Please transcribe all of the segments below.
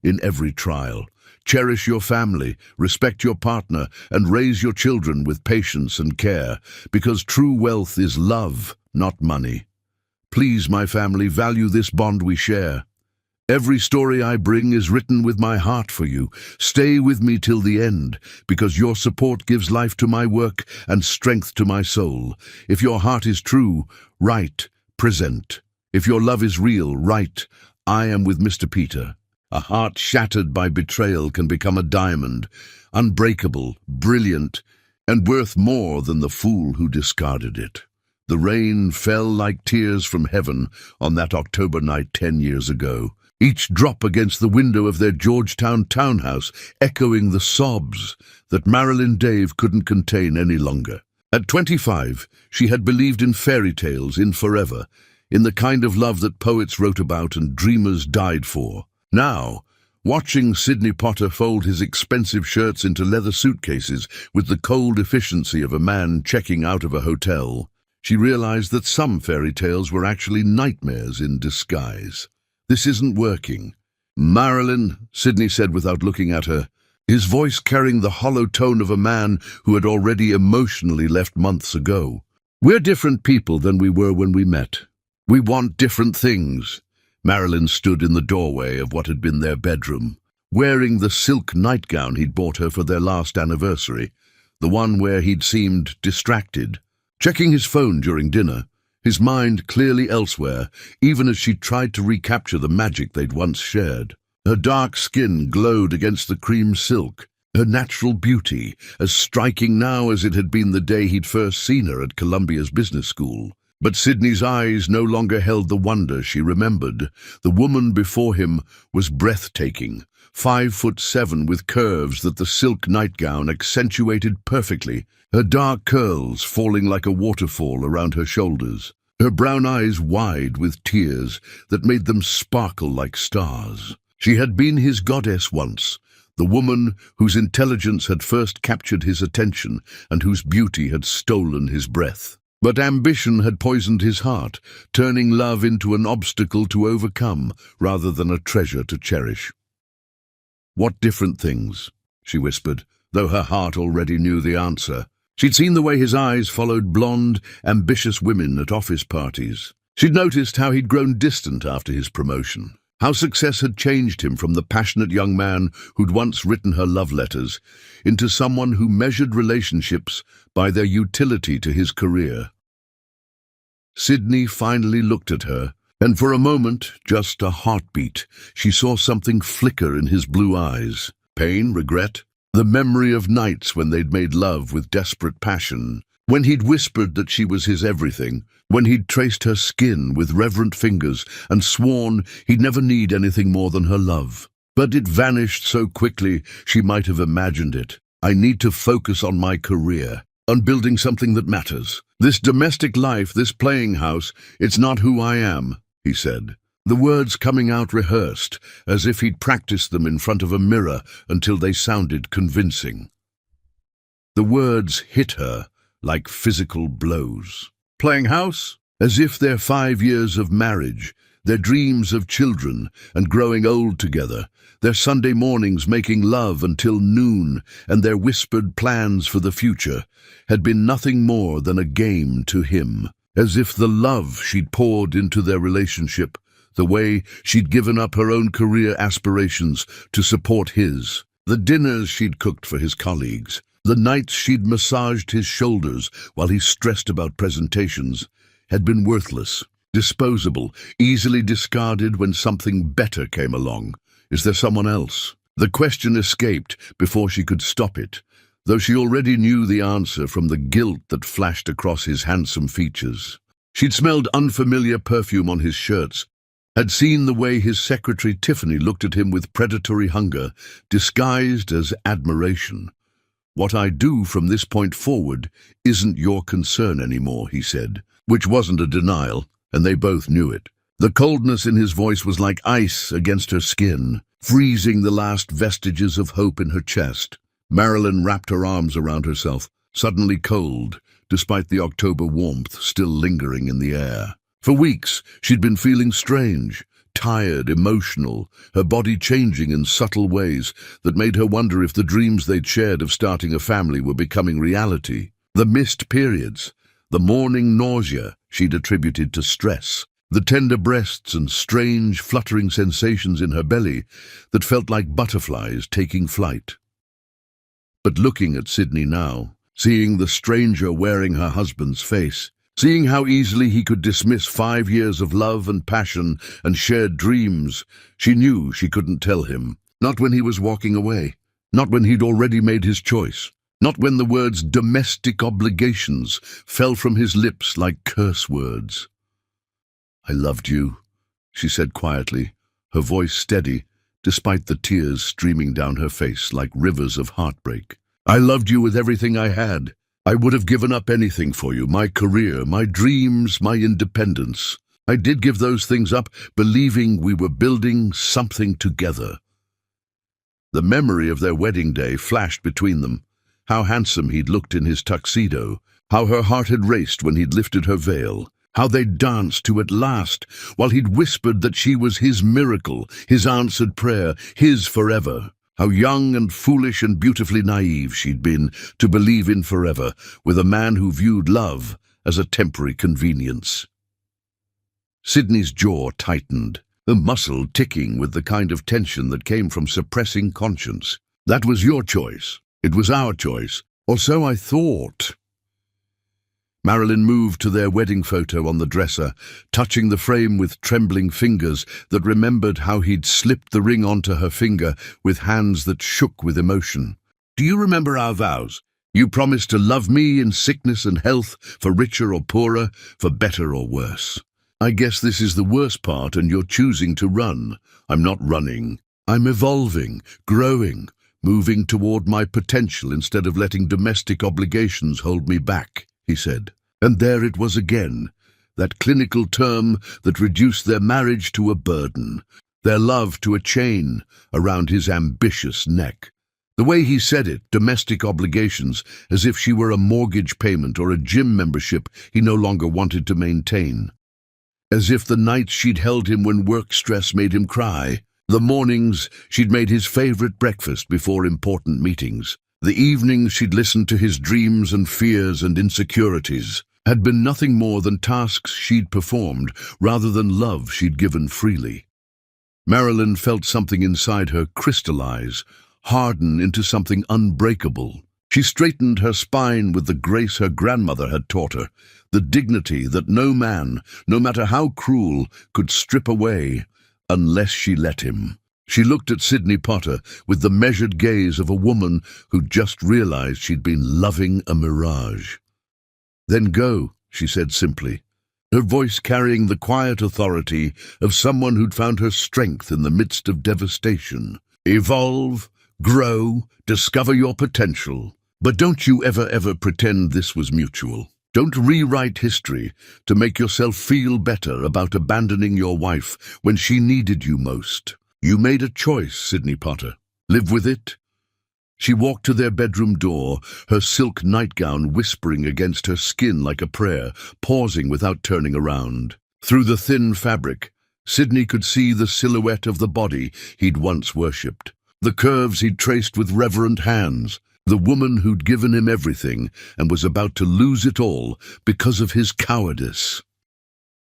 in every trial. Cherish your family, respect your partner, and raise your children with patience and care, because true wealth is love, not money. Please, my family, value this bond we share. Every story I bring is written with my heart for you. Stay with me till the end, because your support gives life to my work and strength to my soul. If your heart is true, write, present. If your love is real, write, I am with Mr. Peter. A heart shattered by betrayal can become a diamond, unbreakable, brilliant, and worth more than the fool who discarded it. The rain fell like tears from heaven on that October night 10 years ago, each drop against the window of their Georgetown townhouse echoing the sobs that Marilyn Dave couldn't contain any longer. At 25, she had believed in fairy tales, in forever, in the kind of love that poets wrote about and dreamers died for. Now, watching Sidney Potter fold his expensive shirts into leather suitcases with the cold efficiency of a man checking out of a hotel, she realized that some fairy tales were actually nightmares in disguise. This isn't working. Marilyn, Sidney said without looking at her, his voice carrying the hollow tone of a man who had already emotionally left months ago. We're different people than we were when we met. We want different things. Marilyn stood in the doorway of what had been their bedroom, wearing the silk nightgown he'd bought her for their last anniversary, the one where he'd seemed distracted, checking his phone during dinner, his mind clearly elsewhere, even as she tried to recapture the magic they'd once shared. Her dark skin glowed against the cream silk, her natural beauty as striking now as it had been the day he'd first seen her at Columbia's business school. But Sidney's eyes no longer held the wonder she remembered. The woman before him was breathtaking, 5'7" with curves that the silk nightgown accentuated perfectly, her dark curls falling like a waterfall around her shoulders, her brown eyes wide with tears that made them sparkle like stars. She had been his goddess once, the woman whose intelligence had first captured his attention and whose beauty had stolen his breath. But ambition had poisoned his heart, turning love into an obstacle to overcome rather than a treasure to cherish. What different things, she whispered, though her heart already knew the answer. She'd seen the way his eyes followed blonde, ambitious women at office parties. She'd noticed how he'd grown distant after his promotion, how success had changed him from the passionate young man who'd once written her love letters into someone who measured relationships by their utility to his career. Sidney finally looked at her, and for a moment, just a heartbeat, she saw something flicker in his blue eyes. Pain, regret, the memory of nights when they'd made love with desperate passion, when he'd whispered that she was his everything, when he'd traced her skin with reverent fingers and sworn he'd never need anything more than her love. But it vanished so quickly she might have imagined it. I need to focus on my career, on building something that matters. This domestic life, this playing house, it's not who I am, he said, the words coming out rehearsed, as if he'd practiced them in front of a mirror until they sounded convincing. The words hit her like physical blows. Playing house? As if their 5 years of marriage, their dreams of children and growing old together, their Sunday mornings making love until noon, and their whispered plans for the future had been nothing more than a game to him. As if the love she'd poured into their relationship, the way she'd given up her own career aspirations to support his, the dinners she'd cooked for his colleagues, the nights she'd massaged his shoulders while he stressed about presentations, had been worthless, disposable, easily discarded when something better came along. Is there someone else? The question escaped before she could stop it, though she already knew the answer from the guilt that flashed across his handsome features. She'd smelled unfamiliar perfume on his shirts, had seen the way his secretary Tiffany looked at him with predatory hunger, disguised as admiration. What I do from this point forward isn't your concern anymore, he said, which wasn't a denial, and they both knew it. The coldness in his voice was like ice against her skin, freezing the last vestiges of hope in her chest. Marilyn wrapped her arms around herself, suddenly cold, despite the October warmth still lingering in the air. For weeks, she'd been feeling strange, tired, emotional, her body changing in subtle ways that made her wonder if the dreams they'd shared of starting a family were becoming reality. The missed periods, the morning nausea she'd attributed to stress, the tender breasts and strange, fluttering sensations in her belly that felt like butterflies taking flight. But looking at Sydney now, seeing the stranger wearing her husband's face, seeing how easily he could dismiss 5 years of love and passion and shared dreams, she knew she couldn't tell him. Not when he was walking away, not when he'd already made his choice, not when the words domestic obligations fell from his lips like curse words. "I loved you," she said quietly, her voice steady, despite the tears streaming down her face like rivers of heartbreak. "I loved you with everything I had. I would have given up anything for you, my career, my dreams, my independence. I did give those things up, believing we were building something together." The memory of their wedding day flashed between them, how handsome he'd looked in his tuxedo, how her heart had raced when he'd lifted her veil, how they'd danced to At Last, while he'd whispered that she was his miracle, his answered prayer, his forever. How young and foolish and beautifully naive she'd been to believe in forever, with a man who viewed love as a temporary convenience. Sydney's jaw tightened, the muscle ticking with the kind of tension that came from suppressing conscience. "That was your choice. It was our choice. Or so I thought." Marilyn moved to their wedding photo on the dresser, touching the frame with trembling fingers that remembered how he'd slipped the ring onto her finger with hands that shook with emotion. "Do you remember our vows? You promised to love me in sickness and health, for richer or poorer, for better or worse. I guess this is the worst part and you're choosing to run. I'm not running. I'm evolving, growing, moving toward my potential instead of letting domestic obligations hold me back," he said. And there it was again, that clinical term that reduced their marriage to a burden, their love to a chain around his ambitious neck. The way he said it, domestic obligations, as if she were a mortgage payment or a gym membership he no longer wanted to maintain. As if the nights she'd held him when work stress made him cry, the mornings she'd made his favorite breakfast before important meetings, the evenings she'd listened to his dreams and fears and insecurities, had been nothing more than tasks she'd performed rather than love she'd given freely. Marilyn felt something inside her crystallize, harden into something unbreakable. She straightened her spine with the grace her grandmother had taught her, the dignity that no man, no matter how cruel, could strip away unless she let him. She looked at Sydney Potter with the measured gaze of a woman who'd just realized she'd been loving a mirage. "Then go," she said simply, her voice carrying the quiet authority of someone who'd found her strength in the midst of devastation. "Evolve, grow, discover your potential. But don't you ever pretend this was mutual. Don't rewrite history to make yourself feel better about abandoning your wife when she needed you most. You made a choice, Sydney Potter. Live with it." She walked to their bedroom door, her silk nightgown whispering against her skin like a prayer, pausing without turning around. Through the thin fabric, Sydney could see the silhouette of the body he'd once worshipped, the curves he'd traced with reverent hands, the woman who'd given him everything and was about to lose it all because of his cowardice.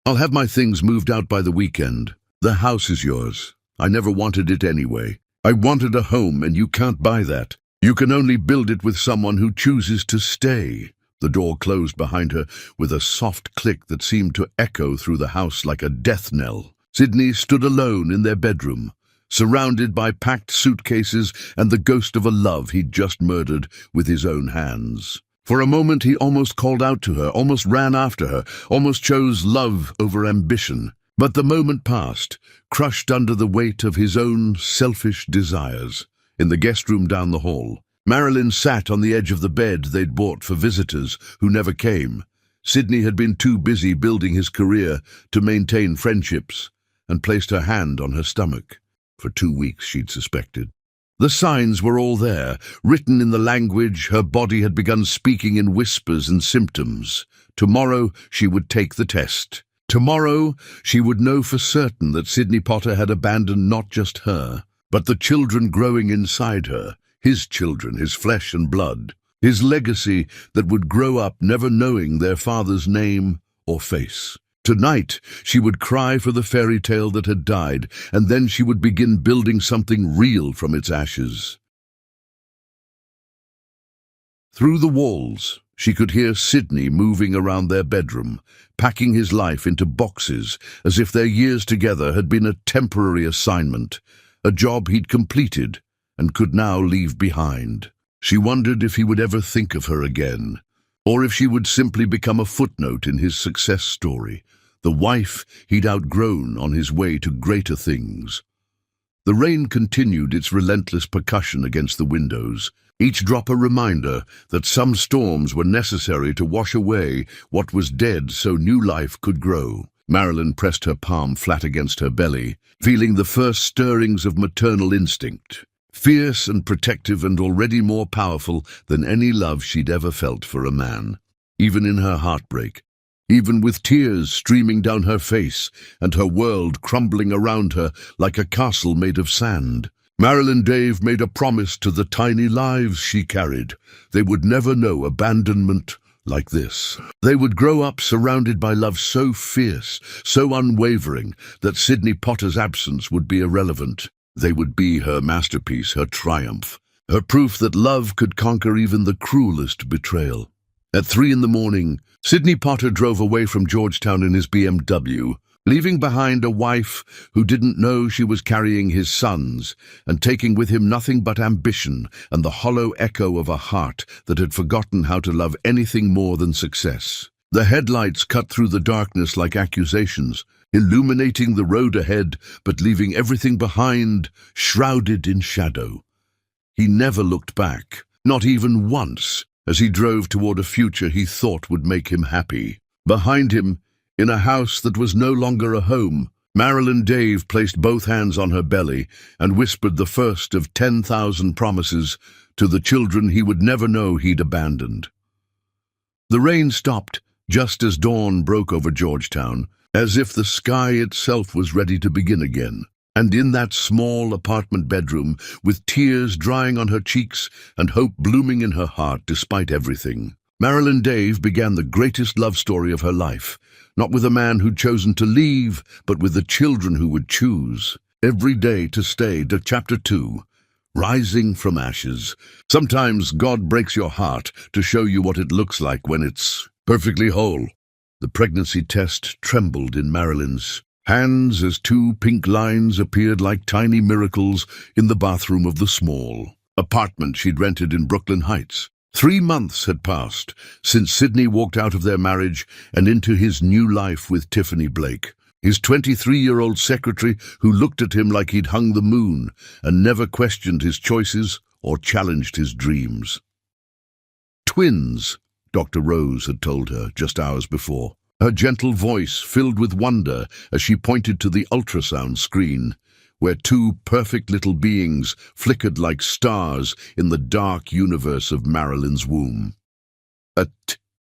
"I'll have my things moved out by the weekend. The house is yours. I never wanted it anyway. I wanted a home, and you can't buy that. You can only build it with someone who chooses to stay." The door closed behind her with a soft click that seemed to echo through the house like a death knell. Sydney stood alone in their bedroom, surrounded by packed suitcases and the ghost of a love he'd just murdered with his own hands. For a moment he almost called out to her, almost ran after her, almost chose love over ambition. But the moment passed, crushed under the weight of his own selfish desires. In the guest room down the hall, Marilyn sat on the edge of the bed they'd bought for visitors who never came. Sydney had been too busy building his career to maintain friendships, and placed her hand on her stomach. For 2 weeks, she'd suspected. The signs were all there, written in the language her body had begun speaking in whispers and symptoms. Tomorrow she would take the test. Tomorrow, she would know for certain that Sydney Potter had abandoned not just her, but the children growing inside her, his children, his flesh and blood, his legacy that would grow up never knowing their father's name or face. Tonight, she would cry for the fairy tale that had died, and then she would begin building something real from its ashes. Through the walls, she could hear Sydney moving around their bedroom, packing his life into boxes as if their years together had been a temporary assignment, a job he'd completed and could now leave behind. She wondered if he would ever think of her again, or if she would simply become a footnote in his success story, the wife he'd outgrown on his way to greater things. The rain continued its relentless percussion against the windows, each drop a reminder that some storms were necessary to wash away what was dead so new life could grow. Marilyn pressed her palm flat against her belly, feeling the first stirrings of maternal instinct, fierce and protective and already more powerful than any love she'd ever felt for a man. Even in her heartbreak, even with tears streaming down her face and her world crumbling around her like a castle made of sand, Marilyn Dave made a promise to the tiny lives she carried. They would never know abandonment like this. They would grow up surrounded by love so fierce, so unwavering, that Sydney Potter's absence would be irrelevant. They would be her masterpiece, her triumph, her proof that love could conquer even the cruelest betrayal. At 3 a.m, Sydney Potter drove away from Georgetown in his BMW, leaving behind a wife who didn't know she was carrying his sons and taking with him nothing but ambition and the hollow echo of a heart that had forgotten how to love anything more than success. The headlights cut through the darkness like accusations, illuminating the road ahead but leaving everything behind, shrouded in shadow. He never looked back, not even once, as he drove toward a future he thought would make him happy. Behind him, in a house that was no longer a home, Marilyn Dave placed both hands on her belly and whispered the first of 10,000 promises to the children he would never know he'd abandoned. The rain stopped just as dawn broke over Georgetown, as if the sky itself was ready to begin again. And in that small apartment bedroom, with tears drying on her cheeks and hope blooming in her heart despite everything, Marilyn Dave began the greatest love story of her life, not with a man who'd chosen to leave, but with the children who would choose every day to stay. To Chapter 2, Rising from Ashes. Sometimes God breaks your heart to show you what it looks like when it's perfectly whole. The pregnancy test trembled in Marilyn's hands as 2 pink lines appeared like tiny miracles in the bathroom of the small apartment she'd rented in Brooklyn Heights. 3 months had passed since Sydney walked out of their marriage and into his new life with Tiffany Blake, his 23-year-old secretary who looked at him like he'd hung the moon and never questioned his choices or challenged his dreams. Twins, Dr. Rose had told her just hours before, her gentle voice filled with wonder as she pointed to the ultrasound screen, where 2 perfect little beings flickered like stars in the dark universe of Marilyn's womb.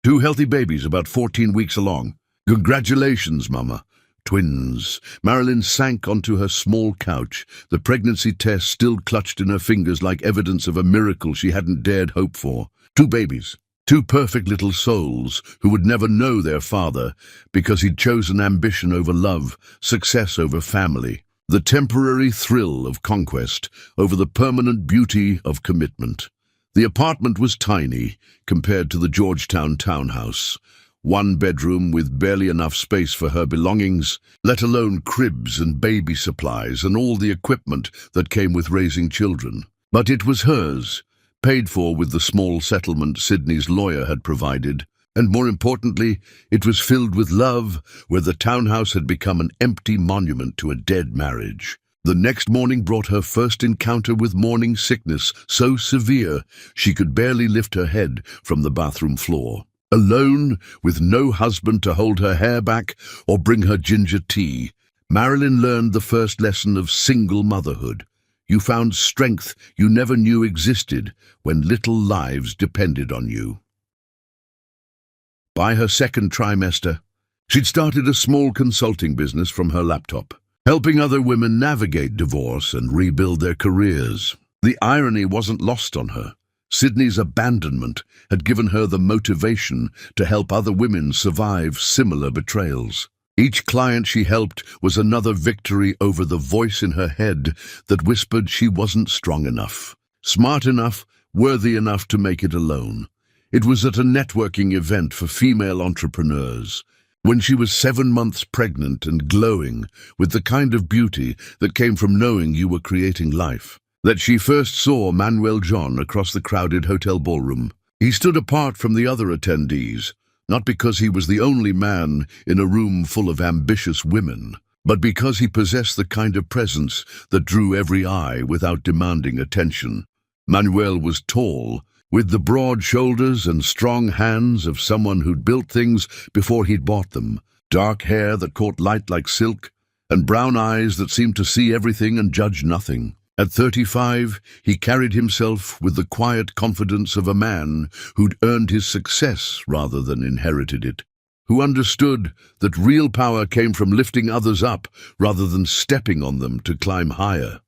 2 healthy babies about 14 weeks along. Congratulations, Mama. Twins. Marilyn sank onto her small couch, the pregnancy test still clutched in her fingers like evidence of a miracle she hadn't dared hope for. 2 babies. 2 perfect little souls who would never know their father because he'd chosen ambition over love, success over family, the temporary thrill of conquest over the permanent beauty of commitment. The apartment was tiny compared to the Georgetown townhouse. 1 bedroom with barely enough space for her belongings, let alone cribs and baby supplies and all the equipment that came with raising children. But it was hers, paid for with the small settlement Sydney's lawyer had provided, and more importantly, it was filled with love, where the townhouse had become an empty monument to a dead marriage. The next morning brought her first encounter with morning sickness, so severe she could barely lift her head from the bathroom floor. Alone, with no husband to hold her hair back or bring her ginger tea, Marilyn learned the first lesson of single motherhood. You found strength you never knew existed when little lives depended on you. By her second trimester, She'd started a small consulting business from her laptop, helping other women navigate divorce and rebuild their careers. The irony wasn't lost on her. Sydney's abandonment had given her the motivation to help other women survive similar betrayals. Each client she helped was another victory over the voice in her head that whispered she wasn't strong enough, smart enough, worthy enough to make it alone. It was at a networking event for female entrepreneurs, when she was 7 months pregnant and glowing with the kind of beauty that came from knowing you were creating life, that she first saw Manuel John across the crowded hotel ballroom. He stood apart from the other attendees, not because he was the only man in a room full of ambitious women, but because he possessed the kind of presence that drew every eye without demanding attention. Manuel was tall, with the broad shoulders and strong hands of someone who'd built things before he'd bought them, dark hair that caught light like silk, and brown eyes that seemed to see everything and judge nothing. At 35, he carried himself with the quiet confidence of a man who'd earned his success rather than inherited it, who understood that real power came from lifting others up rather than stepping on them to climb higher.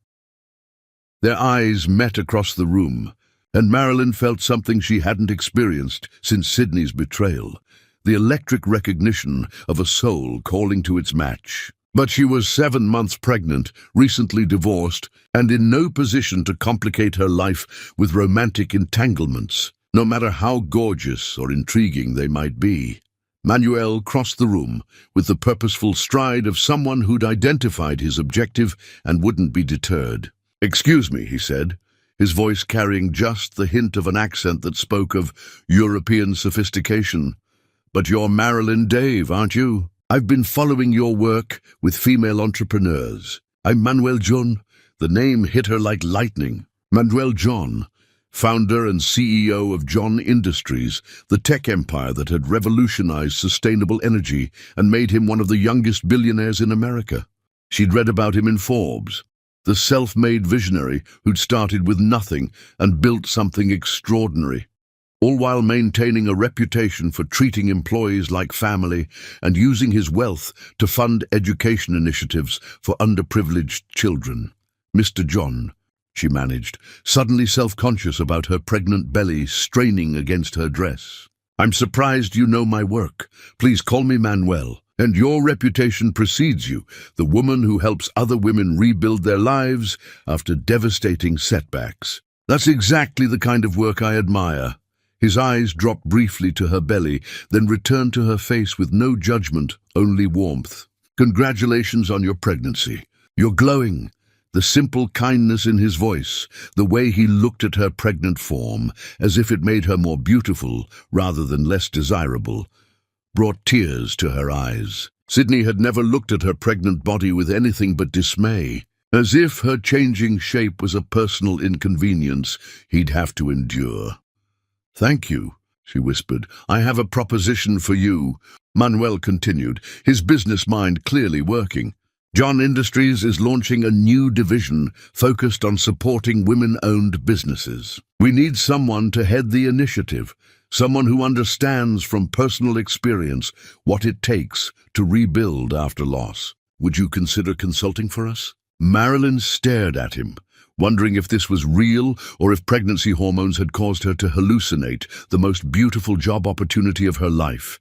Their eyes met across the room, and Marilyn felt something she hadn't experienced since Sydney's betrayal, the electric recognition of a soul calling to its match. But she was 7 months pregnant, recently divorced, and in no position to complicate her life with romantic entanglements, no matter how gorgeous or intriguing they might be. Manuel crossed the room with the purposeful stride of someone who'd identified his objective and wouldn't be deterred. "Excuse me," he said, his voice carrying just the hint of an accent that spoke of European sophistication. "But you're Marilyn Dave, aren't you? I've been following your work with female entrepreneurs. I'm Manuel John." The name hit her like lightning. Manuel John, founder and CEO of John Industries, the tech empire that had revolutionized sustainable energy and made him one of the youngest billionaires in America. She'd read about him in Forbes, the self-made visionary who'd started with nothing and built something extraordinary, all while maintaining a reputation for treating employees like family and using his wealth to fund education initiatives for underprivileged children. "Mr. John," she managed, suddenly self-conscious about her pregnant belly straining against her dress. "I'm surprised you know my work. Please call me Manuel. And your reputation precedes you, the woman who helps other women rebuild their lives after devastating setbacks. That's exactly the kind of work I admire." His eyes dropped briefly to her belly, then returned to her face with no judgment, only warmth. "Congratulations on your pregnancy. You're glowing." The simple kindness in his voice, the way he looked at her pregnant form, as if it made her more beautiful rather than less desirable, brought tears to her eyes. Sydney had never looked at her pregnant body with anything but dismay, as if her changing shape was a personal inconvenience he'd have to endure. "Thank you," she whispered. "I have a proposition for you," Manuel continued, his business mind clearly working. "John Industries is launching a new division focused on supporting women-owned businesses. We need someone to head the initiative, someone who understands from personal experience what it takes to rebuild after loss. Would you consider consulting for us?" Marilyn stared at him, wondering if this was real or if pregnancy hormones had caused her to hallucinate the most beautiful job opportunity of her life.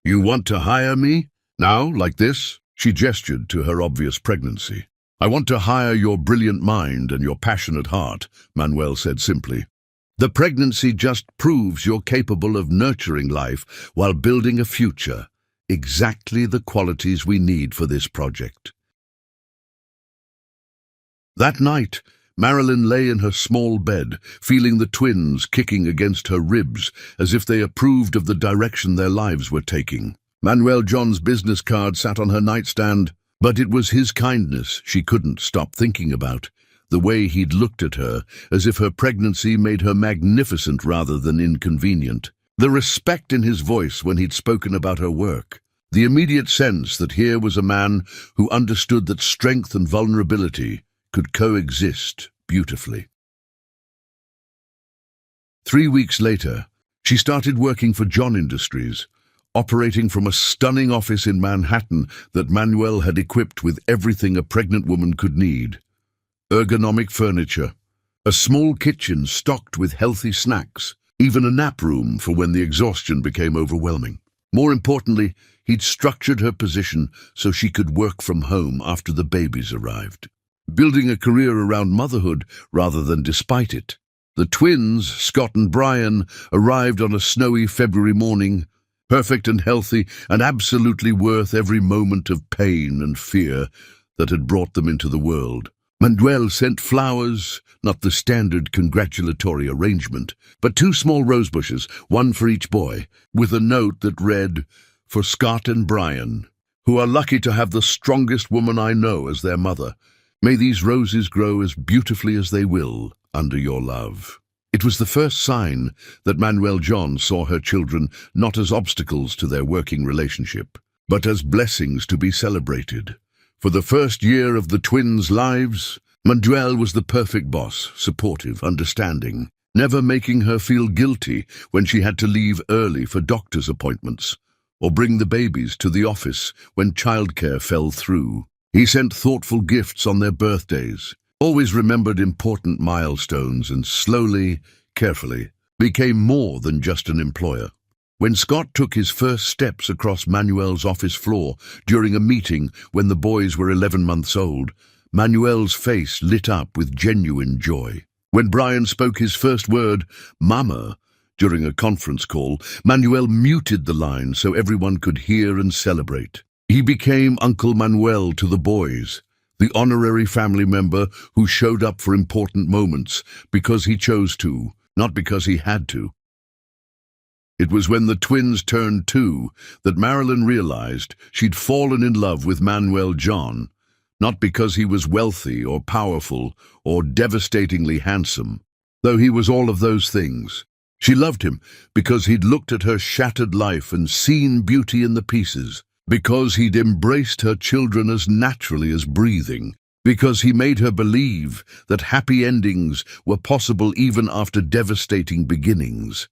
"You want to hire me? Now, like this?" She gestured to her obvious pregnancy. "I want to hire your brilliant mind and your passionate heart," Manuel said simply. "The pregnancy just proves you're capable of nurturing life while building a future. Exactly the qualities we need for this project." That night, Marilyn lay in her small bed, feeling the twins kicking against her ribs as if they approved of the direction their lives were taking. Manuel John's business card sat on her nightstand, but it was his kindness she couldn't stop thinking about, the way he'd looked at her, as if her pregnancy made her magnificent rather than inconvenient, the respect in his voice when he'd spoken about her work, the immediate sense that here was a man who understood that strength and vulnerability could coexist beautifully. 3 weeks later, she started working for John Industries, operating from a stunning office in Manhattan that Manuel had equipped with everything a pregnant woman could need. Ergonomic furniture, a small kitchen stocked with healthy snacks, even a nap room for when the exhaustion became overwhelming. More importantly, he'd structured her position so she could work from home after the babies arrived, building a career around motherhood rather than despite it. The twins, Scott and Brian, arrived on a snowy February morning, perfect and healthy and absolutely worth every moment of pain and fear that had brought them into the world. Manuel sent flowers, not the standard congratulatory arrangement, but 2 small rose bushes, one for each boy, with a note that read, "For Scott and Brian, who are lucky to have the strongest woman I know as their mother. May these roses grow as beautifully as they will under your love." It was the first sign that Manuel John saw her children not as obstacles to their working relationship, but as blessings to be celebrated. For the first year of the twins' lives, Manuel was the perfect boss, supportive, understanding, never making her feel guilty when she had to leave early for doctor's appointments, or bring the babies to the office when childcare fell through. He sent thoughtful gifts on their birthdays, always remembered important milestones, and slowly, carefully, became more than just an employer. When Scott took his first steps across Manuel's office floor during a meeting when the boys were 11 months old, Manuel's face lit up with genuine joy. When Brian spoke his first word, "Mama," during a conference call, Manuel muted the line so everyone could hear and celebrate. He became Uncle Manuel to the boys, the honorary family member who showed up for important moments because he chose to, not because he had to. It was when the twins turned 2 that Marilyn realized she'd fallen in love with Manuel John, not because he was wealthy or powerful or devastatingly handsome, though he was all of those things. She loved him because he'd looked at her shattered life and seen beauty in the pieces, because he'd embraced her children as naturally as breathing, because he made her believe that happy endings were possible even after devastating beginnings.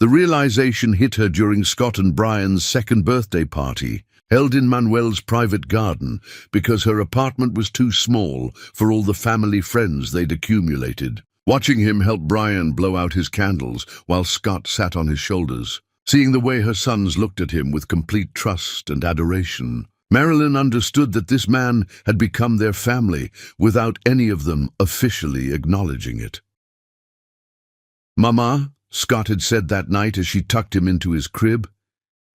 The realization hit her during Scott and Brian's 2nd birthday party, held in Manuel's private garden, because her apartment was too small for all the family friends they'd accumulated. Watching him help Brian blow out his candles while Scott sat on his shoulders, seeing the way her sons looked at him with complete trust and adoration, Marilyn understood that this man had become their family without any of them officially acknowledging it. "Mama," Scott had said that night as she tucked him into his crib,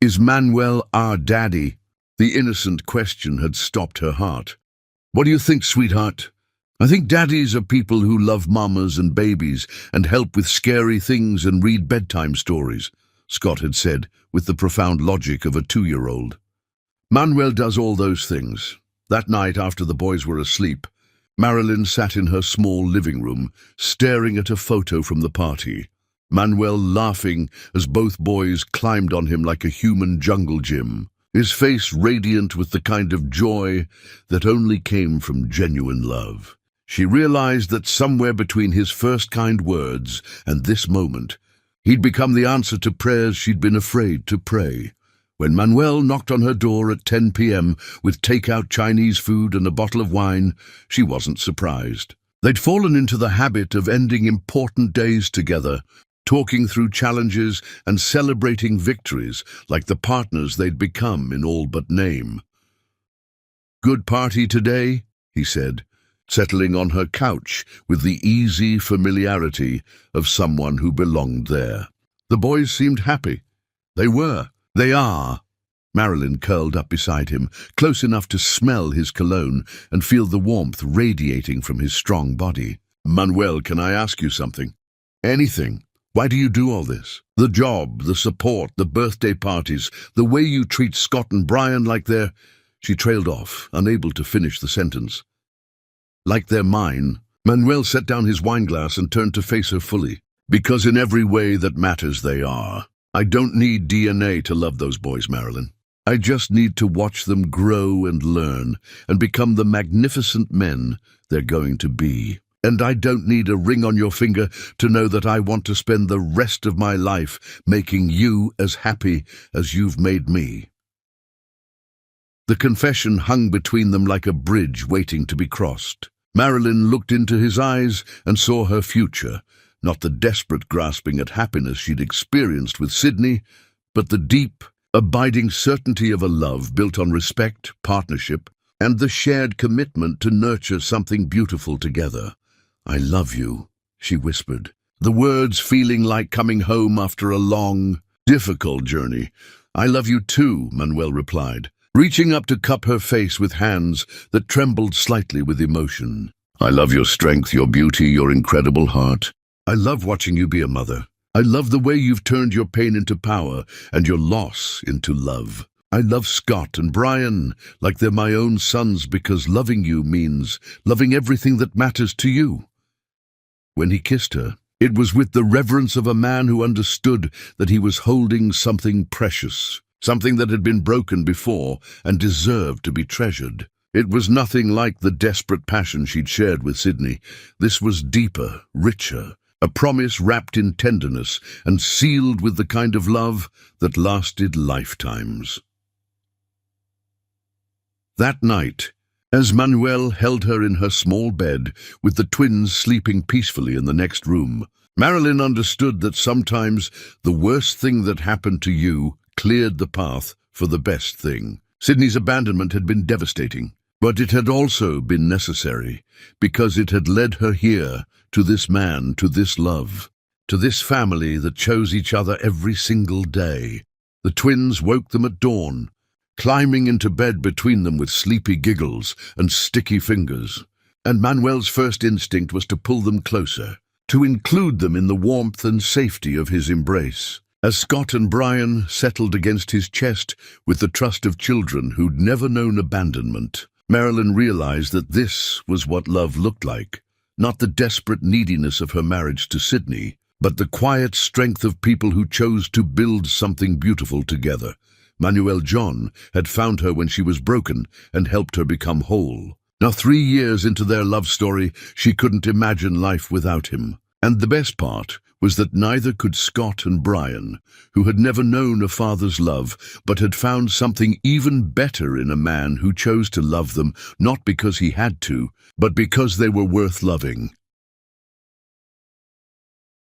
"is Manuel our daddy?" The innocent question had stopped her heart. "What do you think, sweetheart?" "I think daddies are people who love mamas and babies and help with scary things and read bedtime stories," Scott had said with the profound logic of a 2-year-old. "Manuel does all those things." That night, after the boys were asleep, Marilyn sat in her small living room, staring at a photo from the party. Manuel laughing as both boys climbed on him like a human jungle gym, his face radiant with the kind of joy that only came from genuine love. She realized that somewhere between his first kind words and this moment, he'd become the answer to prayers she'd been afraid to pray. When Manuel knocked on her door at 10 p.m. with take-out Chinese food and a bottle of wine, she wasn't surprised. They'd fallen into the habit of ending important days together, talking through challenges and celebrating victories like the partners they'd become in all but name. "Good party today?" he said, settling on her couch with the easy familiarity of someone who belonged there. The boys seemed happy. They were. They are. Marilyn curled up beside him, close enough to smell his cologne and feel the warmth radiating from his strong body. "Manuel, can I ask you something?" "Anything. Why do you do all this? The job, the support, the birthday parties, the way you treat Scott and Brian like they're—" She trailed off, unable to finish the sentence. "Like they're mine." Manuel set down his wineglass and turned to face her fully. "Because in every way that matters they are. I don't need DNA to love those boys, Marilyn. I just need to watch them grow and learn and become the magnificent men they're going to be." And I don't need a ring on your finger to know that I want to spend the rest of my life making you as happy as you've made me." The confession hung between them like a bridge waiting to be crossed. Marilyn looked into his eyes and saw her future, not the desperate grasping at happiness she'd experienced with Sydney, but the deep, abiding certainty of a love built on respect, partnership, and the shared commitment to nurture something beautiful together. "I love you," she whispered, the words feeling like coming home after a long, difficult journey. "I love you too," Manuel replied, reaching up to cup her face with hands that trembled slightly with emotion. "I love your strength, your beauty, your incredible heart. I love watching you be a mother. I love the way you've turned your pain into power and your loss into love. I love Scott and Brian like they're my own sons because loving you means loving everything that matters to you." When he kissed her, it was with the reverence of a man who understood that he was holding something precious, something that had been broken before and deserved to be treasured. It was nothing like the desperate passion she'd shared with Sydney. This was deeper, richer, a promise wrapped in tenderness and sealed with the kind of love that lasted lifetimes. That night, as Manuel held her in her small bed, with the twins sleeping peacefully in the next room, Marilyn understood that sometimes the worst thing that happened to you cleared the path for the best thing. Sydney's abandonment had been devastating, but it had also been necessary, because it had led her here, to this man, to this love, to this family that chose each other every single day. The twins woke them at dawn, climbing into bed between them with sleepy giggles and sticky fingers, and Manuel's first instinct was to pull them closer, to include them in the warmth and safety of his embrace. As Scott and Brian settled against his chest with the trust of children who'd never known abandonment, Marilyn realized that this was what love looked like, not the desperate neediness of her marriage to Sydney, but the quiet strength of people who chose to build something beautiful together. Manuel John had found her when she was broken and helped her become whole. Now 3 years into their love story, she couldn't imagine life without him. And the best part was that neither could Scott and Brian, who had never known a father's love, but had found something even better in a man who chose to love them, not because he had to, but because they were worth loving.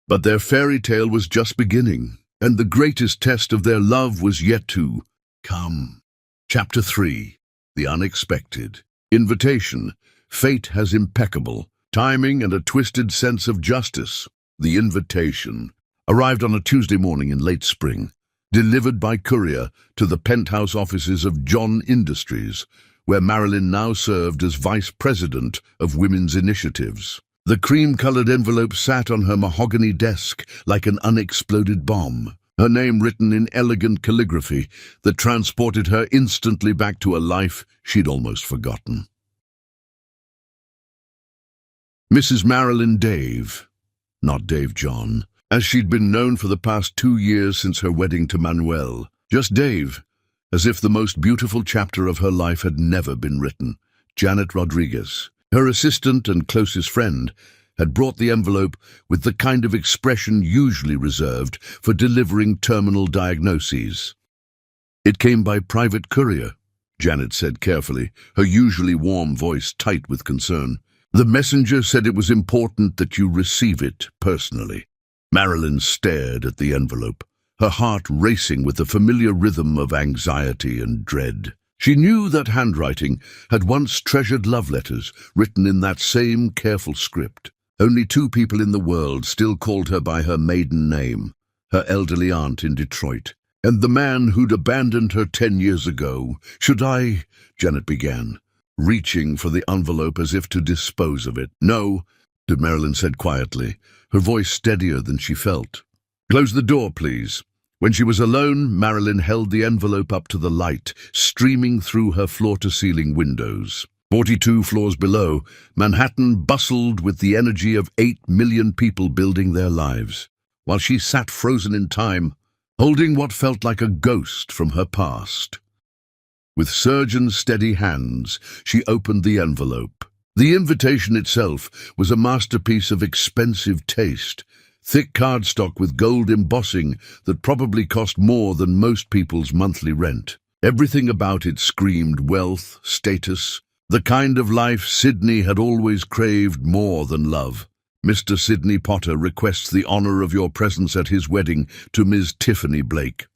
But their fairy tale was just beginning, and the greatest test of their love was yet to come. Chapter 3. The Unexpected. Invitation. Fate has impeccable timing and a twisted sense of justice. The invitation arrived on a Tuesday morning in late spring, delivered by courier to the penthouse offices of John Industries, where Marilyn now served as vice president of women's initiatives. The cream-colored envelope sat on her mahogany desk like an unexploded bomb, her name written in elegant calligraphy that transported her instantly back to a life she'd almost forgotten. Mrs. Marilyn Dave, not Dave John, as she'd been known for the past 2 years since her wedding to Manuel. Just Dave, as if the most beautiful chapter of her life had never been written. Janet Rodriguez, her assistant and closest friend, had brought the envelope with the kind of expression usually reserved for delivering terminal diagnoses. "It came by private courier," Janet said carefully, her usually warm voice tight with concern. "The messenger said it was important that you receive it personally." Marilyn stared at the envelope, her heart racing with the familiar rhythm of anxiety and dread. She knew that handwriting had once treasured love letters written in that same careful script. Only 2 people in the world still called her by her maiden name, her elderly aunt in Detroit, and the man who'd abandoned her 10 years ago. "Should I?" Janet began, reaching for the envelope as if to dispose of it. "No," Marilyn said quietly, her voice steadier than she felt. "Close the door, please." When she was alone, Marilyn held the envelope up to the light, streaming through her floor-to-ceiling windows. 42 floors below, Manhattan bustled with the energy of 8 million people building their lives, while she sat frozen in time, holding what felt like a ghost from her past. With surgeon-steady hands, she opened the envelope. The invitation itself was a masterpiece of expensive taste, thick cardstock with gold embossing that probably cost more than most people's monthly rent. Everything about it screamed wealth, status, the kind of life Sydney had always craved more than love. Mr. Sidney Potter requests the honor of your presence at his wedding to Ms. Tiffany Blake.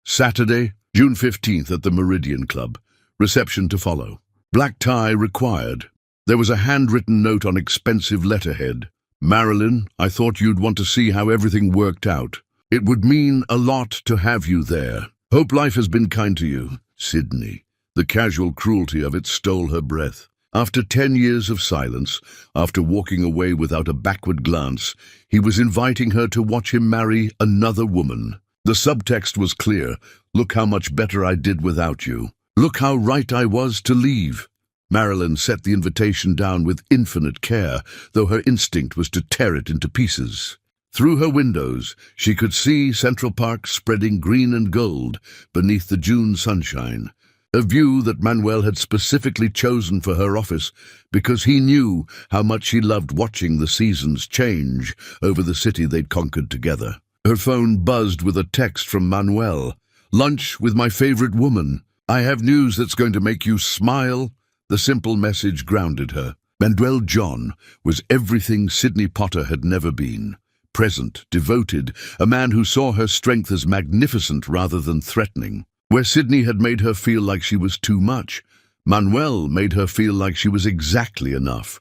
Saturday, June 15th at the Meridian Club. Reception to follow. Black tie required. There was a handwritten note on expensive letterhead. Marilyn, I thought you'd want to see how everything worked out. It would mean a lot to have you there. Hope life has been kind to you, Sydney. The casual cruelty of it stole her breath. After 10 years of silence, after walking away without a backward glance, he was inviting her to watch him marry another woman. The subtext was clear. Look how much better I did without you. Look how right I was to leave. Marilyn set the invitation down with infinite care, though her instinct was to tear it into pieces. Through her windows, she could see Central Park spreading green and gold beneath the June sunshine, a view that Manuel had specifically chosen for her office because he knew how much she loved watching the seasons change over the city they'd conquered together. Her phone buzzed with a text from Manuel. Lunch with my favorite woman. I have news that's going to make you smile. The simple message grounded her. Manuel John was everything Sydney Potter had never been. Present, devoted, a man who saw her strength as magnificent rather than threatening. Where Sydney had made her feel like she was too much, Manuel made her feel like she was exactly enough.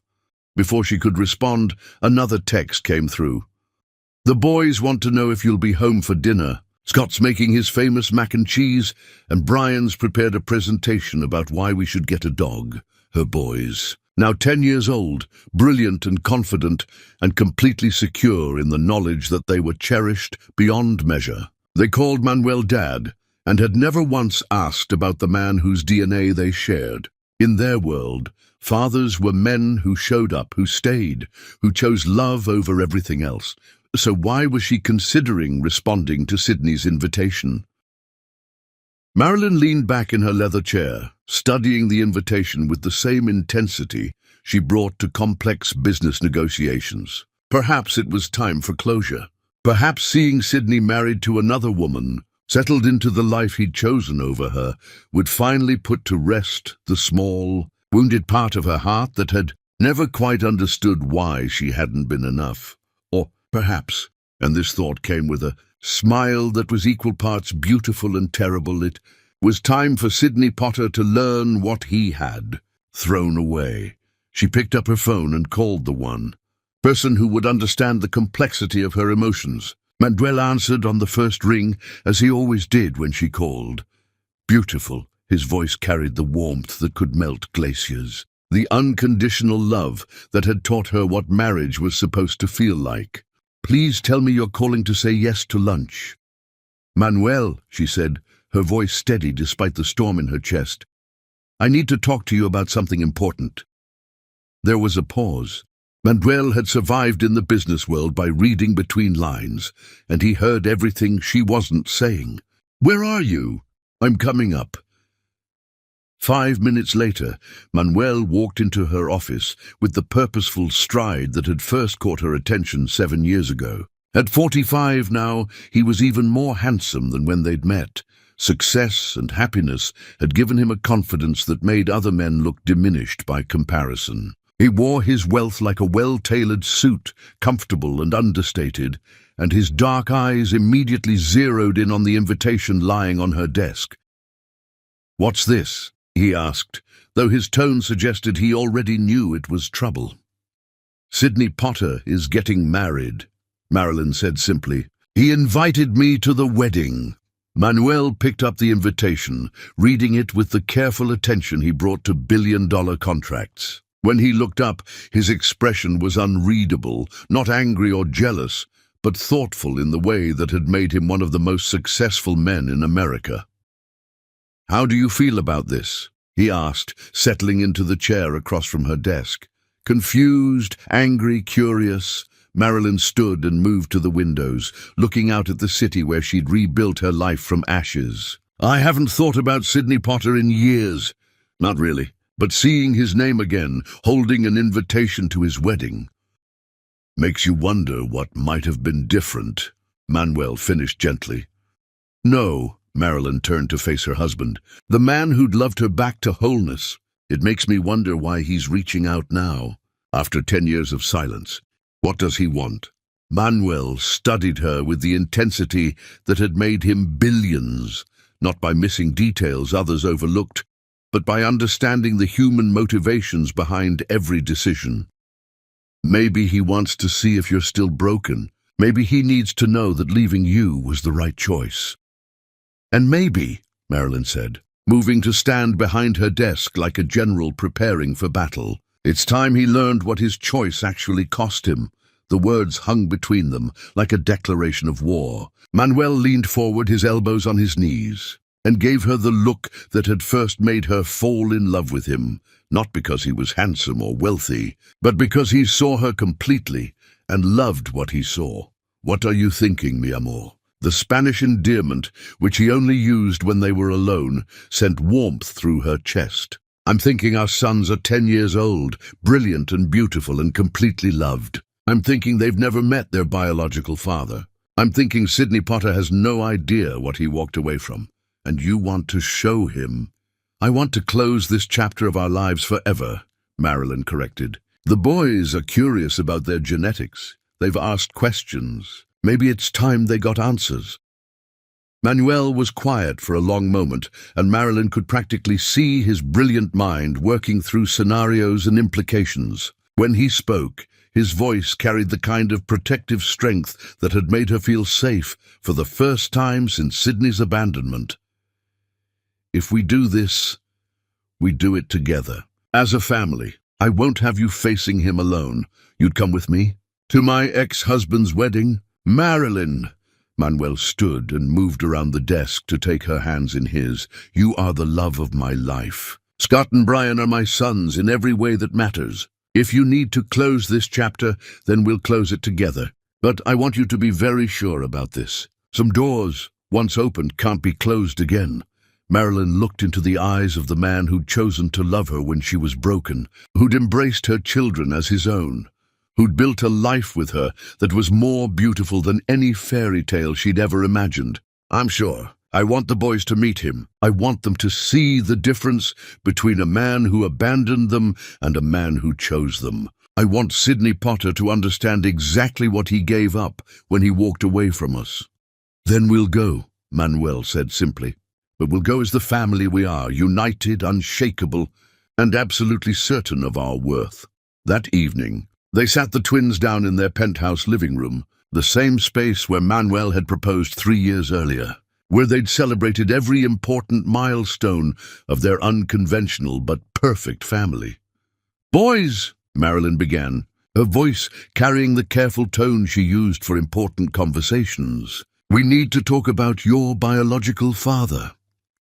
Before she could respond, another text came through. The boys want to know if you'll be home for dinner. Scott's making his famous mac and cheese, and Brian's prepared a presentation about why we should get a dog. Her boys, now 10 years old, brilliant and confident, and completely secure in the knowledge that they were cherished beyond measure. They called Manuel Dad, and had never once asked about the man whose DNA they shared. In their world, fathers were men who showed up, who stayed, who chose love over everything else. So why was she considering responding to Sydney's invitation? Marilyn leaned back in her leather chair, studying the invitation with the same intensity she brought to complex business negotiations. Perhaps it was time for closure. Perhaps seeing Sydney married to another woman, settled into the life he'd chosen over her, would finally put to rest the small, wounded part of her heart that had never quite understood why she hadn't been enough. Or perhaps, and this thought came with a smile that was equal parts beautiful and terrible, it was time for Sydney Potter to learn what he had thrown away. She picked up her phone and called the one person who would understand the complexity of her emotions. Manuel answered on the first ring, as he always did when she called. Beautiful, his voice carried the warmth that could melt glaciers, the unconditional love that had taught her what marriage was supposed to feel like. Please tell me you're calling to say yes to lunch. Manuel, she said, her voice steady despite the storm in her chest. I need to talk to you about something important. There was a pause. Manuel had survived in the business world by reading between lines, and he heard everything she wasn't saying. Where are you? I'm coming up. 5 minutes later, Manuel walked into her office with the purposeful stride that had first caught her attention 7 years ago. At 45 now, he was even more handsome than when they'd met. Success and happiness had given him a confidence that made other men look diminished by comparison. He wore his wealth like a well-tailored suit, comfortable and understated, and his dark eyes immediately zeroed in on the invitation lying on her desk. What's this? He asked, though his tone suggested he already knew it was trouble. Sydney Potter is getting married, Marilyn said simply. He invited me to the wedding. Manuel picked up the invitation, reading it with the careful attention he brought to billion-dollar contracts. When he looked up, his expression was unreadable, not angry or jealous, but thoughtful in the way that had made him one of the most successful men in America. How do you feel about this? He asked, settling into the chair across from her desk. Confused, angry, curious, Marilyn stood and moved to the windows, looking out at the city where she'd rebuilt her life from ashes. I haven't thought about Sydney Potter in years. Not really. but seeing his name again, holding an invitation to his wedding, makes you wonder what might have been different, Manuel finished gently. No, Marilyn turned to face her husband, the man who'd loved her back to wholeness. It makes me wonder why he's reaching out now, after 10 years of silence. What does he want? Manuel studied her with the intensity that had made him billions, not by missing details others overlooked, but by understanding the human motivations behind every decision. Maybe he wants to see if you're still broken. Maybe he needs to know that leaving you was the right choice. And maybe, Marilyn said, moving to stand behind her desk like a general preparing for battle, it's time he learned what his choice actually cost him. The words hung between them like a declaration of war. Manuel leaned forward, his elbows on his knees, and gave her the look that had first made her fall in love with him, not because he was handsome or wealthy, but because he saw her completely and loved what he saw. What are you thinking, mi amor? The Spanish endearment, which he only used when they were alone, sent warmth through her chest. I'm thinking our sons are 10 years old, brilliant and beautiful and completely loved. I'm thinking they've never met their biological father. I'm thinking Sidney Potter has no idea what he walked away from. And you want to show him. I want to close this chapter of our lives forever, Marilyn corrected. The boys are curious about their genetics. They've asked questions. Maybe it's time they got answers. Manuel was quiet for a long moment, and Marilyn could practically see his brilliant mind working through scenarios and implications. When he spoke, his voice carried the kind of protective strength that had made her feel safe for the first time since Sidney's abandonment. If we do this, we do it together. As a family, I won't have you facing him alone. You'd come with me? To my ex-husband's wedding? Marilyn! Manuel stood and moved around the desk to take her hands in his. You are the love of my life. Scott and Brian are my sons in every way that matters. If you need to close this chapter, then we'll close it together. But I want you to be very sure about this. Some doors, once opened, can't be closed again. Marilyn looked into the eyes of the man who'd chosen to love her when she was broken, who'd embraced her children as his own, who'd built a life with her that was more beautiful than any fairy tale she'd ever imagined. I'm sure. I want the boys to meet him. I want them to see the difference between a man who abandoned them and a man who chose them. I want Sidney Potter to understand exactly what he gave up when he walked away from us. Then we'll go, Manuel said simply. But we'll go as the family we are, united, unshakable, and absolutely certain of our worth. That evening, they sat the twins down in their penthouse living room, the same space where Manuel had proposed 3 years earlier, where they'd celebrated every important milestone of their unconventional but perfect family. Boys, Marilyn began, her voice carrying the careful tone she used for important conversations. We need to talk about your biological father.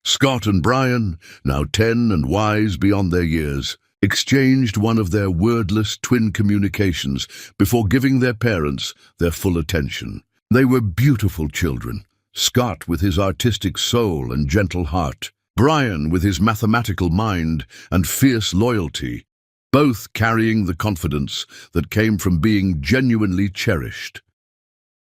Scott and Brian, now 10 and wise beyond their years, exchanged one of their wordless twin communications before giving their parents their full attention. They were beautiful children, Scott with his artistic soul and gentle heart, Brian with his mathematical mind and fierce loyalty, both carrying the confidence that came from being genuinely cherished.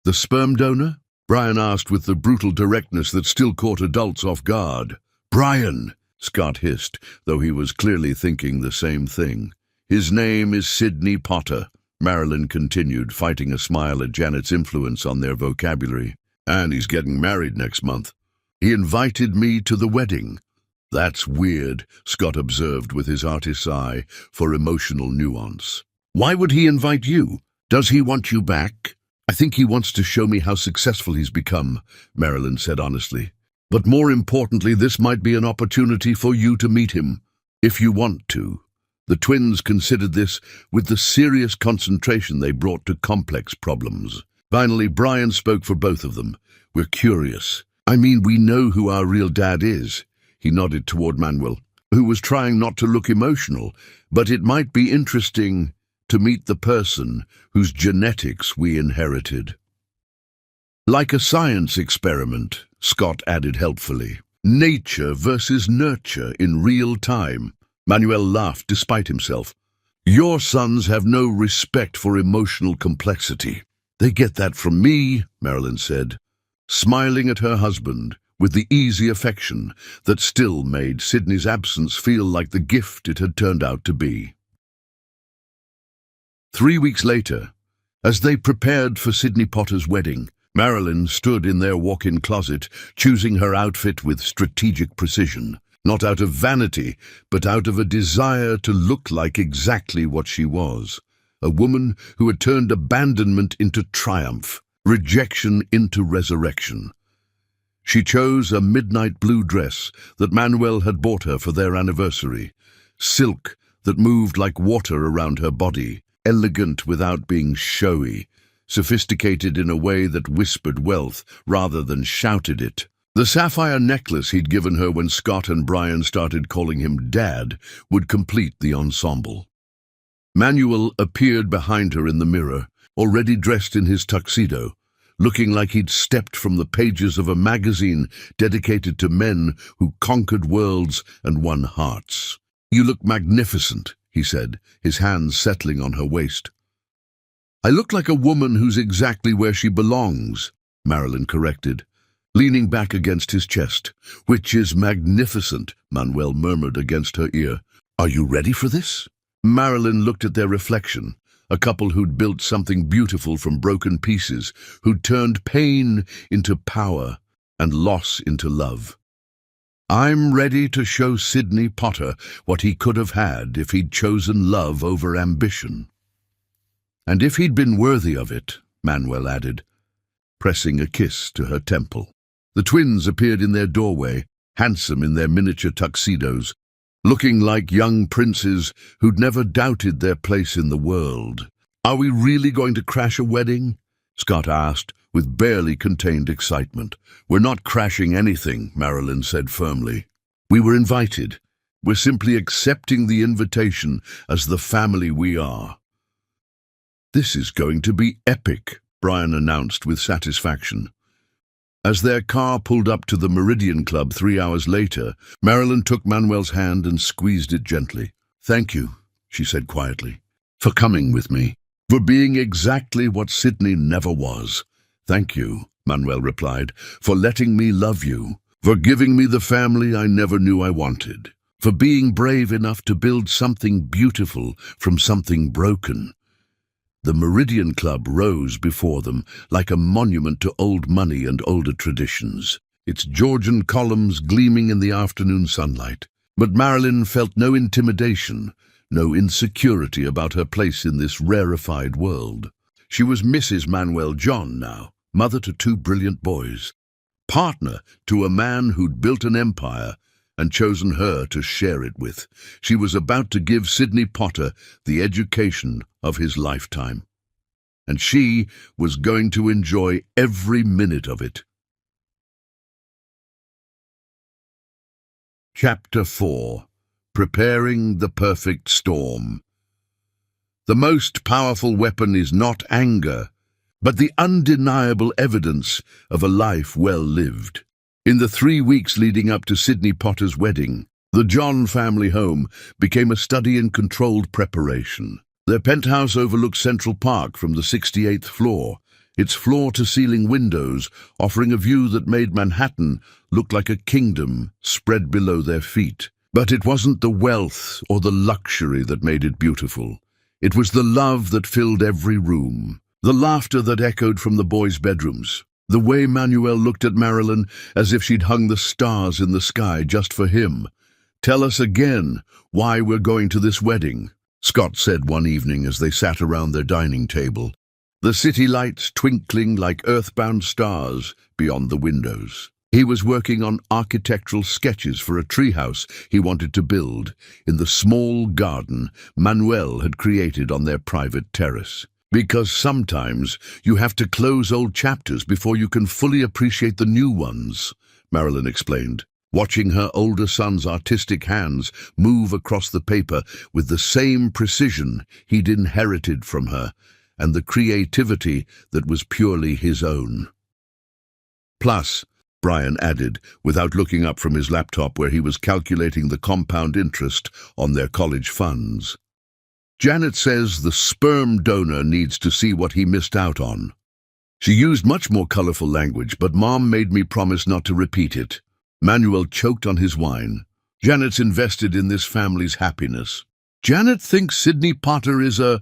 The sperm donor? Brian asked with the brutal directness that still caught adults off guard. Brian, Scott hissed, though he was clearly thinking the same thing. His name is Sidney Potter, Marilyn continued, fighting a smile at Janet's influence on their vocabulary. And he's getting married next month. He invited me to the wedding. That's weird, Scott observed with his artist's eye for emotional nuance. Why would he invite you? Does he want you back? I think he wants to show me how successful he's become, Marilyn said honestly. But more importantly, this might be an opportunity for you to meet him, if you want to. The twins considered this with the serious concentration they brought to complex problems. Finally, Brian spoke for both of them. We're curious. I mean, we know who our real dad is. He nodded toward Manuel, who was trying not to look emotional, but it might be interesting to meet the person whose genetics we inherited. Like a science experiment, Scott added helpfully. Nature versus nurture in real time. Manuel laughed despite himself. Your sons have no respect for emotional complexity. They get that from me, Marilyn said, smiling at her husband with the easy affection that still made Sydney's absence feel like the gift it had turned out to be. 3 weeks later, as they prepared for Sydney Potter's wedding, Marilyn stood in their walk-in closet, choosing her outfit with strategic precision, not out of vanity, but out of a desire to look like exactly what she was, a woman who had turned abandonment into triumph, rejection into resurrection. She chose a midnight blue dress that Manuel had bought her for their anniversary, silk that moved like water around her body, elegant without being showy, sophisticated in a way that whispered wealth rather than shouted it. The sapphire necklace he'd given her when Scott and Brian started calling him Dad would complete the ensemble. Manuel appeared behind her in the mirror, already dressed in his tuxedo, looking like he'd stepped from the pages of a magazine dedicated to men who conquered worlds and won hearts. You look magnificent, he said, his hands settling on her waist. I look like a woman who's exactly where she belongs, Marilyn corrected, leaning back against his chest. Which is magnificent, Manuel murmured against her ear. Are you ready for this? Marilyn looked at their reflection, a couple who'd built something beautiful from broken pieces, who'd turned pain into power and loss into love. I'm ready to show Sydney Potter what he could have had if he'd chosen love over ambition. And if he'd been worthy of it, Manuel added, pressing a kiss to her temple. The twins appeared in their doorway, handsome in their miniature tuxedos, looking like young princes who'd never doubted their place in the world. Are we really going to crash a wedding? Scott asked, with barely contained excitement. We're not crashing anything, Marilyn said firmly. We were invited. We're simply accepting the invitation as the family we are. This is going to be epic, Brian announced with satisfaction. As their car pulled up to the Meridian Club 3 hours later, Marilyn took Manuel's hand and squeezed it gently. Thank you, she said quietly, for coming with me, for being exactly what Sydney never was. Thank you, Manuel replied, for letting me love you, for giving me the family I never knew I wanted, for being brave enough to build something beautiful from something broken. The Meridian Club rose before them like a monument to old money and older traditions, its Georgian columns gleaming in the afternoon sunlight. But Marilyn felt no intimidation, no insecurity about her place in this rarefied world. She was Mrs. Manuel John now, mother to 2 brilliant boys, partner to a man who'd built an empire and chosen her to share it with. She was about to give Sydney Potter the education of his lifetime, and she was going to enjoy every minute of it. Chapter 4. Preparing the Perfect Storm. The most powerful weapon is not anger, but the undeniable evidence of a life well lived. In the 3 weeks leading up to Sydney Potter's wedding, the John family home became a study in controlled preparation. Their penthouse overlooked Central Park from the 68th floor, its floor-to-ceiling windows offering a view that made Manhattan look like a kingdom spread below their feet. But it wasn't the wealth or the luxury that made it beautiful. It was the love that filled every room, the laughter that echoed from the boys' bedrooms, the way Manuel looked at Marilyn as if she'd hung the stars in the sky just for him. Tell us again why we're going to this wedding, Scott said one evening as they sat around their dining table, the city lights twinkling like earthbound stars beyond the windows. He was working on architectural sketches for a treehouse he wanted to build in the small garden Manuel had created on their private terrace. Because sometimes you have to close old chapters before you can fully appreciate the new ones, Marilyn explained, watching her older son's artistic hands move across the paper with the same precision he'd inherited from her and the creativity that was purely his own. Plus, Brian added, without looking up from his laptop where he was calculating the compound interest on their college funds. Janet says the sperm donor needs to see what he missed out on. She used much more colorful language, but Mom made me promise not to repeat it. Manuel choked on his wine. Janet's invested in this family's happiness. Janet thinks Sydney Potter is a...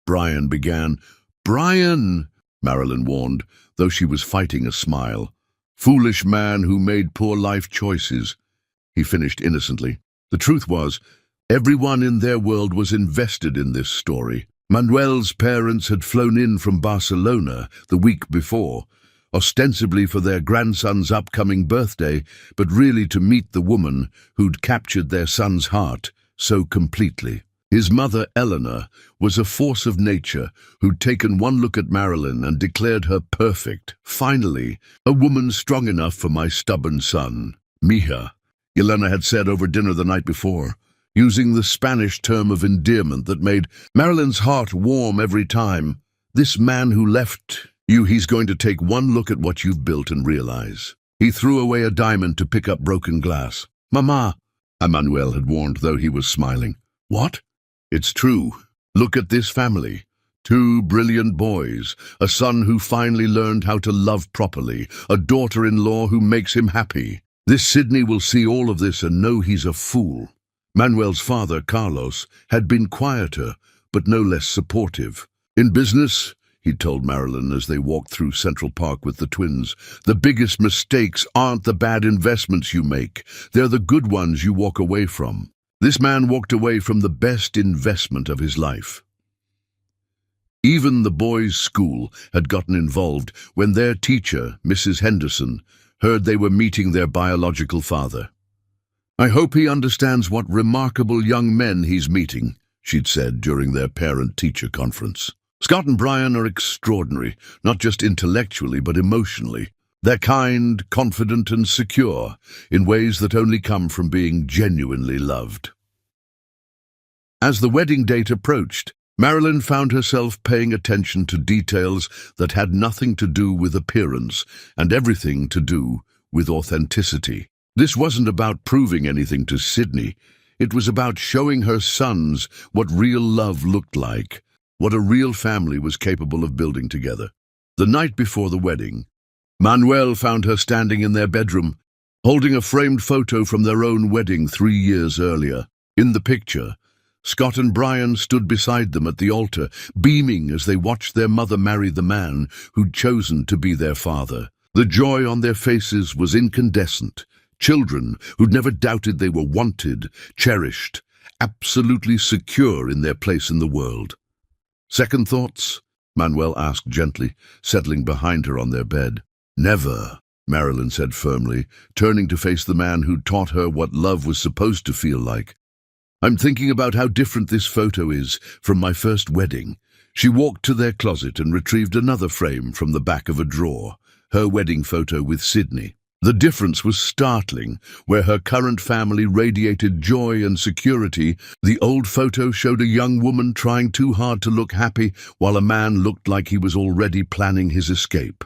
Brian began. Brian, Marilyn warned, though she was fighting a smile. Foolish man who made poor life choices. He finished innocently. The truth was, everyone in their world was invested in this story. Manuel's parents had flown in from Barcelona the week before, ostensibly for their grandson's upcoming birthday, but really to meet the woman who'd captured their son's heart so completely. His mother, Eleanor, was a force of nature who'd taken one look at Marilyn and declared her perfect. Finally, a woman strong enough for my stubborn son. Mija, Yelena had said over dinner the night before, using the Spanish term of endearment that made Marilyn's heart warm every time. This man who left you, he's going to take one look at what you've built and realize. He threw away a diamond to pick up broken glass. Mama, Emmanuel had warned, though he was smiling. What? It's true. Look at this family. 2 brilliant boys, a son who finally learned how to love properly, a daughter-in-law who makes him happy. This Sydney will see all of this and know he's a fool. Manuel's father, Carlos, had been quieter, but no less supportive. In business, he told Marilyn as they walked through Central Park with the twins, the biggest mistakes aren't the bad investments you make. They're the good ones you walk away from. This man walked away from the best investment of his life. Even the boys' school had gotten involved when their teacher, Mrs. Henderson, heard they were meeting their biological father. I hope he understands what remarkable young men he's meeting, she'd said during their parent-teacher conference. Scott and Brian are extraordinary, not just intellectually but emotionally. They're kind, confident and secure, in ways that only come from being genuinely loved. As the wedding date approached, Marilyn found herself paying attention to details that had nothing to do with appearance and everything to do with authenticity. This wasn't about proving anything to Sydney. It was about showing her sons what real love looked like, what a real family was capable of building together. The night before the wedding, Manuel found her standing in their bedroom, holding a framed photo from their own wedding 3 years earlier. In the picture, Scott and Brian stood beside them at the altar, beaming as they watched their mother marry the man who'd chosen to be their father. The joy on their faces was incandescent. Children who'd never doubted they were wanted, cherished, absolutely secure in their place in the world. Second thoughts? Manuel asked gently, settling behind her on their bed. Never, Marilyn said firmly, turning to face the man who'd taught her what love was supposed to feel like. I'm thinking about how different this photo is from my first wedding. She walked to their closet and retrieved another frame from the back of a drawer, her wedding photo with Sydney. The difference was startling. Where her current family radiated joy and security, the old photo showed a young woman trying too hard to look happy, while a man looked like he was already planning his escape.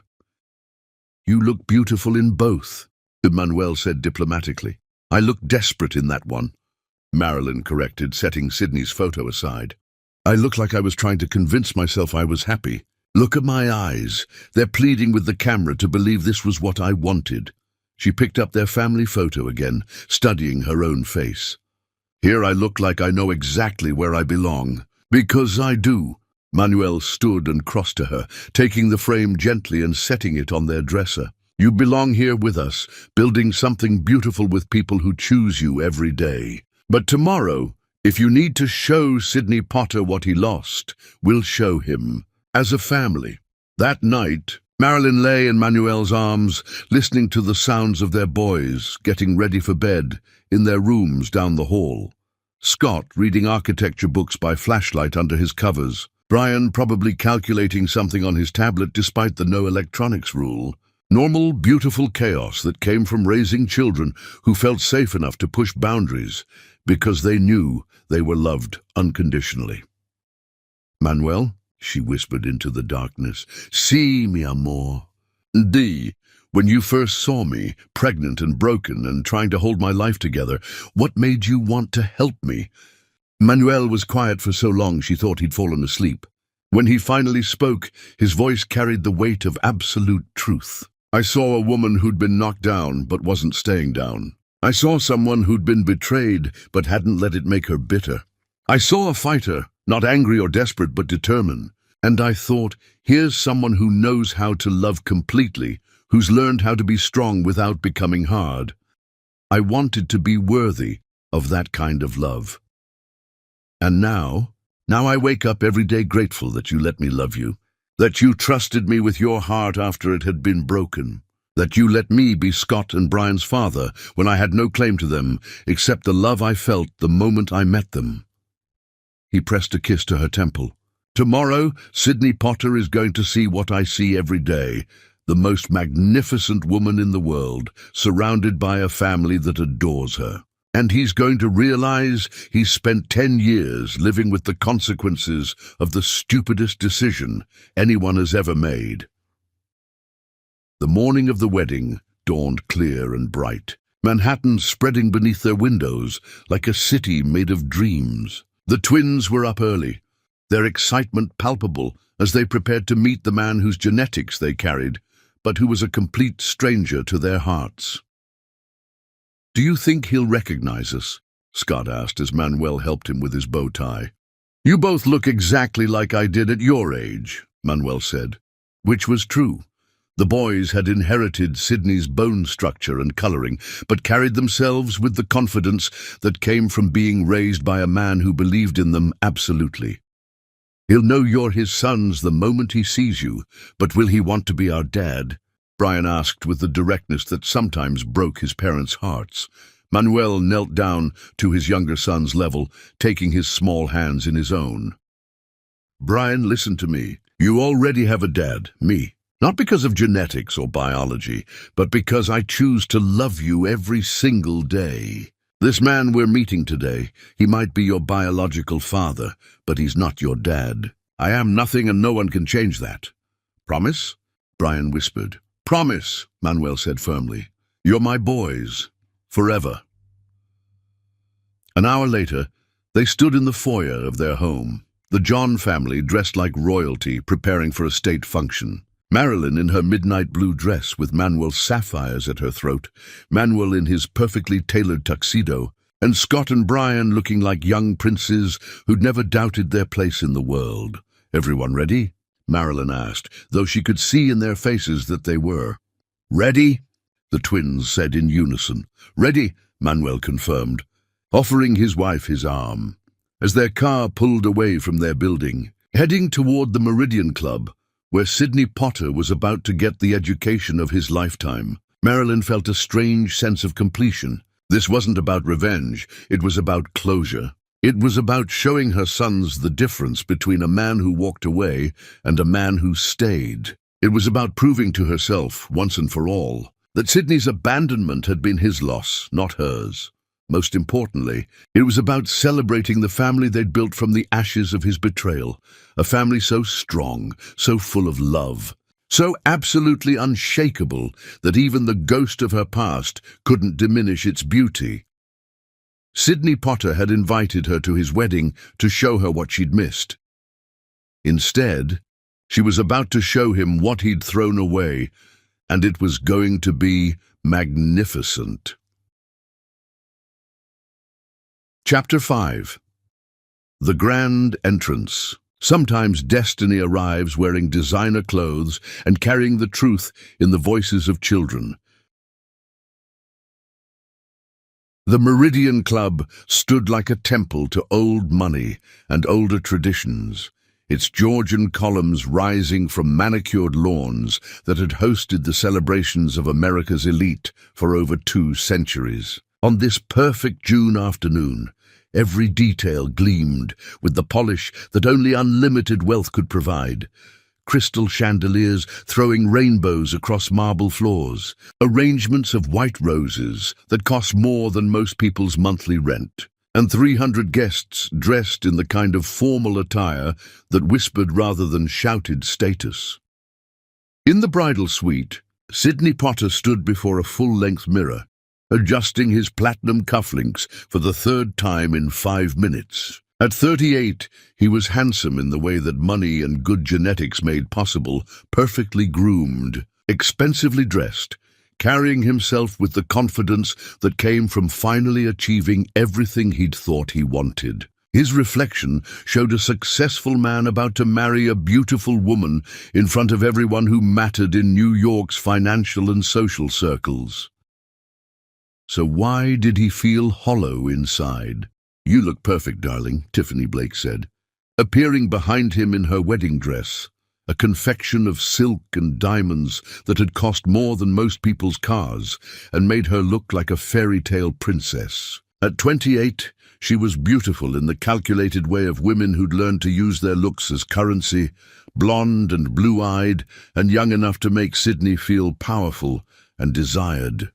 You look beautiful in both, Emmanuel said diplomatically. I look desperate in that one, Marilyn corrected, setting Sydney's photo aside. I look like I was trying to convince myself I was happy. Look at my eyes. They're pleading with the camera to believe this was what I wanted. She picked up their family photo again, studying her own face. Here I look like I know exactly where I belong. Because I do. Manuel stood and crossed to her, taking the frame gently and setting it on their dresser. You belong here with us, building something beautiful with people who choose you every day. But tomorrow, if you need to show Sydney Potter what he lost, we'll show him. As a family. That night, Marilyn lay in Manuel's arms, listening to the sounds of their boys getting ready for bed in their rooms down the hall. Scott reading architecture books by flashlight under his covers. Brian probably calculating something on his tablet despite the no electronics rule. Normal, beautiful chaos that came from raising children who felt safe enough to push boundaries because they knew they were loved unconditionally. Manuel? She whispered into the darkness. Si, mi amor. Di, When you first saw me, pregnant and broken and trying to hold my life together, what made you want to help me?" Manuel was quiet for so long she thought he'd fallen asleep. When he finally spoke, his voice carried the weight of absolute truth. "I saw a woman who'd been knocked down but wasn't staying down. I saw someone who'd been betrayed but hadn't let it make her bitter. I saw a fighter, not angry or desperate but determined. And I thought, here's someone who knows how to love completely, who's learned how to be strong without becoming hard. I wanted to be worthy of that kind of love. And now I wake up every day grateful that you let me love you, that you trusted me with your heart after it had been broken, that you let me be Scott and Brian's father when I had no claim to them except the love I felt the moment I met them." He pressed a kiss to her temple. "Tomorrow, Sydney Potter is going to see what I see every day, the most magnificent woman in the world, surrounded by a family that adores her. And he's going to realize he's spent 10 years living with the consequences of the stupidest decision anyone has ever made." The morning of the wedding dawned clear and bright, Manhattan spreading beneath their windows like a city made of dreams. The twins were up early, their excitement palpable as they prepared to meet the man whose genetics they carried, but who was a complete stranger to their hearts. "Do you think he'll recognize us?" Scott asked as Manuel helped him with his bow tie. "You both look exactly like I did at your age," Manuel said, which was true. The boys had inherited Sydney's bone structure and coloring, but carried themselves with the confidence that came from being raised by a man who believed in them absolutely. "He'll know you're his sons the moment he sees you, but will he want to be our dad?" Brian asked with the directness that sometimes broke his parents' hearts. Manuel knelt down to his younger son's level, taking his small hands in his own. "Brian, listen to me. You already have a dad, me. Not because of genetics or biology, but because I choose to love you every single day. This man we're meeting today, he might be your biological father, but he's not your dad. I am nothing and no one can change that. Promise?" Brian whispered. "Promise," Manuel said firmly. "You're my boys. Forever." An hour later, they stood in the foyer of their home, the John family dressed like royalty, preparing for a state function. Marilyn in her midnight blue dress with Manuel's sapphires at her throat, Manuel in his perfectly tailored tuxedo, and Scott and Brian looking like young princes who'd never doubted their place in the world. "Everyone ready?" Marilyn asked, though she could see in their faces that they were. "Ready?" the twins said in unison. "Ready," Manuel confirmed, offering his wife his arm. As their car pulled away from their building, heading toward the Meridian Club, where Sydney Potter was about to get the education of his lifetime, Marilyn felt a strange sense of completion. This wasn't about revenge, it was about closure. It was about showing her sons the difference between a man who walked away and a man who stayed. It was about proving to herself, once and for all, that Sydney's abandonment had been his loss, not hers. Most importantly, it was about celebrating the family they'd built from the ashes of his betrayal, a family so strong, so full of love, so absolutely unshakable that even the ghost of her past couldn't diminish its beauty. Sydney Potter had invited her to his wedding to show her what she'd missed. Instead, she was about to show him what he'd thrown away, and it was going to be magnificent. Chapter 5. The Grand Entrance. Sometimes destiny arrives wearing designer clothes and carrying the truth in the voices of children. The Meridian Club stood like a temple to old money and older traditions, its Georgian columns rising from manicured lawns that had hosted the celebrations of America's elite for over 2 centuries. On this perfect June afternoon, every detail gleamed with the polish that only unlimited wealth could provide. Crystal chandeliers throwing rainbows across marble floors, arrangements of white roses that cost more than most people's monthly rent, and 300 guests dressed in the kind of formal attire that whispered rather than shouted status. In the bridal suite, Sidney Potter stood before a full-length mirror, adjusting his platinum cufflinks for the third time in 5 minutes. At 38, he was handsome in the way that money and good genetics made possible, perfectly groomed, expensively dressed, carrying himself with the confidence that came from finally achieving everything he'd thought he wanted. His reflection showed a successful man about to marry a beautiful woman in front of everyone who mattered in New York's financial and social circles. So why did he feel hollow inside? "You look perfect, darling," Tiffany Blake said, appearing behind him in her wedding dress, a confection of silk and diamonds that had cost more than most people's cars and made her look like a fairy tale princess. At 28, she was beautiful in the calculated way of women who'd learned to use their looks as currency, blonde and blue-eyed, and young enough to make Sidney feel powerful and desired.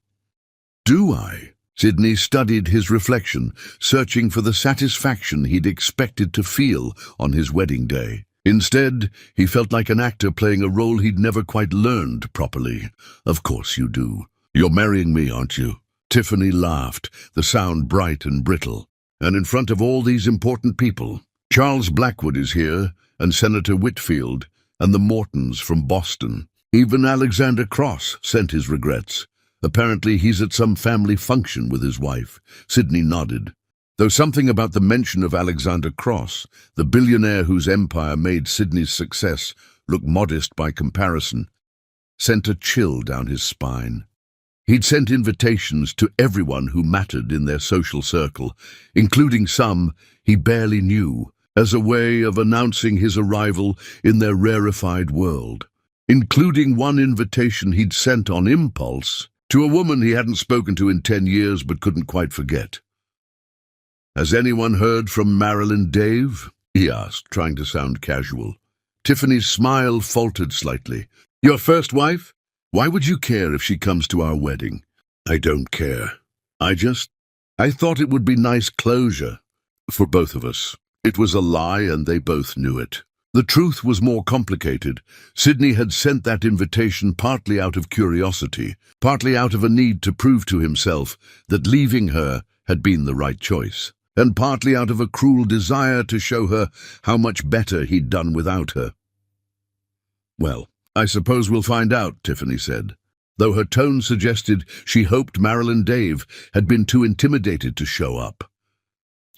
"Do I?" Sidney studied his reflection, searching for the satisfaction he'd expected to feel on his wedding day. Instead, he felt like an actor playing a role he'd never quite learned properly. "Of course you do. You're marrying me, aren't you?" Tiffany laughed, the sound bright and brittle. "And in front of all these important people. Charles Blackwood is here, and Senator Whitfield, and the Mortons from Boston. Even Alexander Cross sent his regrets. Apparently he's at some family function with his wife." Sidney nodded, though something about the mention of Alexander Cross, the billionaire whose empire made Sidney's success look modest by comparison, sent a chill down his spine. He'd sent invitations to everyone who mattered in their social circle, including some he barely knew, as a way of announcing his arrival in their rarefied world, including one invitation he'd sent on impulse to a woman he hadn't spoken to in 10 years but couldn't quite forget. "Has anyone heard from Marilyn Dave?" he asked, trying to sound casual. Tiffany's smile faltered slightly. "Your first wife? Why would you care if she comes to our wedding?" "I don't care. I thought it would be nice closure for both of us." It was a lie, and they both knew it. The truth was more complicated. Sidney had sent that invitation partly out of curiosity, partly out of a need to prove to himself that leaving her had been the right choice, and partly out of a cruel desire to show her how much better he'd done without her. "Well, I suppose we'll find out," Tiffany said, though her tone suggested she hoped Marilyn Dave had been too intimidated to show up.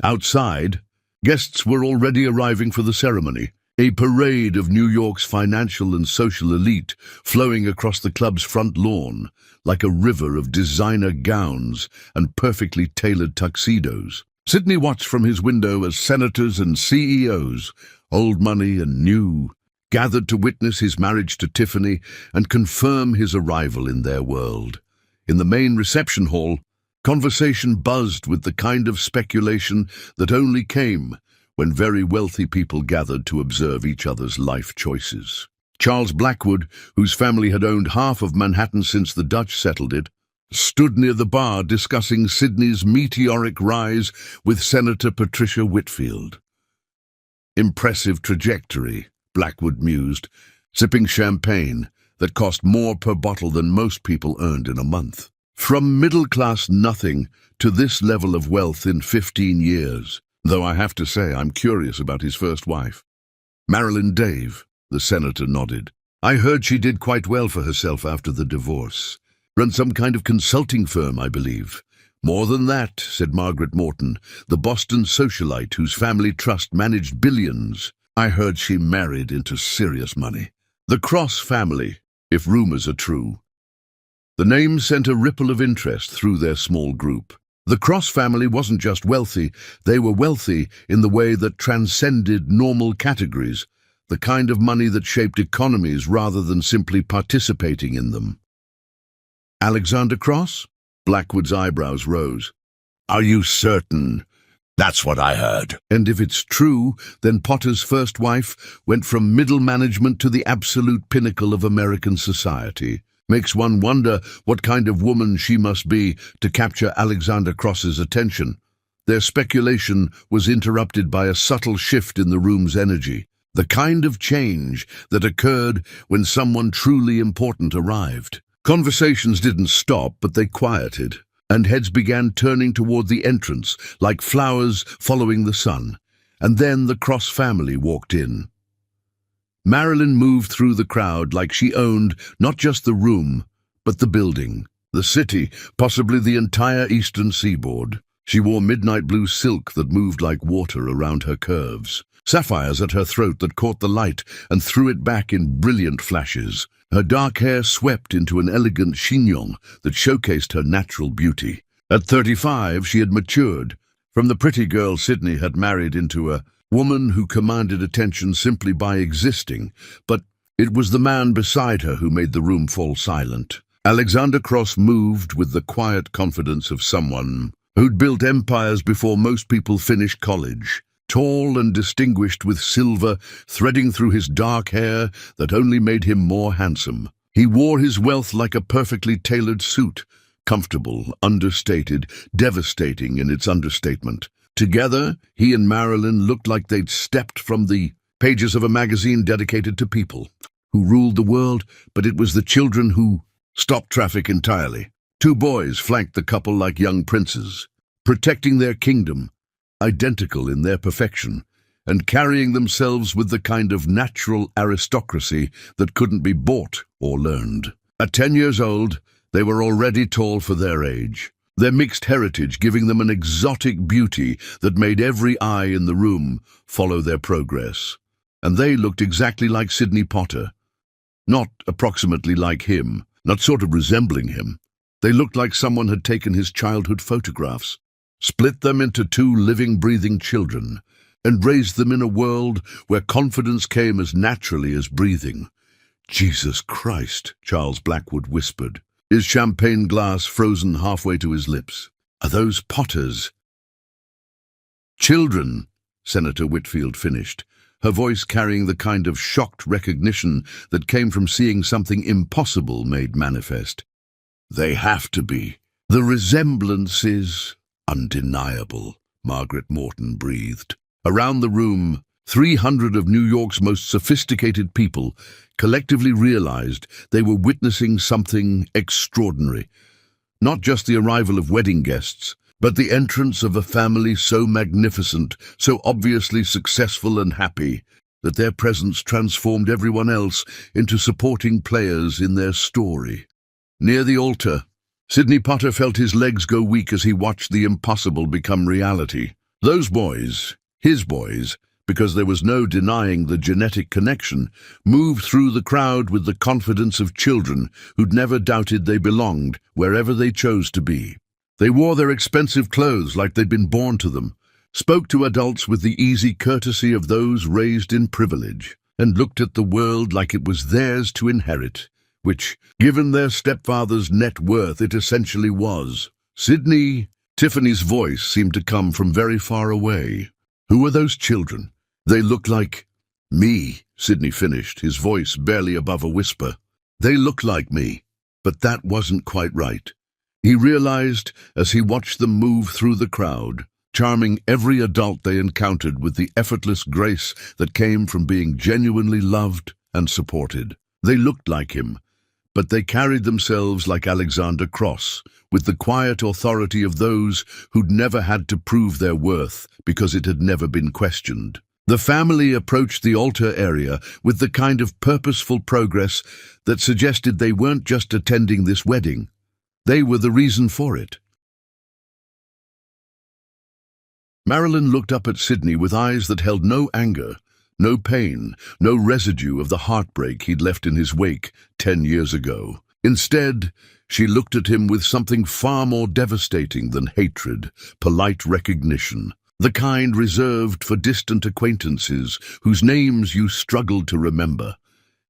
Outside, guests were already arriving for the ceremony, a parade of New York's financial and social elite flowing across the club's front lawn like a river of designer gowns and perfectly tailored tuxedos. Sidney watched from his window as senators and CEOs, old money and new, gathered to witness his marriage to Tiffany and confirm his arrival in their world. In the main reception hall, conversation buzzed with the kind of speculation that only came when very wealthy people gathered to observe each other's life choices. Charles Blackwood, whose family had owned half of Manhattan since the Dutch settled it, stood near the bar discussing Sidney's meteoric rise with Senator Patricia Whitfield. "Impressive trajectory," Blackwood mused, sipping champagne that cost more per bottle than most people earned in a month. From middle-class nothing to this level of wealth in 15 years. Though I have to say I'm curious about his first wife. "Marilyn Dave," the senator nodded. "I heard she did quite well for herself after the divorce. Run some kind of consulting firm, I believe." "More than that," said Margaret Morton, the Boston socialite whose family trust managed billions. "I heard she married into serious money. The Cross family, if rumors are true." The name sent a ripple of interest through their small group. The Cross family wasn't just wealthy, they were wealthy in the way that transcended normal categories, the kind of money that shaped economies rather than simply participating in them. "Alexander Cross?" Blackwood's eyebrows rose. "Are you certain?" "That's what I heard." "And if it's true, then Potter's first wife went from middle management to the absolute pinnacle of American society. Makes one wonder what kind of woman she must be to capture Alexander Cross's attention." Their speculation was interrupted by a subtle shift in the room's energy, the kind of change that occurred when someone truly important arrived. Conversations didn't stop, but they quieted, and heads began turning toward the entrance, like flowers following the sun. And then the Cross family walked in. Marilyn moved through the crowd like she owned not just the room, but the building, the city, possibly the entire eastern seaboard. She wore midnight blue silk that moved like water around her curves, sapphires at her throat that caught the light and threw it back in brilliant flashes. Her dark hair swept into an elegant chignon that showcased her natural beauty. At 35, she had matured. From the pretty girl Sydney had married into a woman who commanded attention simply by existing, but it was the man beside her who made the room fall silent. Alexander Cross moved with the quiet confidence of someone who'd built empires before most people finished college. Tall and distinguished, with silver threading through his dark hair that only made him more handsome. He wore his wealth like a perfectly tailored suit, comfortable, understated, devastating in its understatement. Together, he and Marilyn looked like they'd stepped from the pages of a magazine dedicated to people who ruled the world, but it was the children who stopped traffic entirely. Two boys flanked the couple like young princes, protecting their kingdom, identical in their perfection, and carrying themselves with the kind of natural aristocracy that couldn't be bought or learned. At 10 years old, they were already tall for their age, their mixed heritage giving them an exotic beauty that made every eye in the room follow their progress. And they looked exactly like Sidney Potter. Not approximately like him, not sort of resembling him. They looked like someone had taken his childhood photographs, split them into two living, breathing children, and raised them in a world where confidence came as naturally as breathing. "Jesus Christ," Charles Blackwood whispered, his champagne glass frozen halfway to his lips. "Are those Potters?" "Children," Senator Whitfield finished, her voice carrying the kind of shocked recognition that came from seeing something impossible made manifest. "They have to be. The resemblance is undeniable," Margaret Morton breathed. Around the room, 300 of New York's most sophisticated people collectively realized they were witnessing something extraordinary. Not just the arrival of wedding guests, but the entrance of a family so magnificent, so obviously successful and happy, that their presence transformed everyone else into supporting players in their story. Near the altar, Sidney Potter felt his legs go weak as he watched the impossible become reality. Those boys, his boys, because there was no denying the genetic connection, moved through the crowd with the confidence of children who'd never doubted they belonged wherever they chose to be. They wore their expensive clothes like they'd been born to them, spoke to adults with the easy courtesy of those raised in privilege, and looked at the world like it was theirs to inherit, which, given their stepfather's net worth, it essentially was. Tiffany's voice seemed to come from very far away. "Who are those children?" "They look like me," Sidney finished, his voice barely above a whisper. "They look like me." But that wasn't quite right. He realized as he watched them move through the crowd, charming every adult they encountered with the effortless grace that came from being genuinely loved and supported. They looked like him, but they carried themselves like Alexander Cross, with the quiet authority of those who'd never had to prove their worth because it had never been questioned. The family approached the altar area with the kind of purposeful progress that suggested they weren't just attending this wedding. They were the reason for it. Marilyn looked up at Sidney with eyes that held no anger, no pain, no residue of the heartbreak he'd left in his wake 10 years ago. Instead, she looked at him with something far more devastating than hatred, polite recognition, the kind reserved for distant acquaintances whose names you struggled to remember.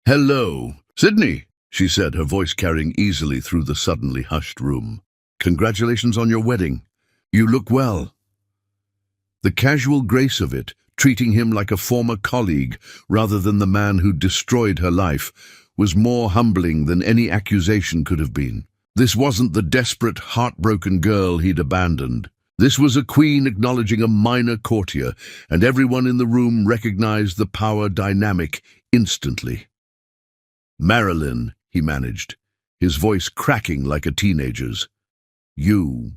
"Hello, Sidney," she said, her voice carrying easily through the suddenly hushed room. "Congratulations on your wedding. You look well." The casual grace of it, treating him like a former colleague rather than the man who destroyed her life, was more humbling than any accusation could have been. This wasn't the desperate, heartbroken girl he'd abandoned. This was a queen acknowledging a minor courtier, and everyone in the room recognized the power dynamic instantly. "Marilyn," he managed, his voice cracking like a teenager's. You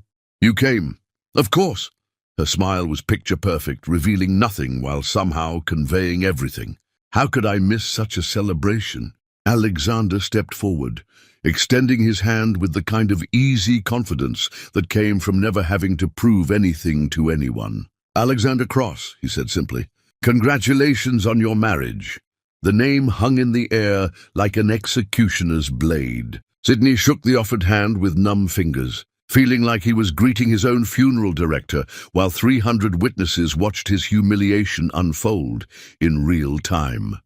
came. Of course. Her smile was picture perfect, revealing nothing while somehow conveying everything. How could I miss such a celebration? Alexander stepped forward, extending his hand with the kind of easy confidence that came from never having to prove anything to anyone. Alexander Cross, he said simply. Congratulations on your marriage. The name hung in the air like an executioner's blade. Sidney shook the offered hand with numb fingers, feeling like he was greeting his own funeral director while 300 witnesses watched his humiliation unfold in real time.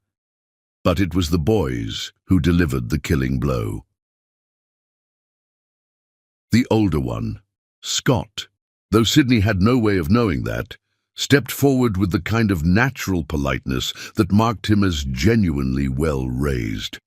But it was the boys who delivered the killing blow. The older one, Scott, though Sidney had no way of knowing that, stepped forward with the kind of natural politeness that marked him as genuinely well-raised.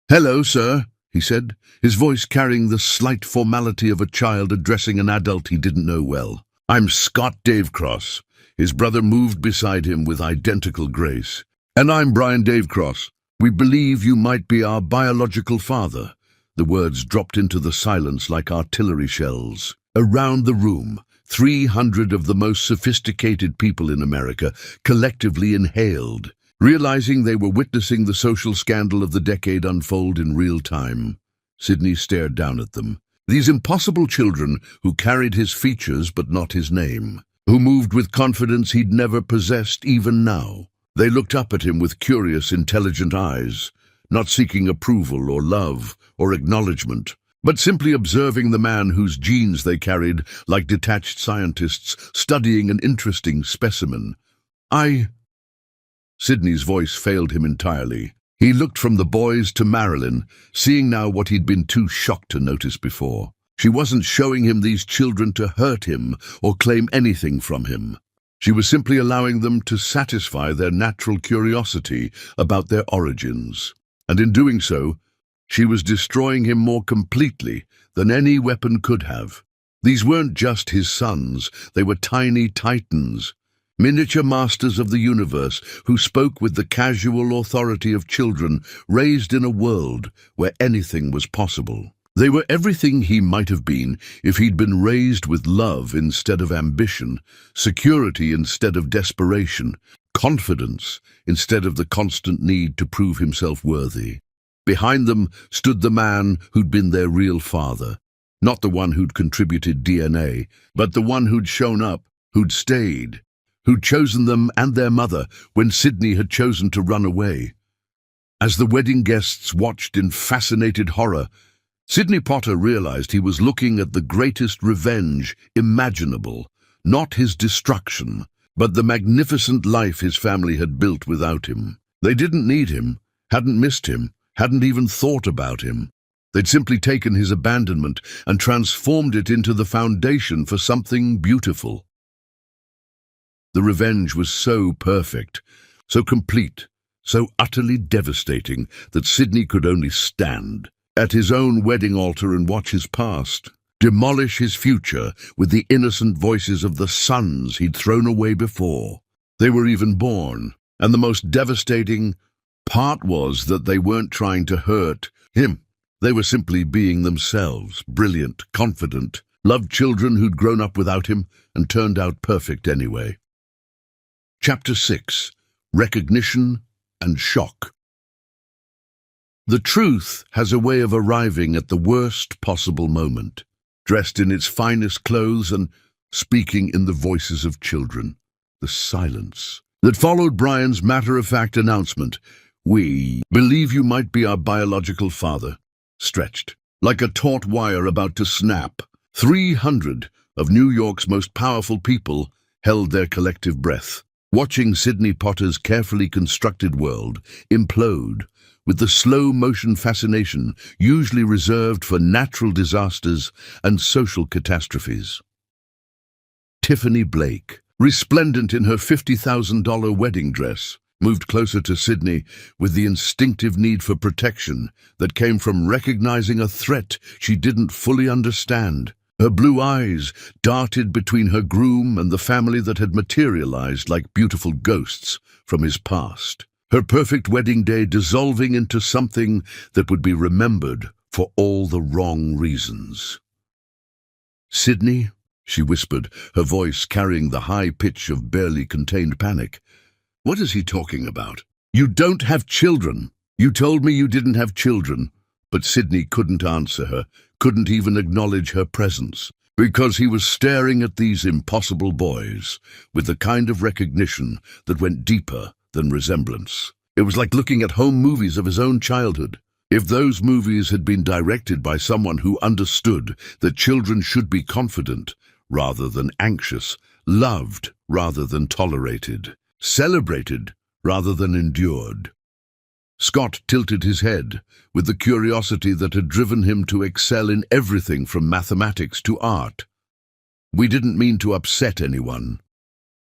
"Hello, sir," he said, his voice carrying the slight formality of a child addressing an adult he didn't know well. "I'm Scott Davecross." His brother moved beside him with identical grace. "And I'm Brian Davecross. We believe you might be our biological father." The words dropped into the silence like artillery shells. Around the room, 300 of the most sophisticated people in America collectively inhaled, realizing they were witnessing the social scandal of the decade unfold in real time. Sidney stared down at them. These impossible children who carried his features but not his name, who moved with confidence he'd never possessed even now. They looked up at him with curious, intelligent eyes, not seeking approval or love or acknowledgement, but simply observing the man whose genes they carried like detached scientists studying an interesting specimen. Sidney's voice failed him entirely. He looked from the boys to Marilyn, seeing now what he'd been too shocked to notice before. She wasn't showing him these children to hurt him or claim anything from him. She was simply allowing them to satisfy their natural curiosity about their origins. And in doing so, she was destroying him more completely than any weapon could have. These weren't just his sons, they were tiny titans, miniature masters of the universe who spoke with the casual authority of children raised in a world where anything was possible. They were everything he might have been if he'd been raised with love instead of ambition, security instead of desperation, confidence instead of the constant need to prove himself worthy. Behind them stood the man who'd been their real father, not the one who'd contributed DNA, but the one who'd shown up, who'd stayed, who'd chosen them and their mother when Sidney had chosen to run away. As the wedding guests watched in fascinated horror, Sidney Potter realized he was looking at the greatest revenge imaginable, not his destruction, but the magnificent life his family had built without him. They didn't need him, hadn't missed him, hadn't even thought about him. They'd simply taken his abandonment and transformed it into the foundation for something beautiful. The revenge was so perfect, so complete, so utterly devastating that Sidney could only stand at his own wedding altar and watch his past demolish his future with the innocent voices of the sons he'd thrown away before they were even born. And the most devastating part was that they weren't trying to hurt him. They were simply being themselves, brilliant, confident, loved children who'd grown up without him and turned out perfect anyway. Chapter 6. Recognition and Shock. The truth has a way of arriving at the worst possible moment, dressed in its finest clothes and speaking in the voices of children. The silence that followed Brian's matter-of-fact announcement, "We believe you might be our biological father," stretched like a taut wire about to snap. 300 of New York's most powerful people held their collective breath, watching Sidney Potter's carefully constructed world implode with the slow-motion fascination usually reserved for natural disasters and social catastrophes. Tiffany Blake, resplendent in her $50,000 wedding dress, moved closer to Sidney with the instinctive need for protection that came from recognizing a threat she didn't fully understand. Her blue eyes darted between her groom and the family that had materialized like beautiful ghosts from his past. Her perfect wedding day dissolving into something that would be remembered for all the wrong reasons. "Sydney," she whispered, her voice carrying the high pitch of barely contained panic. "What is he talking about? You don't have children. You told me you didn't have children." But Sydney couldn't answer her, couldn't even acknowledge her presence, because he was staring at these impossible boys with the kind of recognition that went deeper than resemblance. It was like looking at home movies of his own childhood. If those movies had been directed by someone who understood that children should be confident rather than anxious, loved rather than tolerated, celebrated rather than endured. Scott tilted his head with the curiosity that had driven him to excel in everything from mathematics to art. "We didn't mean to upset anyone,"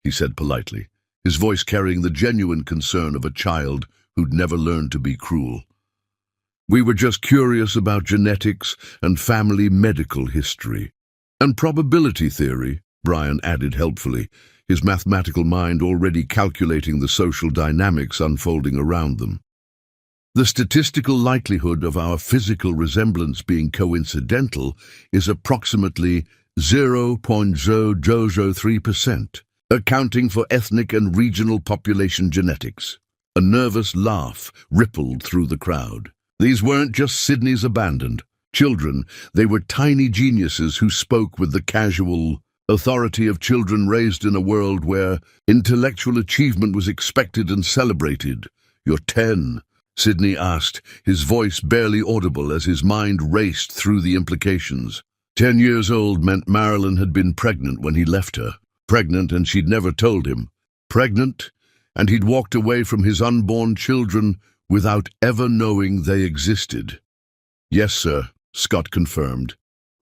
he said politely, his voice carrying the genuine concern of a child who'd never learned to be cruel. "We were just curious about genetics and family medical history. And probability theory," Brian added helpfully, his mathematical mind already calculating the social dynamics unfolding around them. "The statistical likelihood of our physical resemblance being coincidental is approximately 0.003%, accounting for ethnic and regional population genetics." A nervous laugh rippled through the crowd. These weren't just Sydney's abandoned children, they were tiny geniuses who spoke with the casual authority of children raised in a world where intellectual achievement was expected and celebrated. "You're 10, Sydney asked, his voice barely audible as his mind raced through the implications. 10 years old meant Marilyn had been pregnant when he left her. Pregnant, and she'd never told him. Pregnant, and he'd walked away from his unborn children without ever knowing they existed. "Yes, sir," Scott confirmed.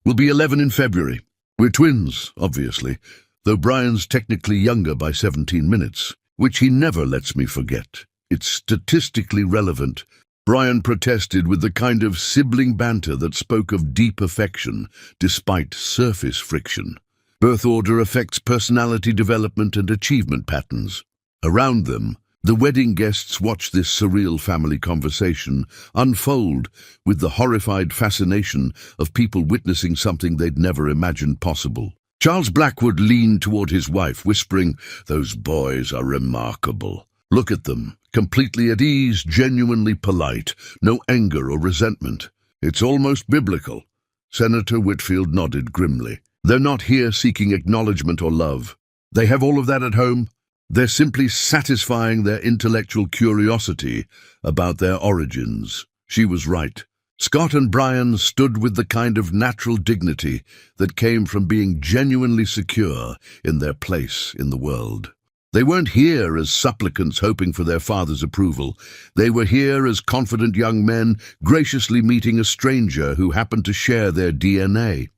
"We'll be 11 in February. We're twins, obviously, though Brian's technically younger by 17 minutes, which he never lets me forget. It's statistically relevant." Brian protested with the kind of sibling banter that spoke of deep affection, despite surface friction. Birth order affects personality development and achievement patterns. Around them, the wedding guests watched this surreal family conversation unfold with the horrified fascination of people witnessing something they'd never imagined possible. Charles Blackwood leaned toward his wife, whispering, "Those boys are remarkable. Look at them, completely at ease, genuinely polite, no anger or resentment. It's almost biblical." Senator Whitfield nodded grimly. "They're not here seeking acknowledgement or love. They have all of that at home. They're simply satisfying their intellectual curiosity about their origins." She was right. Scott and Brian stood with the kind of natural dignity that came from being genuinely secure in their place in the world. They weren't here as supplicants hoping for their father's approval. They were here as confident young men graciously meeting a stranger who happened to share their DNA.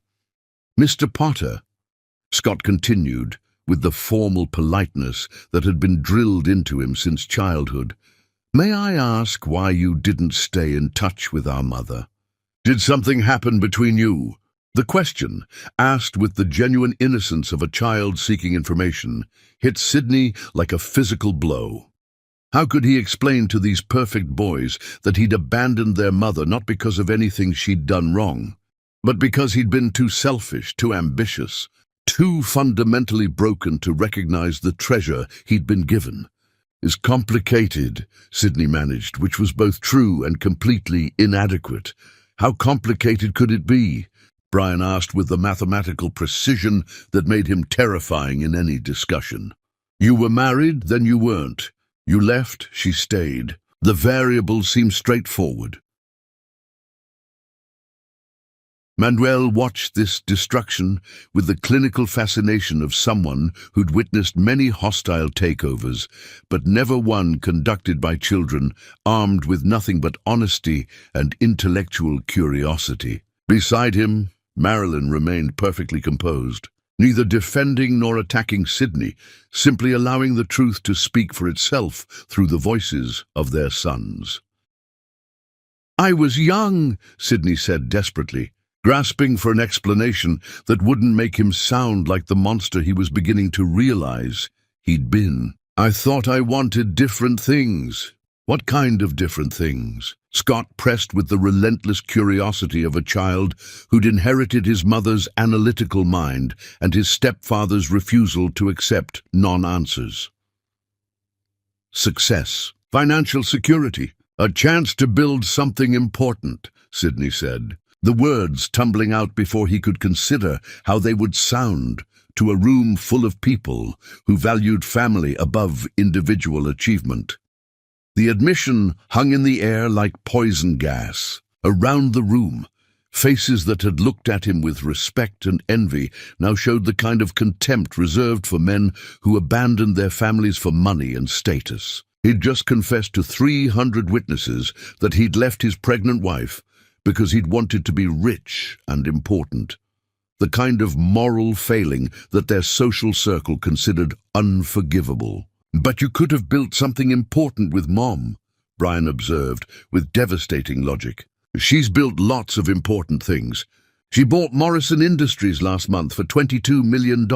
"Mr. Potter," Scott continued, with the formal politeness that had been drilled into him since childhood, "may I ask why you didn't stay in touch with our mother? Did something happen between you?" The question, asked with the genuine innocence of a child seeking information, hit Sydney like a physical blow. How could he explain to these perfect boys that he'd abandoned their mother not because of anything she'd done wrong, but because he'd been too selfish, too ambitious, too fundamentally broken to recognize the treasure he'd been given? "Is complicated," Sydney managed, which was both true and completely inadequate. "How complicated could it be?" Brian asked with the mathematical precision that made him terrifying in any discussion. "You were married, then you weren't. You left, she stayed. The variables seem straightforward." Manuel watched this destruction with the clinical fascination of someone who'd witnessed many hostile takeovers, but never one conducted by children armed with nothing but honesty and intellectual curiosity. Beside him, Marilyn remained perfectly composed, neither defending nor attacking Sydney, simply allowing the truth to speak for itself through the voices of their sons. "I was young," Sydney said desperately, grasping for an explanation that wouldn't make him sound like the monster he was beginning to realize he'd been. "I thought I wanted different things." "What kind of different things?" Scott pressed with the relentless curiosity of a child who'd inherited his mother's analytical mind and his stepfather's refusal to accept non-answers. Success, financial security, a chance to build something important, Sidney said, the words tumbling out before he could consider how they would sound to a room full of people who valued family above individual achievement. The admission hung in the air like poison gas. Around the room, faces that had looked at him with respect and envy now showed the kind of contempt reserved for men who abandoned their families for money and status. He'd just confessed to 300 witnesses that he'd left his pregnant wife because he'd wanted to be rich and important. The kind of moral failing that their social circle considered unforgivable. "But you could have built something important with Mom," Brian observed with devastating logic. "She's built lots of important things. She bought Morrison Industries last month for $22 million,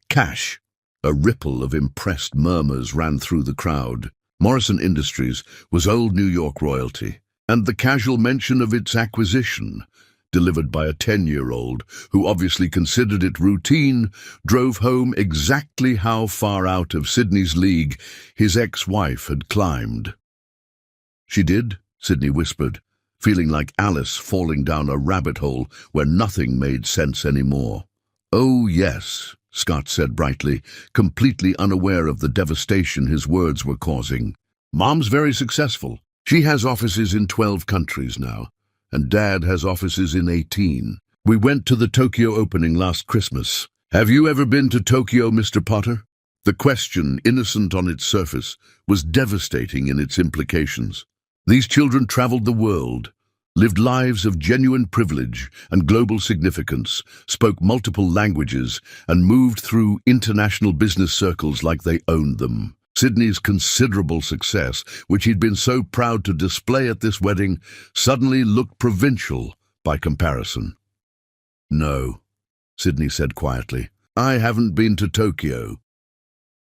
cash." A ripple of impressed murmurs ran through the crowd. Morrison Industries was old New York royalty, and the casual mention of its acquisition, delivered by a 10-year-old who obviously considered it routine, drove home exactly how far out of Sidney's league his ex-wife had climbed. "She did?" Sidney whispered, feeling like Alice falling down a rabbit hole where nothing made sense anymore. "Oh, yes," Scott said brightly, completely unaware of the devastation his words were causing. "Mom's very successful. She has offices in 12 countries now, and Dad has offices in 18. We went to the Tokyo opening last Christmas. Have you ever been to Tokyo, Mr. Potter?" The question, innocent on its surface, was devastating in its implications. These children traveled the world, lived lives of genuine privilege and global significance, spoke multiple languages, and moved through international business circles like they owned them. Sidney's considerable success, which he'd been so proud to display at this wedding, suddenly looked provincial by comparison. "No," Sidney said quietly. "I haven't been to Tokyo."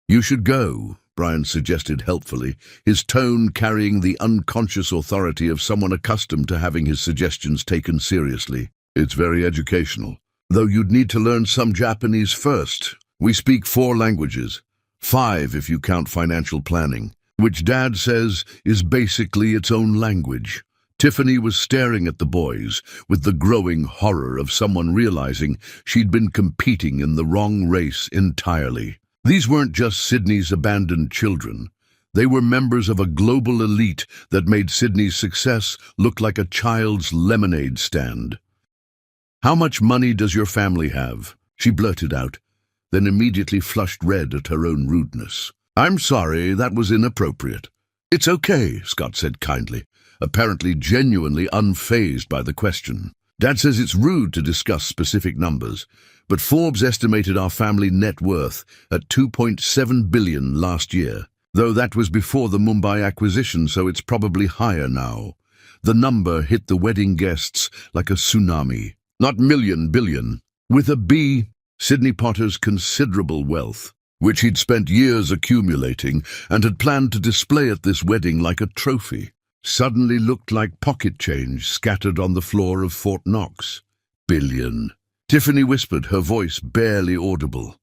"You should go," Brian suggested helpfully, his tone carrying the unconscious authority of someone accustomed to having his suggestions taken seriously. "It's very educational. Though you'd need to learn some Japanese first. We speak 4 languages. 5 if you count financial planning, which Dad says is basically its own language." Tiffany was staring at the boys with the growing horror of someone realizing she'd been competing in the wrong race entirely. These weren't just Sidney's abandoned children. They were members of a global elite that made Sidney's success look like a child's lemonade stand. "How much money does your family have?" she blurted out, then immediately flushed red at her own rudeness. "I'm sorry, that was inappropriate." "It's okay," Scott said kindly, apparently genuinely unfazed by the question. "Dad says it's rude to discuss specific numbers, but Forbes estimated our family net worth at $2.7 billion last year, though that was before the Mumbai acquisition, so it's probably higher now." The number hit the wedding guests like a tsunami. Not million, billion. With a B, Sidney Potter's considerable wealth, which he'd spent years accumulating and had planned to display at this wedding like a trophy, suddenly looked like pocket change scattered on the floor of Fort Knox. "Billion," Tiffany whispered, her voice barely audible.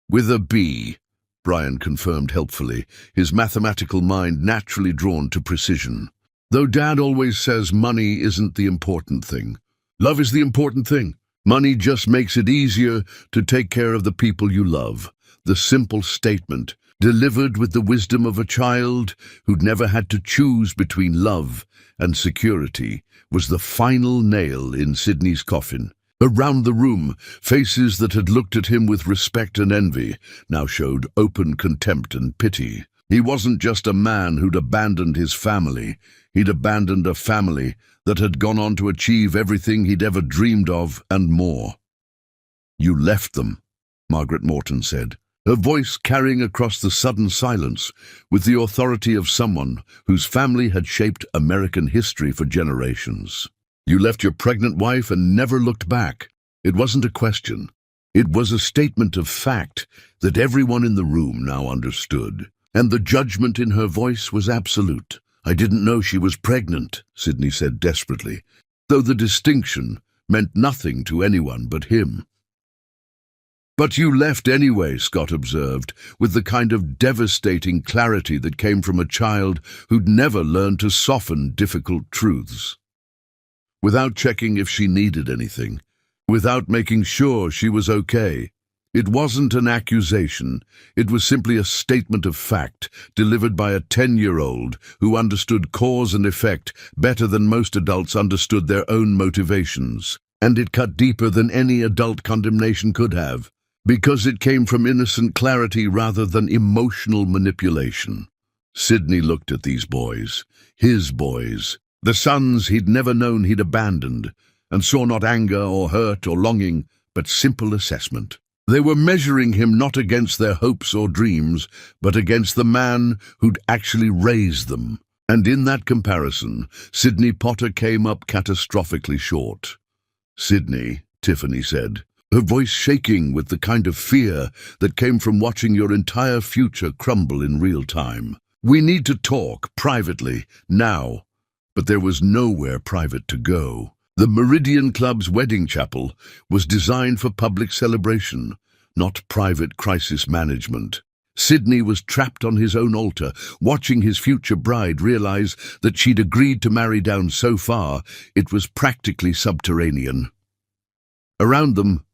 "With a B," Brian confirmed helpfully, his mathematical mind naturally drawn to precision. "Though Dad always says money isn't the important thing. Love is the important thing. Money just makes it easier to take care of the people you love." The simple statement, delivered with the wisdom of a child who'd never had to choose between love and security, was the final nail in Sidney's coffin. Around the room, faces that had looked at him with respect and envy now showed open contempt and pity. He wasn't just a man who'd abandoned his family. He'd abandoned a family that had gone on to achieve everything he'd ever dreamed of and more. "You left them," Margaret Morton said, her voice carrying across the sudden silence with the authority of someone whose family had shaped American history for generations. "You left your pregnant wife and never looked back." It wasn't a question. It was a statement of fact that everyone in the room now understood, and the judgment in her voice was absolute. I didn't know she was pregnant, Sydney said desperately, though the distinction meant nothing to anyone but him. But you left anyway, Scott observed, with the kind of devastating clarity that came from a child who'd never learned to soften difficult truths. Without checking if she needed anything, without making sure she was okay. It wasn't an accusation, it was simply a statement of fact delivered by a 10-year-old who understood cause and effect better than most adults understood their own motivations. And it cut deeper than any adult condemnation could have, because it came from innocent clarity rather than emotional manipulation. Sydney looked at these boys, his boys, the sons he'd never known he'd abandoned, and saw not anger or hurt or longing, but simple assessment. They were measuring him not against their hopes or dreams, but against the man who'd actually raised them. And in that comparison, Sydney Potter came up catastrophically short. Sydney, Tiffany said, her voice shaking with the kind of fear that came from watching your entire future crumble in real time. We need to talk, privately, now. But there was nowhere private to go. The Meridian Club's wedding chapel was designed for public celebration, not private crisis management. Sydney was trapped on his own altar, watching his future bride realize that she'd agreed to marry down so far it was practically subterranean. Around them,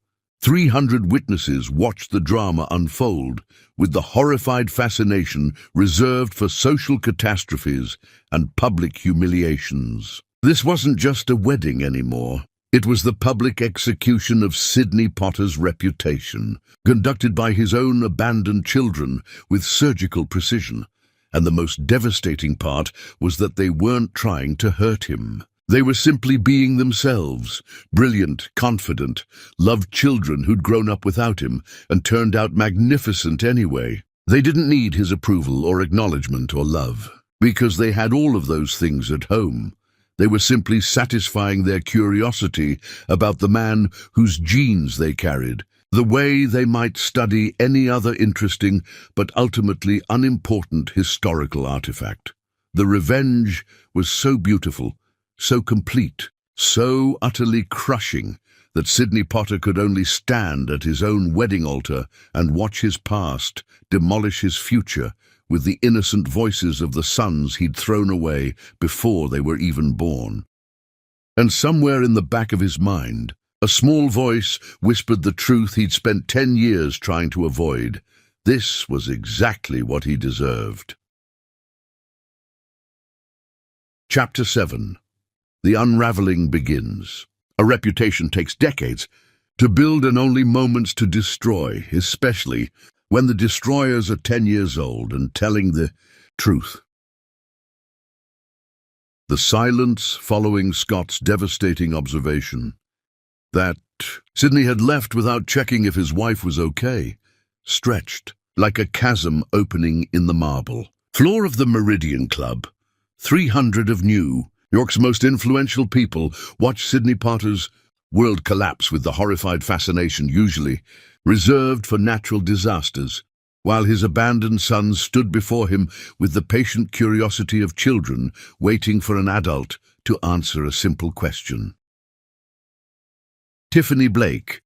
300 witnesses watched the drama unfold with the horrified fascination reserved for social catastrophes and public humiliations. This wasn't just a wedding anymore. It was the public execution of Sydney Potter's reputation, conducted by his own abandoned children with surgical precision. And the most devastating part was that they weren't trying to hurt him. They were simply being themselves, brilliant, confident, loved children who'd grown up without him and turned out magnificent anyway. They didn't need his approval or acknowledgement or love, because they had all of those things at home. They were simply satisfying their curiosity about the man whose genes they carried, the way they might study any other interesting but ultimately unimportant historical artifact. The revenge was so beautiful, so complete, so utterly crushing that Sydney Potter could only stand at his own wedding altar and watch his past demolish his future with the innocent voices of the sons he'd thrown away before they were even born. And somewhere in the back of his mind, a small voice whispered the truth he'd spent 10 years trying to avoid. This was exactly what he deserved. Chapter 7. The unraveling begins. A reputation takes decades to build and only moments to destroy, especially when the destroyers are 10 years old and telling the truth. The silence following Scott's devastating observation that Sydney had left without checking if his wife was okay, stretched like a chasm opening in the marble floor of the Meridian Club. 300 of New York's most influential people watched Sydney Potter's world collapse with the horrified fascination usually reserved for natural disasters, while his abandoned sons stood before him with the patient curiosity of children waiting for an adult to answer a simple question. Tiffany Blake,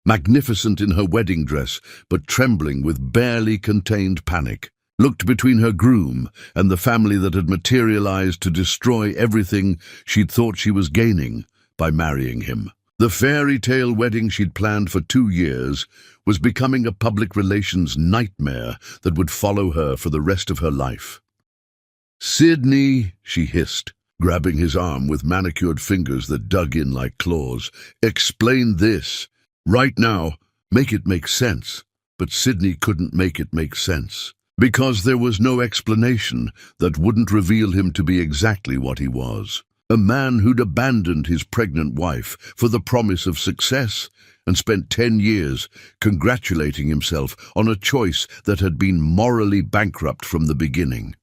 magnificent in her wedding dress but trembling with barely contained panic, looked between her groom and the family that had materialized to destroy everything she'd thought she was gaining by marrying him. The fairy tale wedding she'd planned for 2 years was becoming a public relations nightmare that would follow her for the rest of her life. "Sydney," she hissed, grabbing his arm with manicured fingers that dug in like claws. "Explain this. Right now. Make it make sense." But Sydney couldn't make it make sense, because there was no explanation that wouldn't reveal him to be exactly what he was. A man who'd abandoned his pregnant wife for the promise of success and spent 10 years congratulating himself on a choice that had been morally bankrupt from the beginning.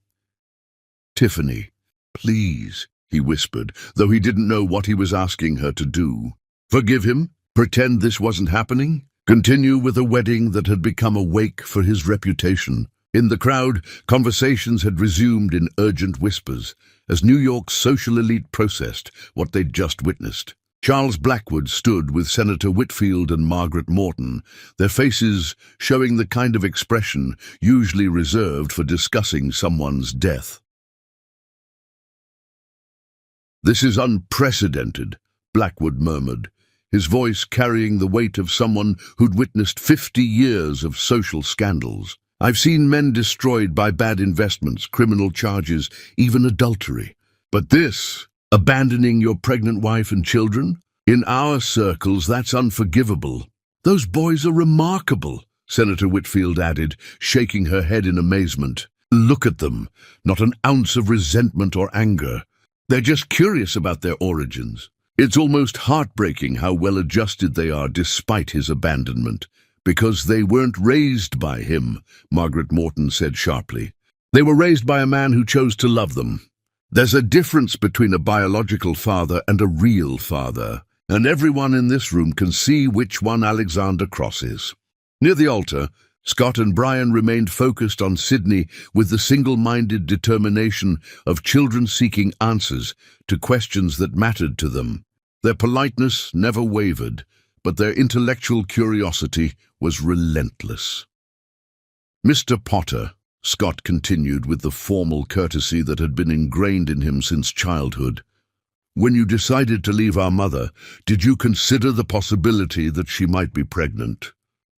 "Tiffany, please," he whispered, though he didn't know what he was asking her to do. Forgive him? Pretend this wasn't happening? Continue with a wedding that had become a wake for his reputation? In the crowd, conversations had resumed in urgent whispers as New York's social elite processed what they'd just witnessed. Charles Blackwood stood with Senator Whitfield and Margaret Morton, their faces showing the kind of expression usually reserved for discussing someone's death. "This is unprecedented," Blackwood murmured, his voice carrying the weight of someone who'd witnessed 50 years of social scandals. "I've seen men destroyed by bad investments, criminal charges, even adultery. But this, abandoning your pregnant wife and children? In our circles, that's unforgivable." "Those boys are remarkable," Senator Whitfield added, shaking her head in amazement. "Look at them, not an ounce of resentment or anger. They're just curious about their origins. It's almost heartbreaking how well adjusted they are despite his abandonment. Because they weren't raised by him," Margaret Morton said sharply. "They were raised by a man who chose to love them. There's a difference between a biological father and a real father, and everyone in this room can see which one Alexander Cross is." Near the altar, Scott and Brian remained focused on Sydney with the single-minded determination of children seeking answers to questions that mattered to them. Their politeness never wavered, but their intellectual curiosity was relentless. "Mr. Potter," Scott continued with the formal courtesy that had been ingrained in him since childhood, "when you decided to leave our mother, did you consider the possibility that she might be pregnant?"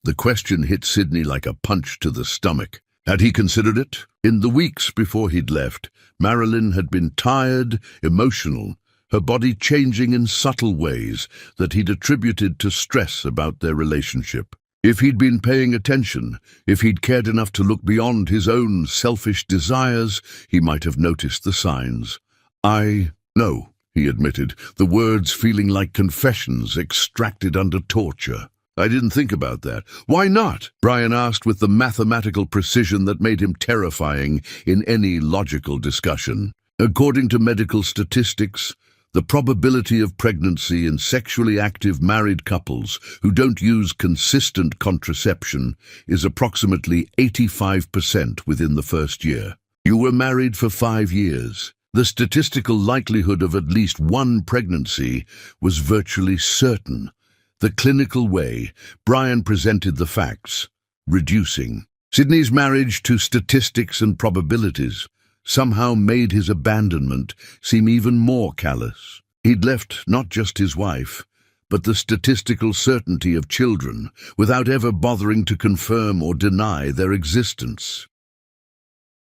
The question hit Sydney like a punch to the stomach. Had he considered it? In the weeks before he'd left, Marilyn had been tired, emotional, her body changing in subtle ways that he'd attributed to stress about their relationship. If he'd been paying attention, if he'd cared enough to look beyond his own selfish desires, he might have noticed the signs. "No," he admitted, the words feeling like confessions extracted under torture. "I didn't think about that." "Why not?" Brian asked with the mathematical precision that made him terrifying in any logical discussion. "According to medical statistics, the probability of pregnancy in sexually active married couples who don't use consistent contraception is approximately 85% within the first year. You were married for 5 years. The statistical likelihood of at least one pregnancy was virtually certain. The clinical way Brian presented the facts, reducing Sydney's marriage to statistics and probabilities, somehow made his abandonment seem even more callous. He'd left not just his wife, but the statistical certainty of children without ever bothering to confirm or deny their existence.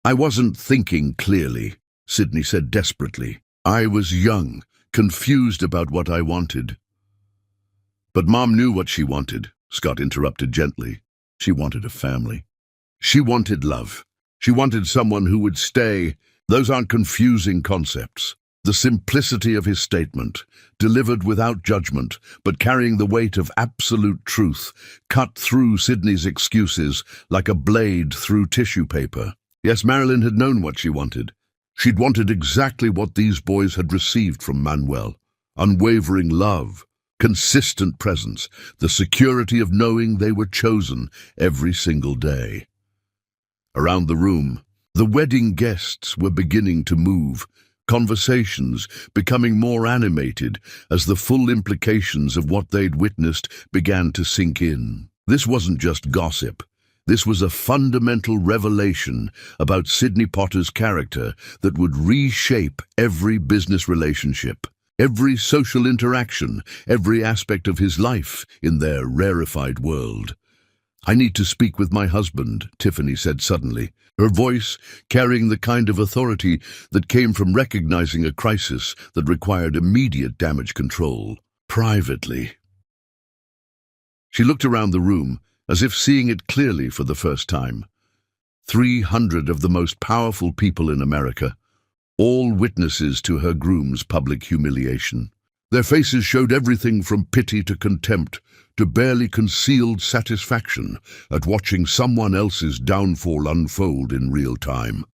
"I wasn't thinking clearly," Sydney said desperately. "I was young, confused about what I wanted." "But Mom knew what she wanted," Scott interrupted gently. "She wanted a family. She wanted love. She wanted someone who would stay." Those aren't confusing concepts. The simplicity of his statement, delivered without judgment, but carrying the weight of absolute truth, cut through Sydney's excuses like a blade through tissue paper. Yes, Marilyn had known what she wanted. She'd wanted exactly what these boys had received from Manuel: unwavering love, consistent presence, the security of knowing they were chosen every single day. Around the room, the wedding guests were beginning to move, conversations becoming more animated as the full implications of what they'd witnessed began to sink in. This wasn't just gossip. This was a fundamental revelation about Sydney Potter's character that would reshape every business relationship, every social interaction, every aspect of his life in their rarefied world. "I need to speak with my husband," Tiffany said suddenly, her voice carrying the kind of authority that came from recognizing a crisis that required immediate damage control. "Privately." She looked around the room, as if seeing it clearly for the first time. 300 of the most powerful people in America, all witnesses to her groom's public humiliation. Their faces showed everything from pity to contempt to barely concealed satisfaction at watching someone else's downfall unfold in real time.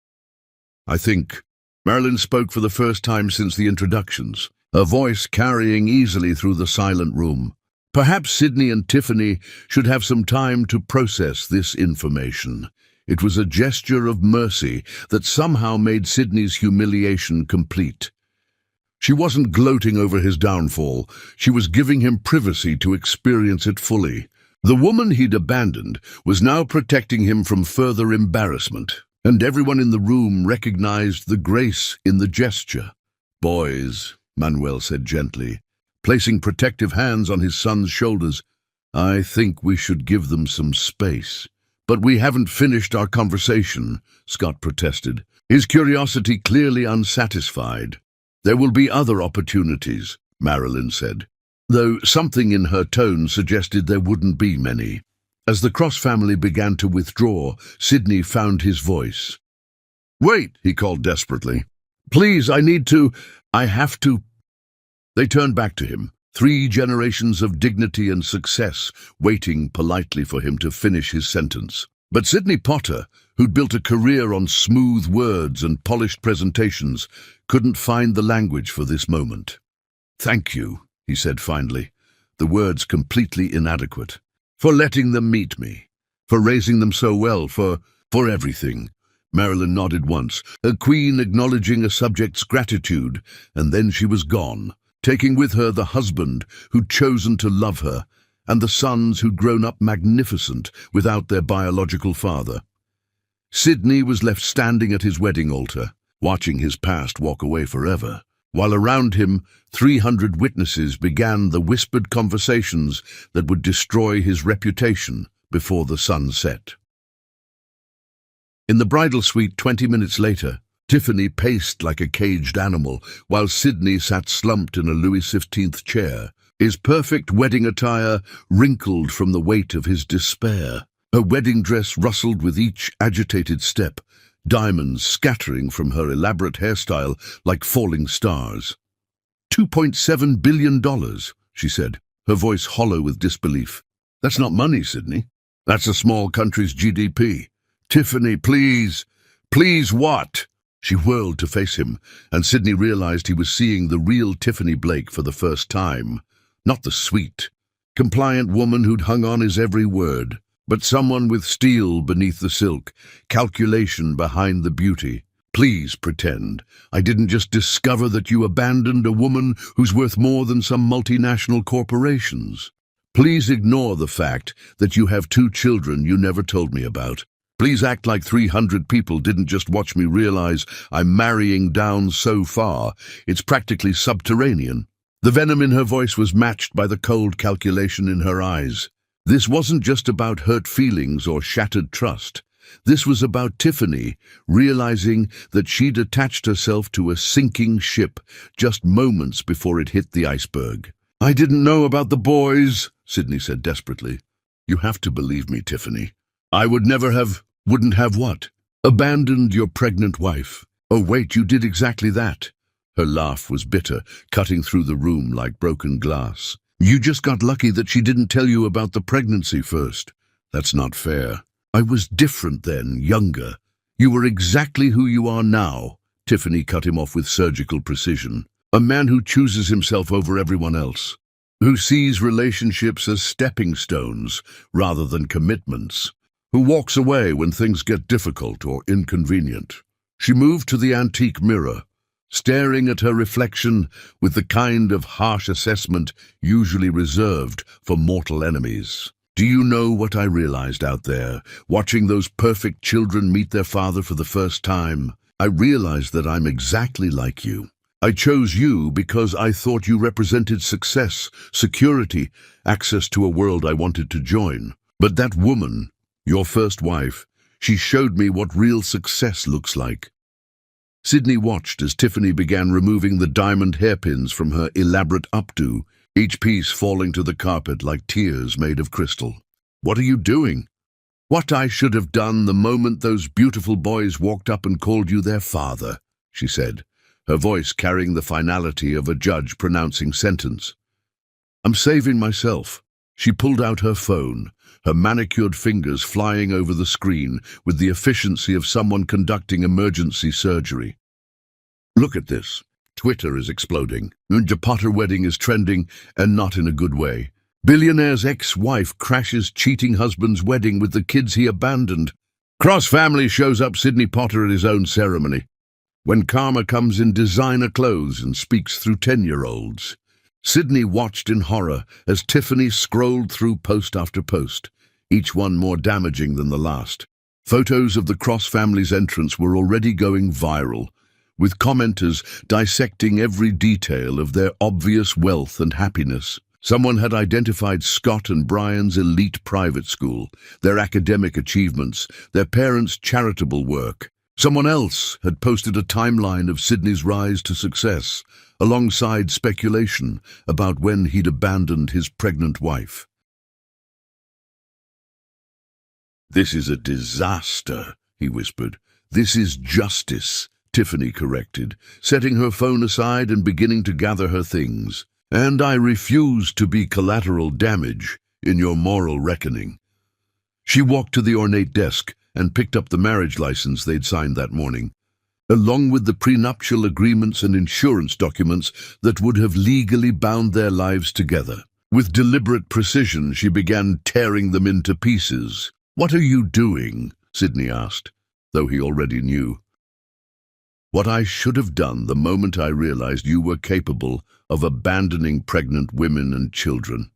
"I think," Marilyn spoke for the first time since the introductions, her voice carrying easily through the silent room. "Perhaps Sydney and Tiffany should have some time to process this information. It was a gesture of mercy that somehow made Sydney's humiliation complete. She wasn't gloating over his downfall. She was giving him privacy to experience it fully. The woman he'd abandoned was now protecting him from further embarrassment, and everyone in the room recognized the grace in the gesture. "Boys," Manuel said gently, placing protective hands on his son's shoulders, "I think we should give them some space." "But we haven't finished our conversation," Scott protested, his curiosity clearly unsatisfied. "There will be other opportunities," Marilyn said, though something in her tone suggested there wouldn't be many. As the Cross family began to withdraw, Sydney found his voice. "Wait," he called desperately. "Please, I have to." They turned back to him, 3 generations of dignity and success waiting politely for him to finish his sentence. But Sydney Potter, who'd built a career on smooth words and polished presentations, couldn't find the language for this moment. "Thank you," he said finally, the words completely inadequate, "for letting them meet me, for raising them so well, for everything." Marilyn nodded once, a queen acknowledging a subject's gratitude, and then she was gone, taking with her the husband who'd chosen to love her, and the sons who'd grown up magnificent without their biological father. Sydney was left standing at his wedding altar, watching his past walk away forever, while around him 300 witnesses began the whispered conversations that would destroy his reputation before the sun set. In the bridal suite 20 minutes later, Tiffany paced like a caged animal, while Sydney sat slumped in a Louis XV chair, his perfect wedding attire wrinkled from the weight of his despair. Her wedding dress rustled with each agitated step, diamonds scattering from her elaborate hairstyle like falling stars. $2.7 billion, she said, her voice hollow with disbelief. "That's not money, Sydney. That's a small country's GDP. Tiffany, please. Please what?" She whirled to face him, and Sydney realized he was seeing the real Tiffany Blake for the first time. Not the sweet, compliant woman who'd hung on his every word, but someone with steel beneath the silk, calculation behind the beauty. "Please pretend I didn't just discover that you abandoned a woman who's worth more than some multinational corporations. Please ignore the fact that you have 2 children you never told me about. Please act like 300 people didn't just watch me realize I'm marrying down so far. It's practically subterranean." The venom in her voice was matched by the cold calculation in her eyes. This wasn't just about hurt feelings or shattered trust. This was about Tiffany realizing that she'd attached herself to a sinking ship just moments before it hit the iceberg. "I didn't know about the boys," Sydney said desperately. "You have to believe me, Tiffany. I wouldn't have what? Abandoned your pregnant wife. Oh wait, you did exactly that." Her laugh was bitter, cutting through the room like broken glass. "You just got lucky that she didn't tell you about the pregnancy first. That's not fair. I was different then, younger. You were exactly who you are now." Tiffany cut him off with surgical precision. "A man who chooses himself over everyone else. Who sees relationships as stepping stones rather than commitments. Who walks away when things get difficult or inconvenient." She moved to the antique mirror, staring at her reflection with the kind of harsh assessment usually reserved for mortal enemies. "Do you know what I realized out there, watching those perfect children meet their father for the first time? I realized that I'm exactly like you. I chose you because I thought you represented success, security, access to a world I wanted to join. But that woman, your first wife, she showed me what real success looks like." Sydney watched as Tiffany began removing the diamond hairpins from her elaborate updo, each piece falling to the carpet like tears made of crystal. "What are you doing?" "What I should have done the moment those beautiful boys walked up and called you their father," she said, her voice carrying the finality of a judge pronouncing sentence. "I'm saving myself." She pulled out her phone, her manicured fingers flying over the screen with the efficiency of someone conducting emergency surgery. "Look at this. Twitter is exploding. The Potter wedding is trending, and not in a good way. Billionaire's ex-wife crashes cheating husband's wedding with the kids he abandoned. Cross family shows up Sidney Potter at his own ceremony. When Karma comes in designer clothes and speaks through 10-year-olds. Sidney watched in horror as Tiffany scrolled through post after post, each one more damaging than the last. Photos of the Cross family's entrance were already going viral, with commenters dissecting every detail of their obvious wealth and happiness. Someone had identified Scott and Brian's elite private school, their academic achievements, their parents' charitable work. Someone else had posted a timeline of Sidney's rise to success, alongside speculation about when he'd abandoned his pregnant wife. "This is a disaster," he whispered. "This is justice," Tiffany corrected, setting her phone aside and beginning to gather her things. "And I refuse to be collateral damage in your moral reckoning." She walked to the ornate desk and picked up the marriage license they'd signed that morning, along with the prenuptial agreements and insurance documents that would have legally bound their lives together. With deliberate precision, she began tearing them into pieces. "What are you doing?" Sidney asked, though he already knew. "What I should have done the moment I realized you were capable of abandoning pregnant women and children,"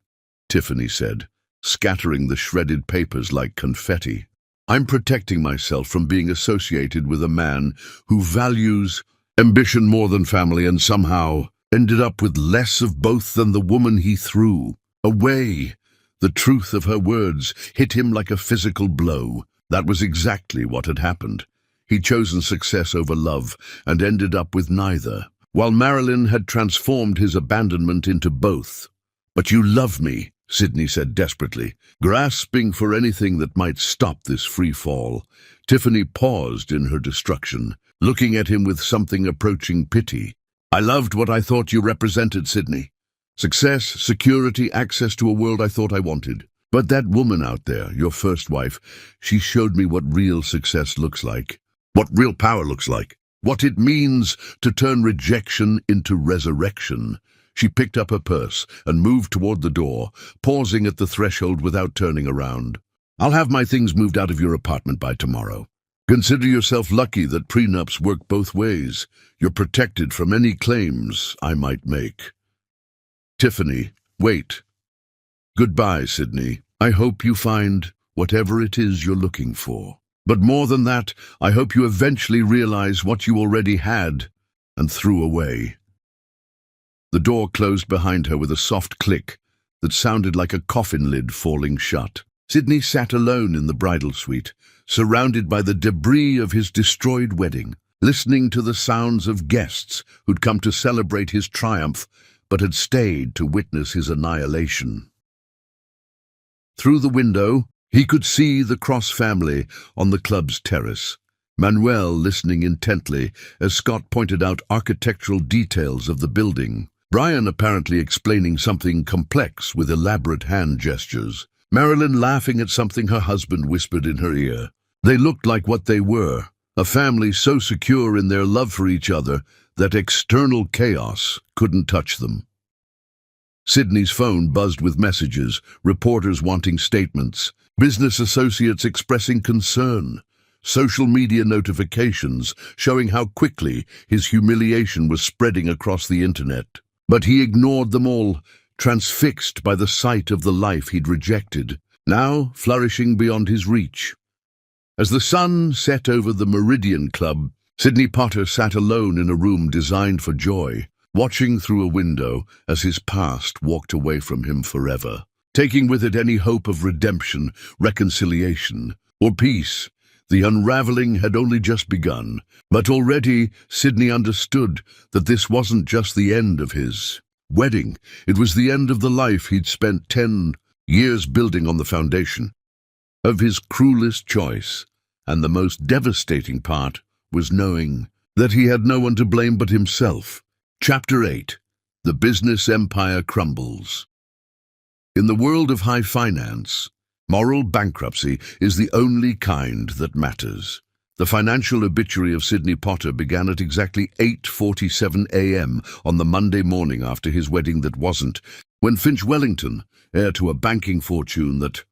Tiffany said, scattering the shredded papers like confetti. "I'm protecting myself from being associated with a man who values ambition more than family and somehow ended up with less of both than the woman he threw away." The truth of her words hit him like a physical blow. That was exactly what had happened. He'd chosen success over love and ended up with neither, while Marilyn had transformed his abandonment into both. "But you love me," Sidney said desperately, grasping for anything that might stop this free fall. Tiffany paused in her destruction, looking at him with something approaching pity. "I loved what I thought you represented, Sidney. Success, security, access to a world I thought I wanted. But that woman out there, your first wife, she showed me what real success looks like, what real power looks like, what it means to turn rejection into resurrection." She picked up her purse and moved toward the door, pausing at the threshold without turning around. "I'll have my things moved out of your apartment by tomorrow. Consider yourself lucky that prenups work both ways. You're protected from any claims I might make." "Tiffany, wait." "Goodbye, Sidney. I hope you find whatever it is you're looking for. But more than that, I hope you eventually realize what you already had and threw away." The door closed behind her with a soft click that sounded like a coffin lid falling shut. Sidney sat alone in the bridal suite, surrounded by the debris of his destroyed wedding, listening to the sounds of guests who'd come to celebrate his triumph but had stayed to witness his annihilation. Through the window, he could see the Cross family on the club's terrace, Manuel listening intently as Scott pointed out architectural details of the building, Brian apparently explaining something complex with elaborate hand gestures, Marilyn laughing at something her husband whispered in her ear. They looked like what they were, a family so secure in their love for each other that external chaos couldn't touch them. Sidney's phone buzzed with messages, reporters wanting statements, business associates expressing concern, social media notifications showing how quickly his humiliation was spreading across the internet. But he ignored them all, transfixed by the sight of the life he'd rejected, now flourishing beyond his reach. As the sun set over the Meridian Club, Sidney Potter sat alone in a room designed for joy, watching through a window as his past walked away from him forever, taking with it any hope of redemption, reconciliation, or peace. The unraveling had only just begun, but already Sidney understood that this wasn't just the end of his wedding. It was the end of the life he'd spent 10 years building on the foundation of his cruelest choice, and the most devastating part was knowing that he had no one to blame but himself. Chapter 8. The Business Empire Crumbles. In the world of high finance, moral bankruptcy is the only kind that matters. The financial obituary of Sidney Potter began at exactly 8:47 a.m. on the Monday morning after his wedding that wasn't, when Finch Wellington, heir to a banking fortune that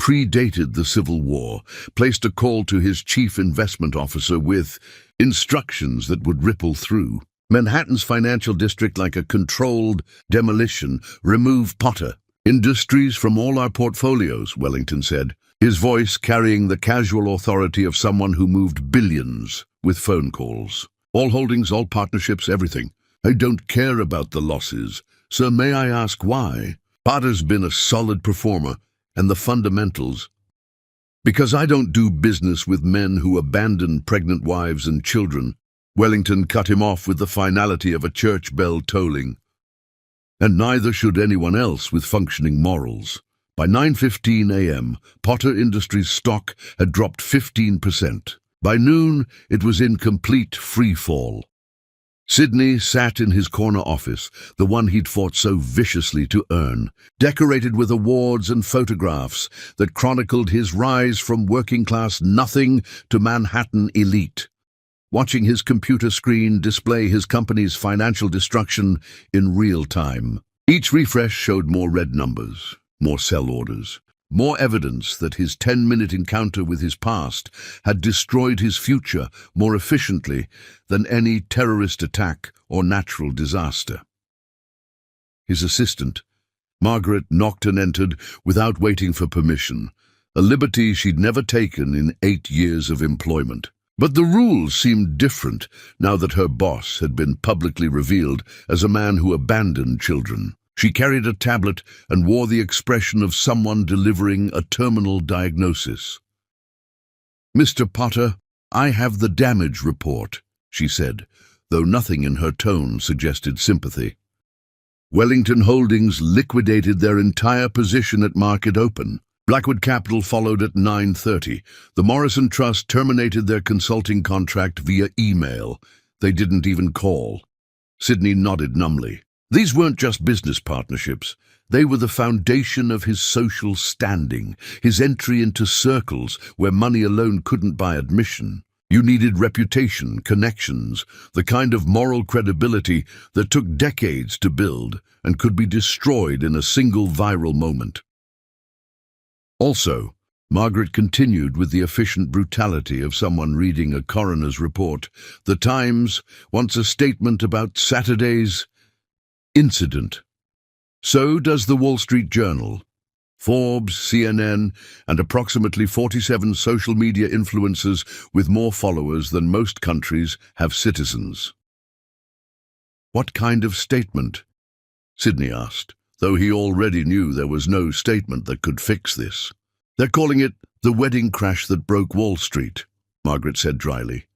predated the Civil War, placed a call to his chief investment officer with instructions that would ripple through Manhattan's financial district like a controlled demolition. Remove Potter Industries from all our portfolios, Wellington said, his voice carrying the casual authority of someone who moved billions with phone calls. All holdings, all partnerships, everything. I don't care about the losses. Sir, may I ask why? Potter's been a solid performer, and the fundamentals. Because I don't do business with men who abandon pregnant wives and children. Wellington cut him off with the finality of a church bell tolling. And neither should anyone else with functioning morals. By 9:15 a.m., Potter Industries stock had dropped 15%. By noon, it was in complete free fall. Sidney sat in his corner office, the one he'd fought so viciously to earn, decorated with awards and photographs that chronicled his rise from working-class nothing to Manhattan elite, watching his computer screen display his company's financial destruction in real time. Each refresh showed more red numbers, more sell orders, more evidence that his 10-minute encounter with his past had destroyed his future more efficiently than any terrorist attack or natural disaster. His assistant, Margaret, knocked and entered without waiting for permission, a liberty she'd never taken in 8 years of employment. But the rules seemed different now that her boss had been publicly revealed as a man who abandoned children. She carried a tablet and wore the expression of someone delivering a terminal diagnosis. "Mr. Potter, I have the damage report," she said, though nothing in her tone suggested sympathy. Wellington Holdings liquidated their entire position at market open. Blackwood Capital followed at 9:30. The Morrison Trust terminated their consulting contract via email. They didn't even call. Sidney nodded numbly. These weren't just business partnerships. They were the foundation of his social standing, his entry into circles where money alone couldn't buy admission. You needed reputation, connections, the kind of moral credibility that took decades to build and could be destroyed in a single viral moment. Also, Margaret continued with the efficient brutality of someone reading a coroner's report. The Times wants a statement about Saturday's incident. So does the Wall Street Journal. Forbes, CNN, and approximately 47 social media influencers with more followers than most countries have citizens. What kind of statement? Sidney asked, though he already knew there was no statement that could fix this. They're calling it the wedding crash that broke Wall Street, Margaret said dryly.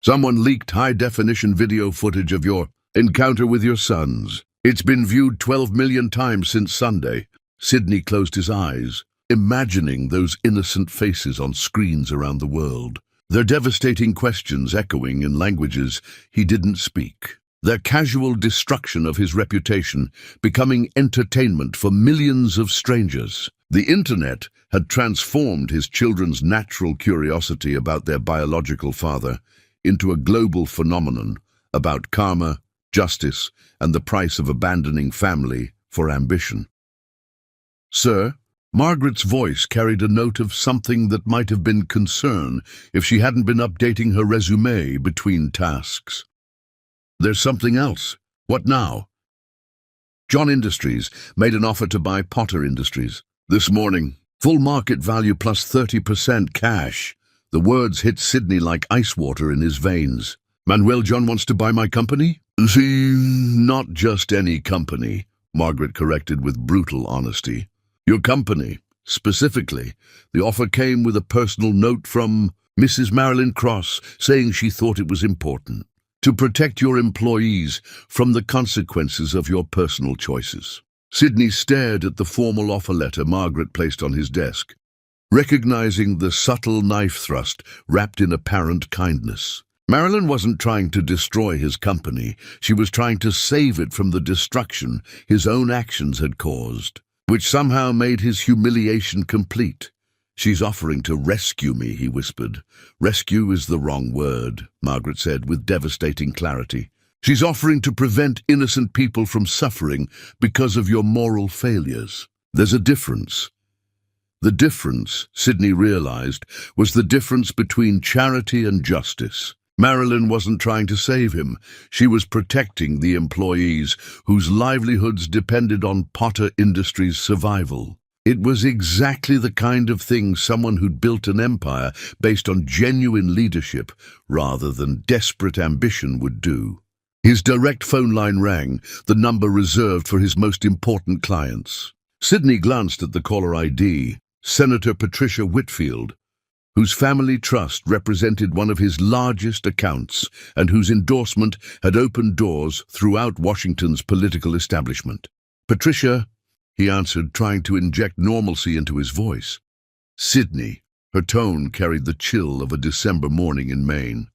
Someone leaked high-definition video footage of your encounter with your sons. It's been viewed 12 million times since Sunday. Sidney closed his eyes, imagining those innocent faces on screens around the world, their devastating questions echoing in languages he didn't speak, their casual destruction of his reputation becoming entertainment for millions of strangers. The internet had transformed his children's natural curiosity about their biological father into a global phenomenon about karma, justice, and the price of abandoning family for ambition. Sir, Margaret's voice carried a note of something that might have been concern if she hadn't been updating her resume between tasks. There's something else. What now? John Industries made an offer to buy Potter Industries. This morning, full market value plus 30% cash. The words hit Sidney like ice water in his veins. Manuel John wants to buy my company? See, not just any company, Margaret corrected with brutal honesty. Your company, specifically. The offer came with a personal note from Mrs. Marilyn Cross saying she thought it was important to protect your employees from the consequences of your personal choices. Sidney stared at the formal offer letter Margaret placed on his desk, recognizing the subtle knife thrust wrapped in apparent kindness. Marilyn wasn't trying to destroy his company. She was trying to save it from the destruction his own actions had caused, which somehow made his humiliation complete. She's offering to rescue me, he whispered. Rescue is the wrong word, Margaret said with devastating clarity. She's offering to prevent innocent people from suffering because of your moral failures. There's a difference. The difference, Sydney realized, was the difference between charity and justice. Marilyn wasn't trying to save him. She was protecting the employees whose livelihoods depended on Potter Industries' survival. It was exactly the kind of thing someone who'd built an empire based on genuine leadership rather than desperate ambition would do. His direct phone line rang, the number reserved for his most important clients. Sydney glanced at the caller ID, Senator Patricia Whitfield, whose family trust represented one of his largest accounts and whose endorsement had opened doors throughout Washington's political establishment. "Patricia," he answered, trying to inject normalcy into his voice. "Sydney." Her tone carried the chill of a December morning in Maine.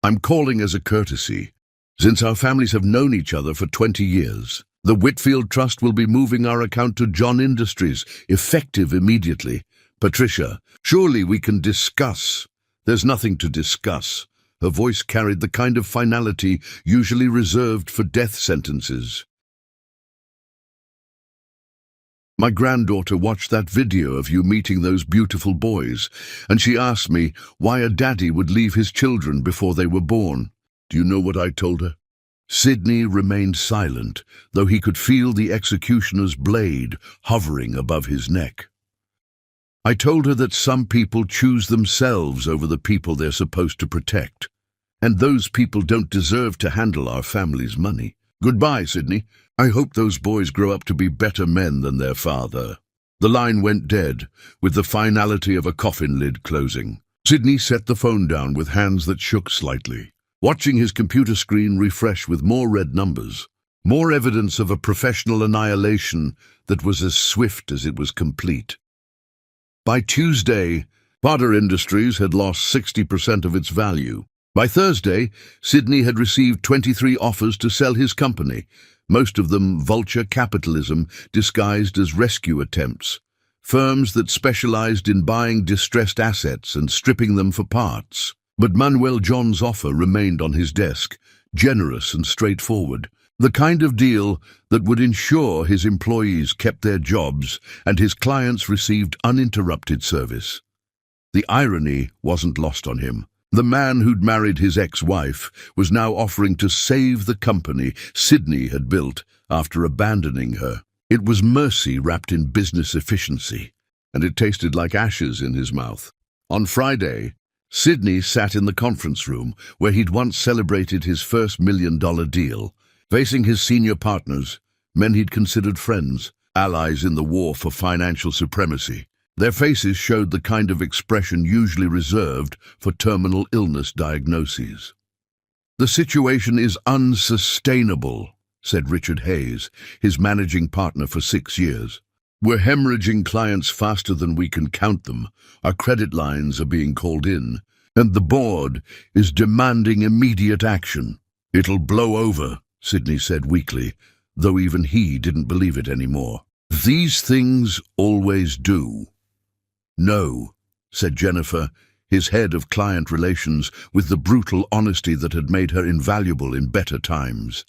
"I'm calling as a courtesy. Since our families have known each other for 20 years, the Whitfield Trust will be moving our account to John Industries, effective immediately. Patricia, surely we can discuss." "There's nothing to discuss." Her voice carried the kind of finality usually reserved for death sentences. "My granddaughter watched that video of you meeting those beautiful boys, and she asked me why a daddy would leave his children before they were born. Do you know what I told her?" Sydney remained silent, though he could feel the executioner's blade hovering above his neck. "I told her that some people choose themselves over the people they're supposed to protect, and those people don't deserve to handle our family's money. Goodbye, Sydney. I hope those boys grow up to be better men than their father." The line went dead, with the finality of a coffin lid closing. Sydney set the phone down with hands that shook slightly, watching his computer screen refresh with more red numbers, more evidence of a professional annihilation that was as swift as it was complete. By Tuesday, Potter Industries had lost 60% of its value. By Thursday, Sydney had received 23 offers to sell his company, most of them vulture capitalism disguised as rescue attempts, firms that specialized in buying distressed assets and stripping them for parts. But Manuel John's offer remained on his desk, generous and straightforward, the kind of deal that would ensure his employees kept their jobs and his clients received uninterrupted service. The irony wasn't lost on him. The man who'd married his ex-wife was now offering to save the company Sydney had built after abandoning her. It was mercy wrapped in business efficiency, and it tasted like ashes in his mouth. On Friday, Sydney sat in the conference room where he'd once celebrated his first $1 million deal, facing his senior partners, men he'd considered friends, allies in the war for financial supremacy. Their faces showed the kind of expression usually reserved for terminal illness diagnoses. "The situation is unsustainable," said Richard Hayes, his managing partner for 6 years. "We're hemorrhaging clients faster than we can count them. Our credit lines are being called in, and the board is demanding immediate action." "It'll blow over," Sydney said weakly, though even he didn't believe it anymore. "These things always do." "No," said Jennifer, his head of client relations, with the brutal honesty that had made her invaluable in better times.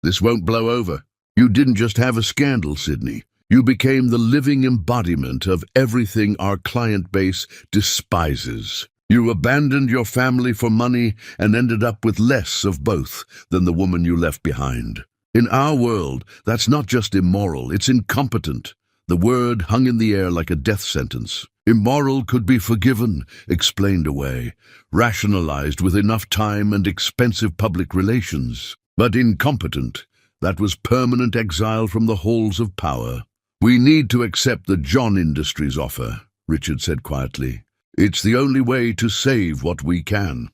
"This won't blow over. You didn't just have a scandal, Sydney. You became the living embodiment of everything our client base despises. You abandoned your family for money and ended up with less of both than the woman you left behind. In our world, that's not just immoral, it's incompetent." The word hung in the air like a death sentence. Immoral could be forgiven, explained away, rationalized with enough time and expensive public relations. But incompetent, that was permanent exile from the halls of power. "We need to accept the John Industries offer," Richard said quietly. "It's the only way to save what we can."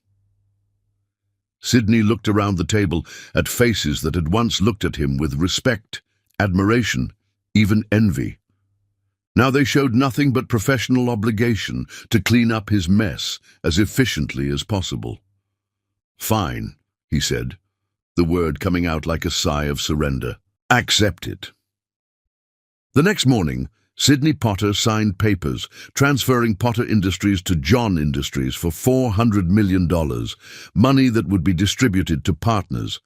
Sydney looked around the table at faces that had once looked at him with respect, admiration, even envy. Now they showed nothing but professional obligation to clean up his mess as efficiently as possible. "Fine," he said, the word coming out like a sigh of surrender. "Accept it." The next morning, Sydney Potter signed papers transferring Potter Industries to John Industries for $400 million, money that would be distributed to partners,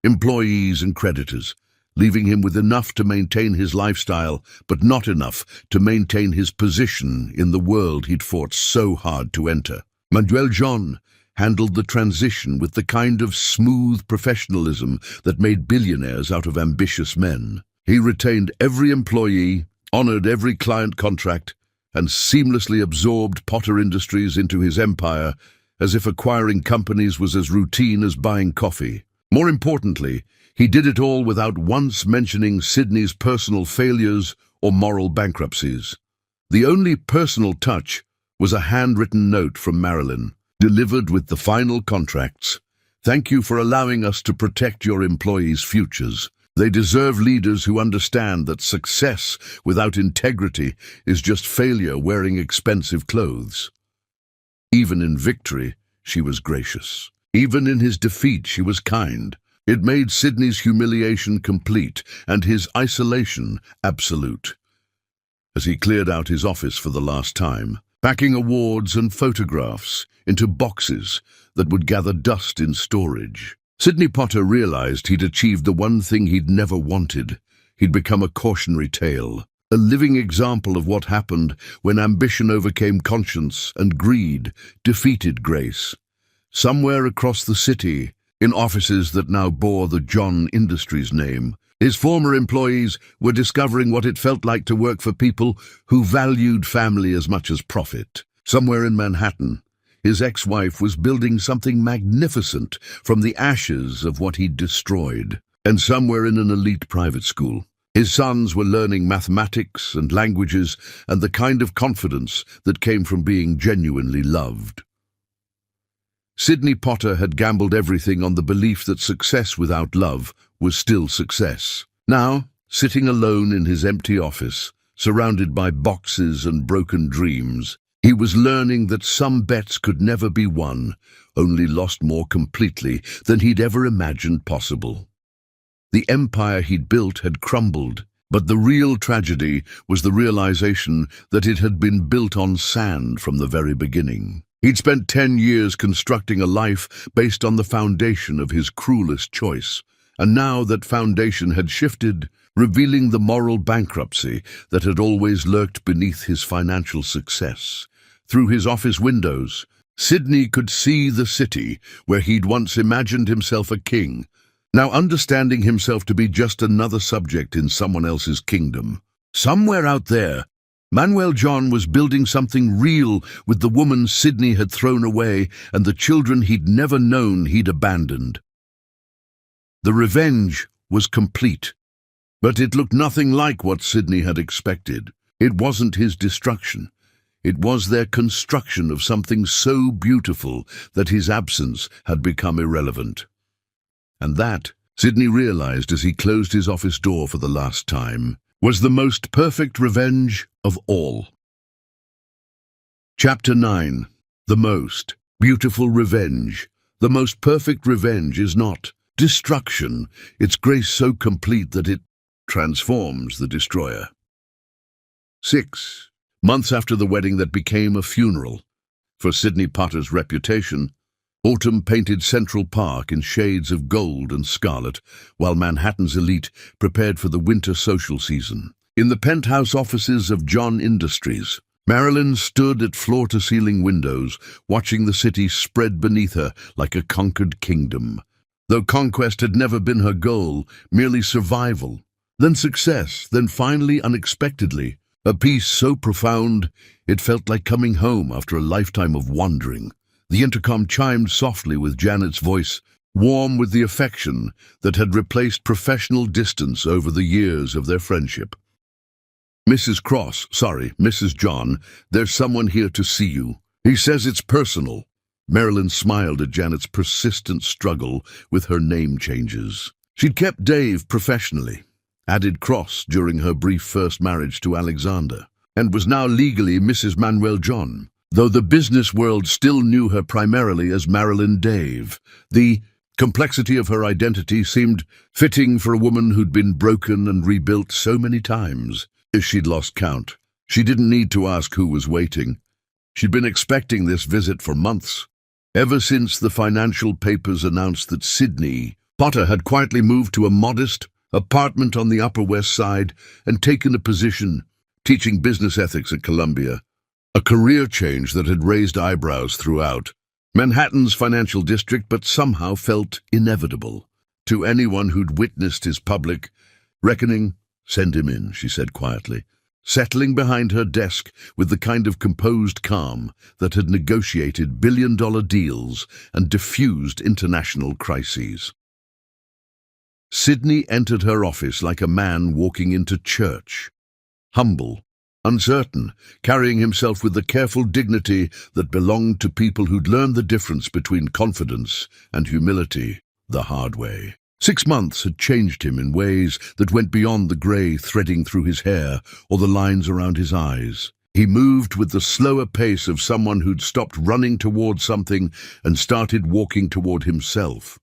employees and creditors, leaving him with enough to maintain his lifestyle, but not enough to maintain his position in the world he'd fought so hard to enter. Manuel John handled the transition with the kind of smooth professionalism that made billionaires out of ambitious men. He retained every employee, honored every client contract, and seamlessly absorbed Potter Industries into his empire, as if acquiring companies was as routine as buying coffee. More importantly, he did it all without once mentioning Sydney's personal failures or moral bankruptcies. The only personal touch was a handwritten note from Marilyn, delivered with the final contracts. "Thank you for allowing us to protect your employees' futures. They deserve leaders who understand that success without integrity is just failure wearing expensive clothes." Even in victory, she was gracious. Even in his defeat, she was kind. It made Sydney's humiliation complete and his isolation absolute. As he cleared out his office for the last time, packing awards and photographs into boxes that would gather dust in storage, Sydney Potter realized he'd achieved the one thing he'd never wanted. He'd become a cautionary tale, a living example of what happened when ambition overcame conscience and greed defeated grace. Somewhere across the city, in offices that now bore the John Industries name, his former employees were discovering what it felt like to work for people who valued family as much as profit. Somewhere in Manhattan, his ex-wife was building something magnificent from the ashes of what he'd destroyed. And somewhere in an elite private school, his sons were learning mathematics and languages and the kind of confidence that came from being genuinely loved. Sydney Potter had gambled everything on the belief that success without love was still success. Now, sitting alone in his empty office, surrounded by boxes and broken dreams, he was learning that some bets could never be won, only lost more completely than he'd ever imagined possible. The empire he'd built had crumbled, but the real tragedy was the realization that it had been built on sand from the very beginning. He'd spent 10 years constructing a life based on the foundation of his cruelest choice, and now that foundation had shifted, revealing the moral bankruptcy that had always lurked beneath his financial success. Through his office windows, Sydney could see the city where he'd once imagined himself a king, now understanding himself to be just another subject in someone else's kingdom. Somewhere out there, Manuel John was building something real with the woman Sydney had thrown away and the children he'd never known he'd abandoned. The revenge was complete, but it looked nothing like what Sydney had expected. It wasn't his destruction. It was their construction of something so beautiful that his absence had become irrelevant. And that, Sydney realized as he closed his office door for the last time, was the most perfect revenge of all. Chapter 9. The most beautiful revenge. The most perfect revenge is not destruction. It's grace so complete that it transforms the destroyer. 6 months after the wedding that became a funeral for Sydney Potter's reputation, autumn painted Central Park in shades of gold and scarlet, while Manhattan's elite prepared for the winter social season. In the penthouse offices of John Industries, Marilyn stood at floor-to-ceiling windows, watching the city spread beneath her like a conquered kingdom. Though conquest had never been her goal, merely survival, then success, then finally, unexpectedly, a peace so profound it felt like coming home after a lifetime of wandering. The intercom chimed softly with Janet's voice, warm with the affection that had replaced professional distance over the years of their friendship. Mrs. John, there's someone here to see you. He says it's personal." Marilyn smiled at Janet's persistent struggle with her name changes. She'd kept Dave professionally, added Cross during her brief first marriage to Alexander, and was now legally Mrs. Manuel John, though the business world still knew her primarily as Marilyn Dave. The complexity of her identity seemed fitting for a woman who'd been broken and rebuilt so many times. She'd lost count. She didn't need to ask who was waiting. She'd been expecting this visit for months, ever since the financial papers announced that Sydney Potter had quietly moved to a modest, apartment on the Upper West Side, and taken a position teaching business ethics at Columbia. A career change that had raised eyebrows throughout Manhattan's financial district, but somehow felt inevitable. To anyone who'd witnessed his public reckoning, "Send him in," she said quietly, settling behind her desk with the kind of composed calm that had negotiated billion-dollar deals and diffused international crises. Sydney entered her office like a man walking into church, humble, uncertain, carrying himself with the careful dignity that belonged to people who'd learned the difference between confidence and humility the hard way. 6 months had changed him in ways that went beyond the grey threading through his hair or the lines around his eyes. He moved with the slower pace of someone who'd stopped running toward something and started walking toward himself.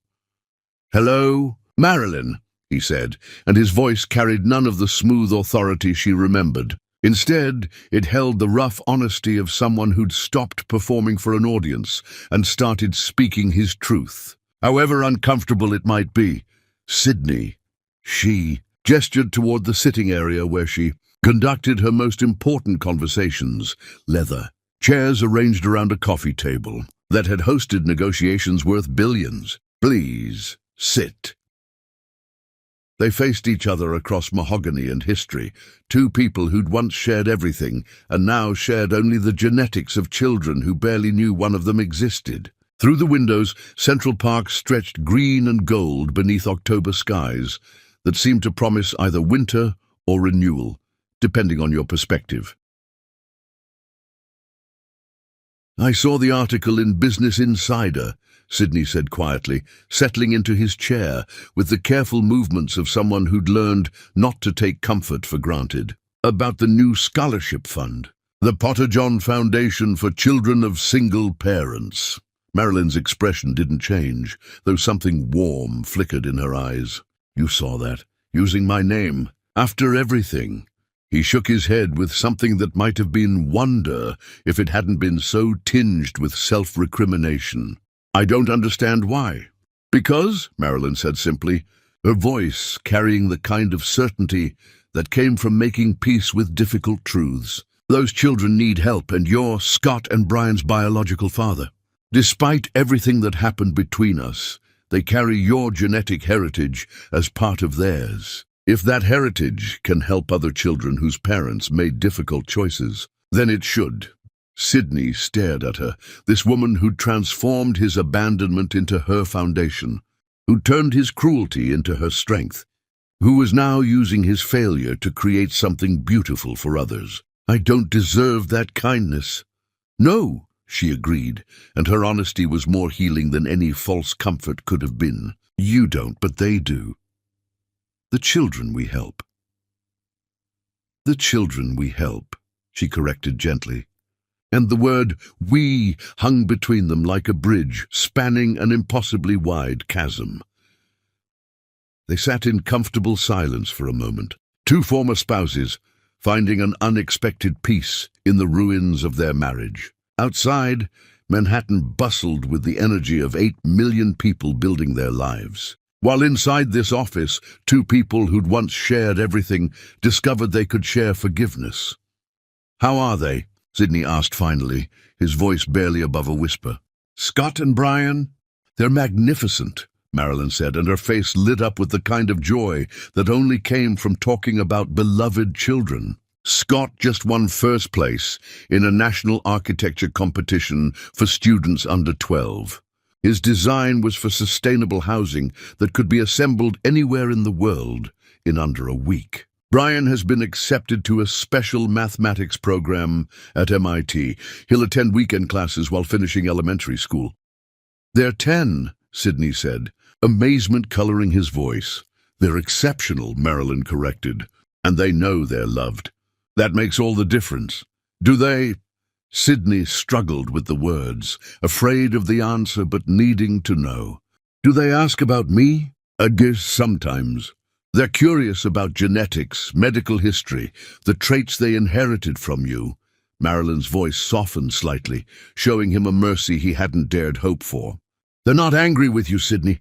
"Hello, Marilyn," he said, and his voice carried none of the smooth authority she remembered. Instead, it held the rough honesty of someone who'd stopped performing for an audience and started speaking his truth. However uncomfortable it might be, Sydney, she gestured toward the sitting area where she conducted her most important conversations, leather, chairs arranged around a coffee table that had hosted negotiations worth billions. "Please, sit." They faced each other across mahogany and history, two people who'd once shared everything and now shared only the genetics of children who barely knew one of them existed. Through the windows, Central Park stretched green and gold beneath October skies that seemed to promise either winter or renewal, depending on your perspective. "I saw the article in Business Insider," Sydney said quietly, settling into his chair with the careful movements of someone who'd learned not to take comfort for granted. "About the new scholarship fund, the Potter John Foundation for Children of Single Parents." Marilyn's expression didn't change, though something warm flickered in her eyes. "You saw that, using my name, after everything." He shook his head with something that might have been wonder if it hadn't been so tinged with self-recrimination. "I don't understand why." "Because," Marilyn said simply, her voice carrying the kind of certainty that came from making peace with difficult truths, "those children need help, and you're Scott and Brian's biological father. Despite everything that happened between us, they carry your genetic heritage as part of theirs. If that heritage can help other children whose parents made difficult choices, then it should." Sydney stared at her, this woman who'd transformed his abandonment into her foundation, who'd turned his cruelty into her strength, who was now using his failure to create something beautiful for others. "I don't deserve that kindness." "No," she agreed, and her honesty was more healing than any false comfort could have been. "You don't, but they do. The children we help." "The children we help," she corrected gently, and the word "we" hung between them like a bridge spanning an impossibly wide chasm. They sat in comfortable silence for a moment, two former spouses finding an unexpected peace in the ruins of their marriage. Outside, Manhattan bustled with the energy of 8 million people building their lives. While inside this office, two people who'd once shared everything discovered they could share forgiveness. "How are they?" Sydney asked finally, his voice barely above a whisper. "Scott and Brian? They're magnificent," Marilyn said, and her face lit up with the kind of joy that only came from talking about beloved children. "Scott just won first place in a national architecture competition for students under 12. His design was for sustainable housing that could be assembled anywhere in the world in under a week. Brian has been accepted to a special mathematics program at MIT. He'll attend weekend classes while finishing elementary school." "They're 10, Sydney said, amazement coloring his voice. "They're exceptional," Marilyn corrected, "and they know they're loved. That makes all the difference." "Do they?" Sydney struggled with the words, afraid of the answer but needing to know. "Do they ask about me?" "I guess sometimes. They're curious about genetics, medical history, the traits they inherited from you." Marilyn's voice softened slightly, showing him a mercy he hadn't dared hope for. "They're not angry with you, Sydney.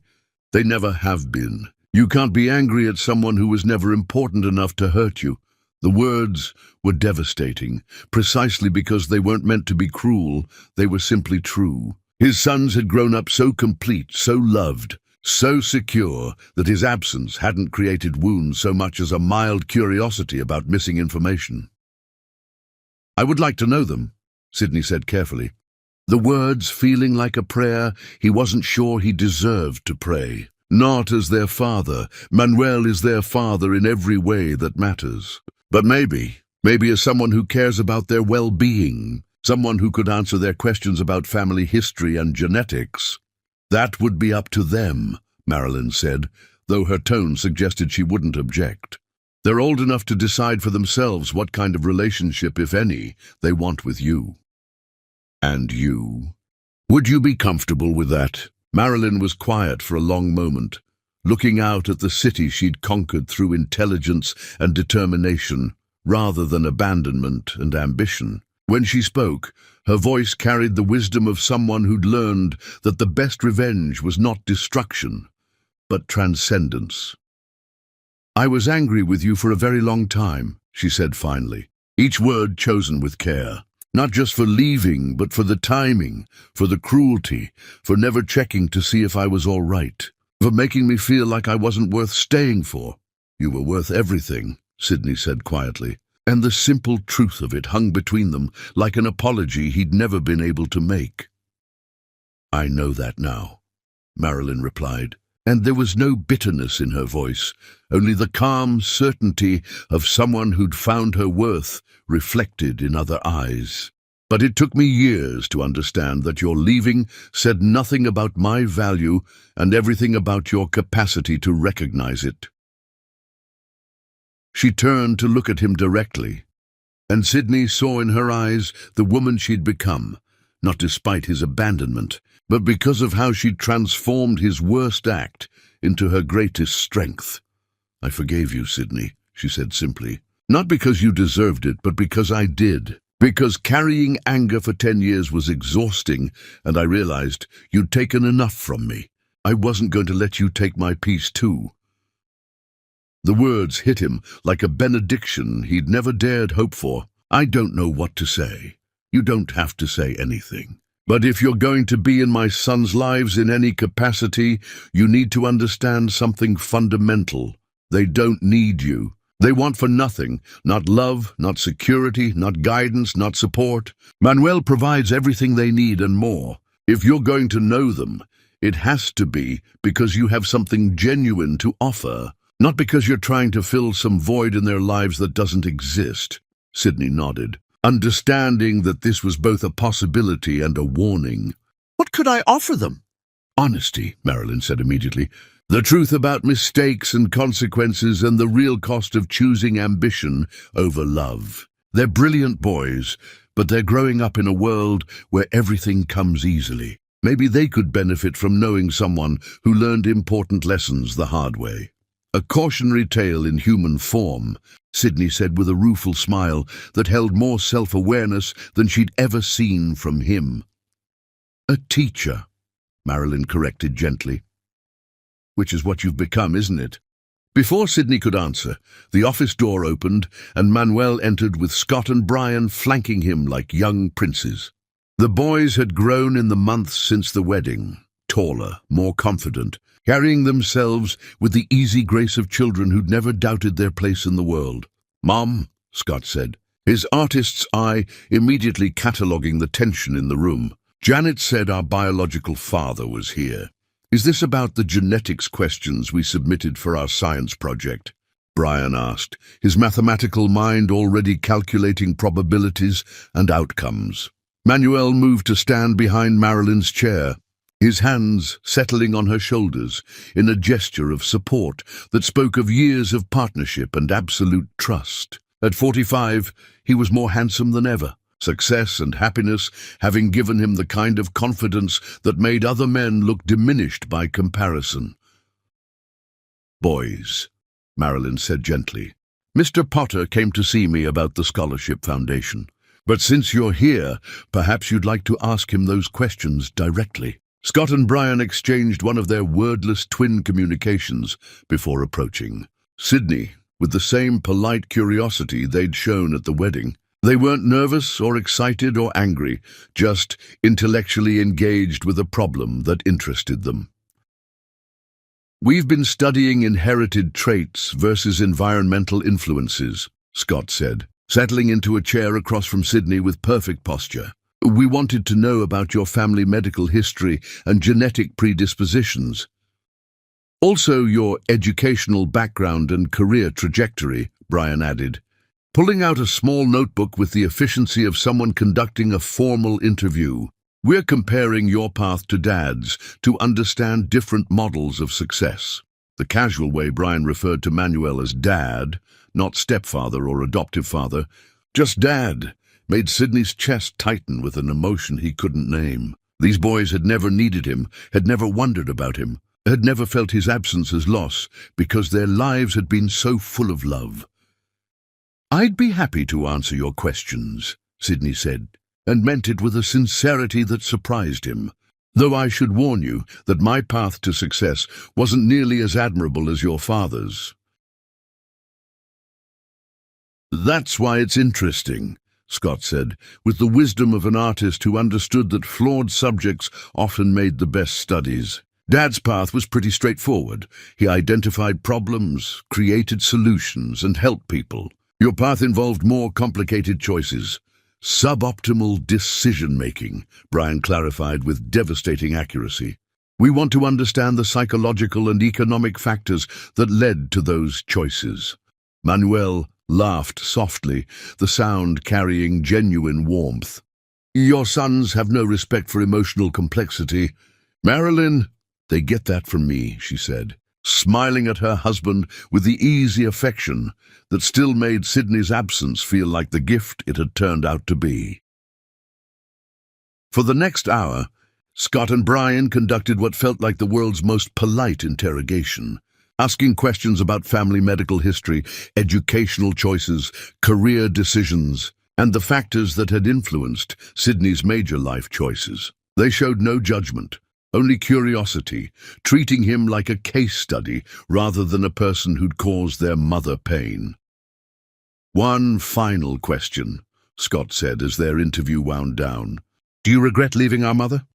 They never have been. You can't be angry at someone who was never important enough to hurt you. The words were devastating, precisely because they weren't meant to be cruel, they were simply true. His sons had grown up so complete, so loved, so secure that his absence hadn't created wounds so much as a mild curiosity about missing information. "I would like to know them," Sydney said carefully. The words feeling like a prayer he wasn't sure he deserved to pray. Not as their father. Manuel is their father in every way that matters. But maybe as someone who cares about their well-being, someone who could answer their questions about family history and genetics. That would be up to them, Marilyn said, though her tone suggested she wouldn't object. They're old enough to decide for themselves what kind of relationship, if any, they want with you. And you? Would you be comfortable with that? Marilyn was quiet for a long moment, looking out at the city she'd conquered through intelligence and determination, rather than abandonment and ambition. When she spoke, her voice carried the wisdom of someone who'd learned that the best revenge was not destruction, but transcendence. "I was angry with you for a very long time," she said finally, each word chosen with care. "Not just for leaving, but for the timing, for the cruelty, for never checking to see if I was all right, for making me feel like I wasn't worth staying for." "You were worth everything," Sydney said quietly, and the simple truth of it hung between them like an apology he'd never been able to make. "I know that now," Marilyn replied, and there was no bitterness in her voice, only the calm certainty of someone who'd found her worth reflected in other eyes. "But it took me years to understand that your leaving said nothing about my value and everything about your capacity to recognize it." She turned to look at him directly, and Sydney saw in her eyes the woman she'd become, not despite his abandonment, but because of how she'd transformed his worst act into her greatest strength. "I forgave you, Sydney," she said simply. "Not because you deserved it, but because I did. Because carrying anger for 10 years was exhausting, and I realized you'd taken enough from me. I wasn't going to let you take my peace too." The words hit him like a benediction he'd never dared hope for. "I don't know what to say. You don't have to say anything. But if you're going to be in my sons' lives in any capacity, you need to understand something fundamental. They don't need you. They want for nothing, not love, not security, not guidance, not support. Manuel provides everything they need and more. If you're going to know them, it has to be because you have something genuine to offer, not because you're trying to fill some void in their lives that doesn't exist." Sydney nodded, understanding that this was both a possibility and a warning. "What could I offer them?" "Honesty," Marilyn said immediately. "The truth about mistakes and consequences and the real cost of choosing ambition over love. They're brilliant boys, but they're growing up in a world where everything comes easily. Maybe they could benefit from knowing someone who learned important lessons the hard way." "A cautionary tale in human form," Sydney said with a rueful smile that held more self-awareness than she'd ever seen from him. "A teacher," Marilyn corrected gently. "Which is what you've become, isn't it?" Before Sydney could answer, the office door opened and Manuel entered with Scott and Brian flanking him like young princes. The boys had grown in the months since the wedding, taller, more confident, carrying themselves with the easy grace of children who'd never doubted their place in the world. "Mom," Scott said, his artist's eye immediately cataloguing the tension in the room. "Janet said our biological father was here. Is this about the genetics questions we submitted for our science project?" Brian asked, his mathematical mind already calculating probabilities and outcomes. Manuel moved to stand behind Marilyn's chair, his hands settling on her shoulders in a gesture of support that spoke of years of partnership and absolute trust. At 45, he was more handsome than ever, success and happiness having given him the kind of confidence that made other men look diminished by comparison. "Boys," Marilyn said gently, "Mr. Potter came to see me about the Scholarship Foundation. But since you're here, perhaps you'd like to ask him those questions directly." Scott and Brian exchanged one of their wordless twin communications before approaching. Sydney, with the same polite curiosity they'd shown at the wedding. They weren't nervous or excited or angry, just intellectually engaged with a problem that interested them. "We've been studying inherited traits versus environmental influences," Scott said, settling into a chair across from Sydney with perfect posture. "We wanted to know about your family medical history and genetic predispositions. Also your educational background and career trajectory," Brian added, pulling out a small notebook with the efficiency of someone conducting a formal interview. "We're comparing your path to Dad's to understand different models of success." The casual way Brian referred to Manuel as Dad, not stepfather or adoptive father, just Dad, made Sydney's chest tighten with an emotion he couldn't name. These boys had never needed him, had never wondered about him, had never felt his absence as loss, because their lives had been so full of love. "I'd be happy to answer your questions," Sydney said, and meant it with a sincerity that surprised him. "Though I should warn you that my path to success wasn't nearly as admirable as your father's." "That's why it's interesting," Scott said, with the wisdom of an artist who understood that flawed subjects often made the best studies. Dad's path was pretty straightforward. He identified problems, created solutions, and helped people. Your path involved more complicated choices. Suboptimal decision-making, Brian clarified with devastating accuracy. "We want to understand the psychological and economic factors that led to those choices." Manuel laughed softly, the sound carrying genuine warmth. "Your sons have no respect for emotional complexity. Marilyn, they get that from me," she said, smiling at her husband with the easy affection that still made Sydney's absence feel like the gift it had turned out to be. For the next hour, Scott and Brian conducted what felt like the world's most polite interrogation, asking questions about family medical history, educational choices, career decisions, and the factors that had influenced Sydney's major life choices. They showed no judgment, only curiosity, treating him like a case study rather than a person who'd caused their mother pain. "One final question," Scott said as their interview wound down. "Do you regret leaving our mother?"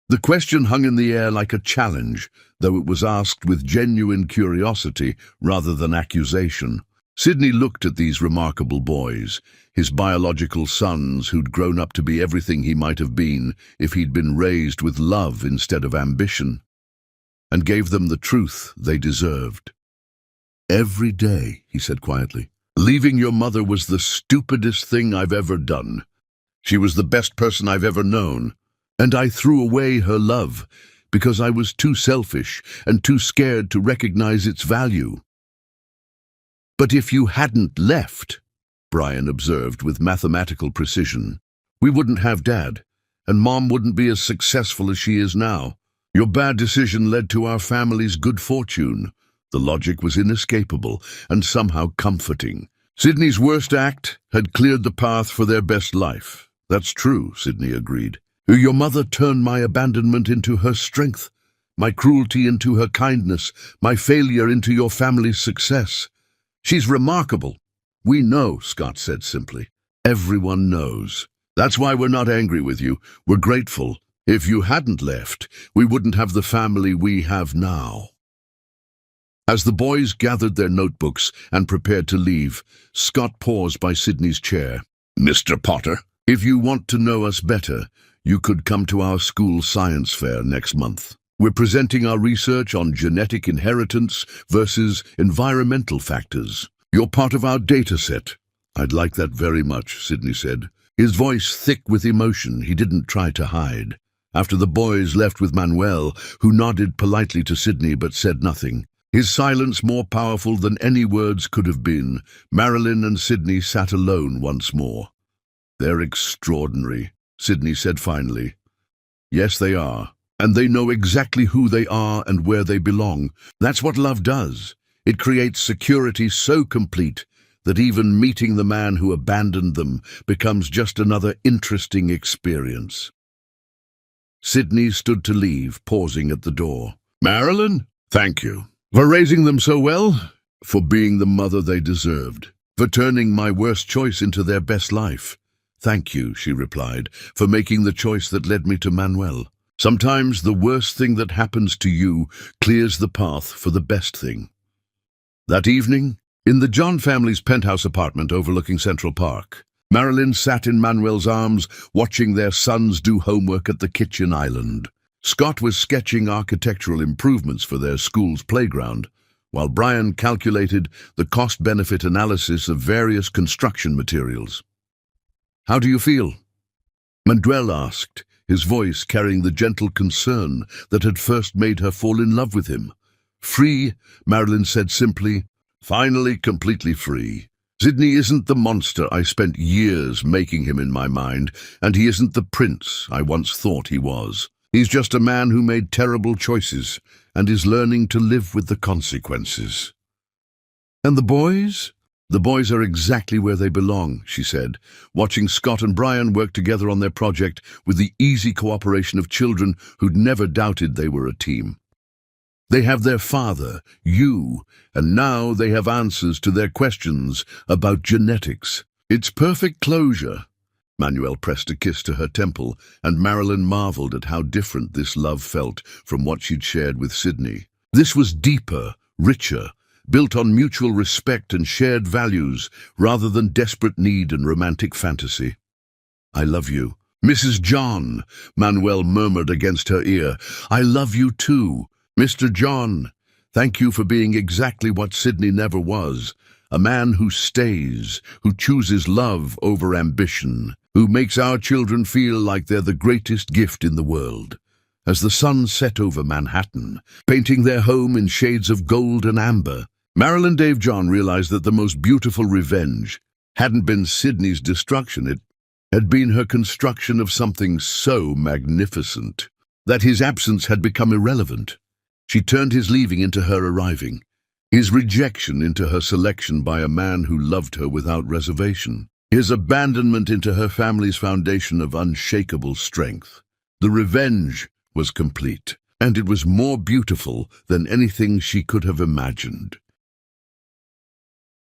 The question hung in the air like a challenge, though it was asked with genuine curiosity rather than accusation. Sydney looked at these remarkable boys, his biological sons who'd grown up to be everything he might have been if he'd been raised with love instead of ambition, and gave them the truth they deserved. "Every day," he said quietly, "leaving your mother was the stupidest thing I've ever done. She was the best person I've ever known. And I threw away her love because I was too selfish and too scared to recognize its value." "But if you hadn't left," Brian observed with mathematical precision, "we wouldn't have Dad, and Mom wouldn't be as successful as she is now. Your bad decision led to our family's good fortune." The logic was inescapable and somehow comforting. Sydney's worst act had cleared the path for their best life. "That's true," Sydney agreed. "Your mother turned my abandonment into her strength, my cruelty into her kindness, my failure into your family's success. She's remarkable." "We know," Scott said simply. "Everyone knows. That's why we're not angry with you. We're grateful. If you hadn't left, we wouldn't have the family we have now." As the boys gathered their notebooks and prepared to leave, Scott paused by Sydney's chair. "Mr. Potter, if you want to know us better, you could come to our school science fair next month. We're presenting our research on genetic inheritance versus environmental factors. You're part of our data set." "I'd like that very much," Sydney said, his voice thick with emotion he didn't try to hide. After the boys left with Manuel, who nodded politely to Sydney but said nothing, his silence more powerful than any words could have been, Marilyn and Sydney sat alone once more. "They're extraordinary," Sydney said finally. "Yes, they are. And they know exactly who they are and where they belong. That's what love does. It creates security so complete that even meeting the man who abandoned them becomes just another interesting experience." Sydney stood to leave, pausing at the door. Marilyn, thank you for raising them so well, for being the mother they deserved, for turning my worst choice into their best life. Thank you, she replied, for making the choice that led me to Manuel. Sometimes the worst thing that happens to you clears the path for the best thing. That evening, in the John family's penthouse apartment overlooking Central Park, Marilyn sat in Manuel's arms, watching their sons do homework at the kitchen island. Scott was sketching architectural improvements for their school's playground, while Brian calculated the cost-benefit analysis of various construction materials. "How do you feel?" Manuel asked, his voice carrying the gentle concern that had first made her fall in love with him. "Free," Marilyn said simply. "Finally completely free. Sydney isn't the monster I spent years making him in my mind, and he isn't the prince I once thought he was. He's just a man who made terrible choices and is learning to live with the consequences." "And the boys?" "The boys are exactly where they belong," she said, watching Scott and Brian work together on their project with the easy cooperation of children who'd never doubted they were a team. They have their father, you, and now they have answers to their questions about genetics. It's perfect closure." Manuel pressed a kiss to her temple, and Marilyn marveled at how different this love felt from what she'd shared with Sydney. This was deeper, richer, built on mutual respect and shared values, rather than desperate need and romantic fantasy. "I love you." "Mrs. John," Manuel murmured against her ear. "I love you too. Mr. John, thank you for being exactly what Sydney never was, a man who stays, who chooses love over ambition, who makes our children feel like they're the greatest gift in the world." As the sun set over Manhattan, painting their home in shades of gold and amber, Marilyn Dave John realized that the most beautiful revenge hadn't been Sydney's destruction. It had been her construction of something so magnificent that his absence had become irrelevant. She turned his leaving into her arriving, his rejection into her selection by a man who loved her without reservation, his abandonment into her family's foundation of unshakable strength. The revenge was complete, and it was more beautiful than anything she could have imagined.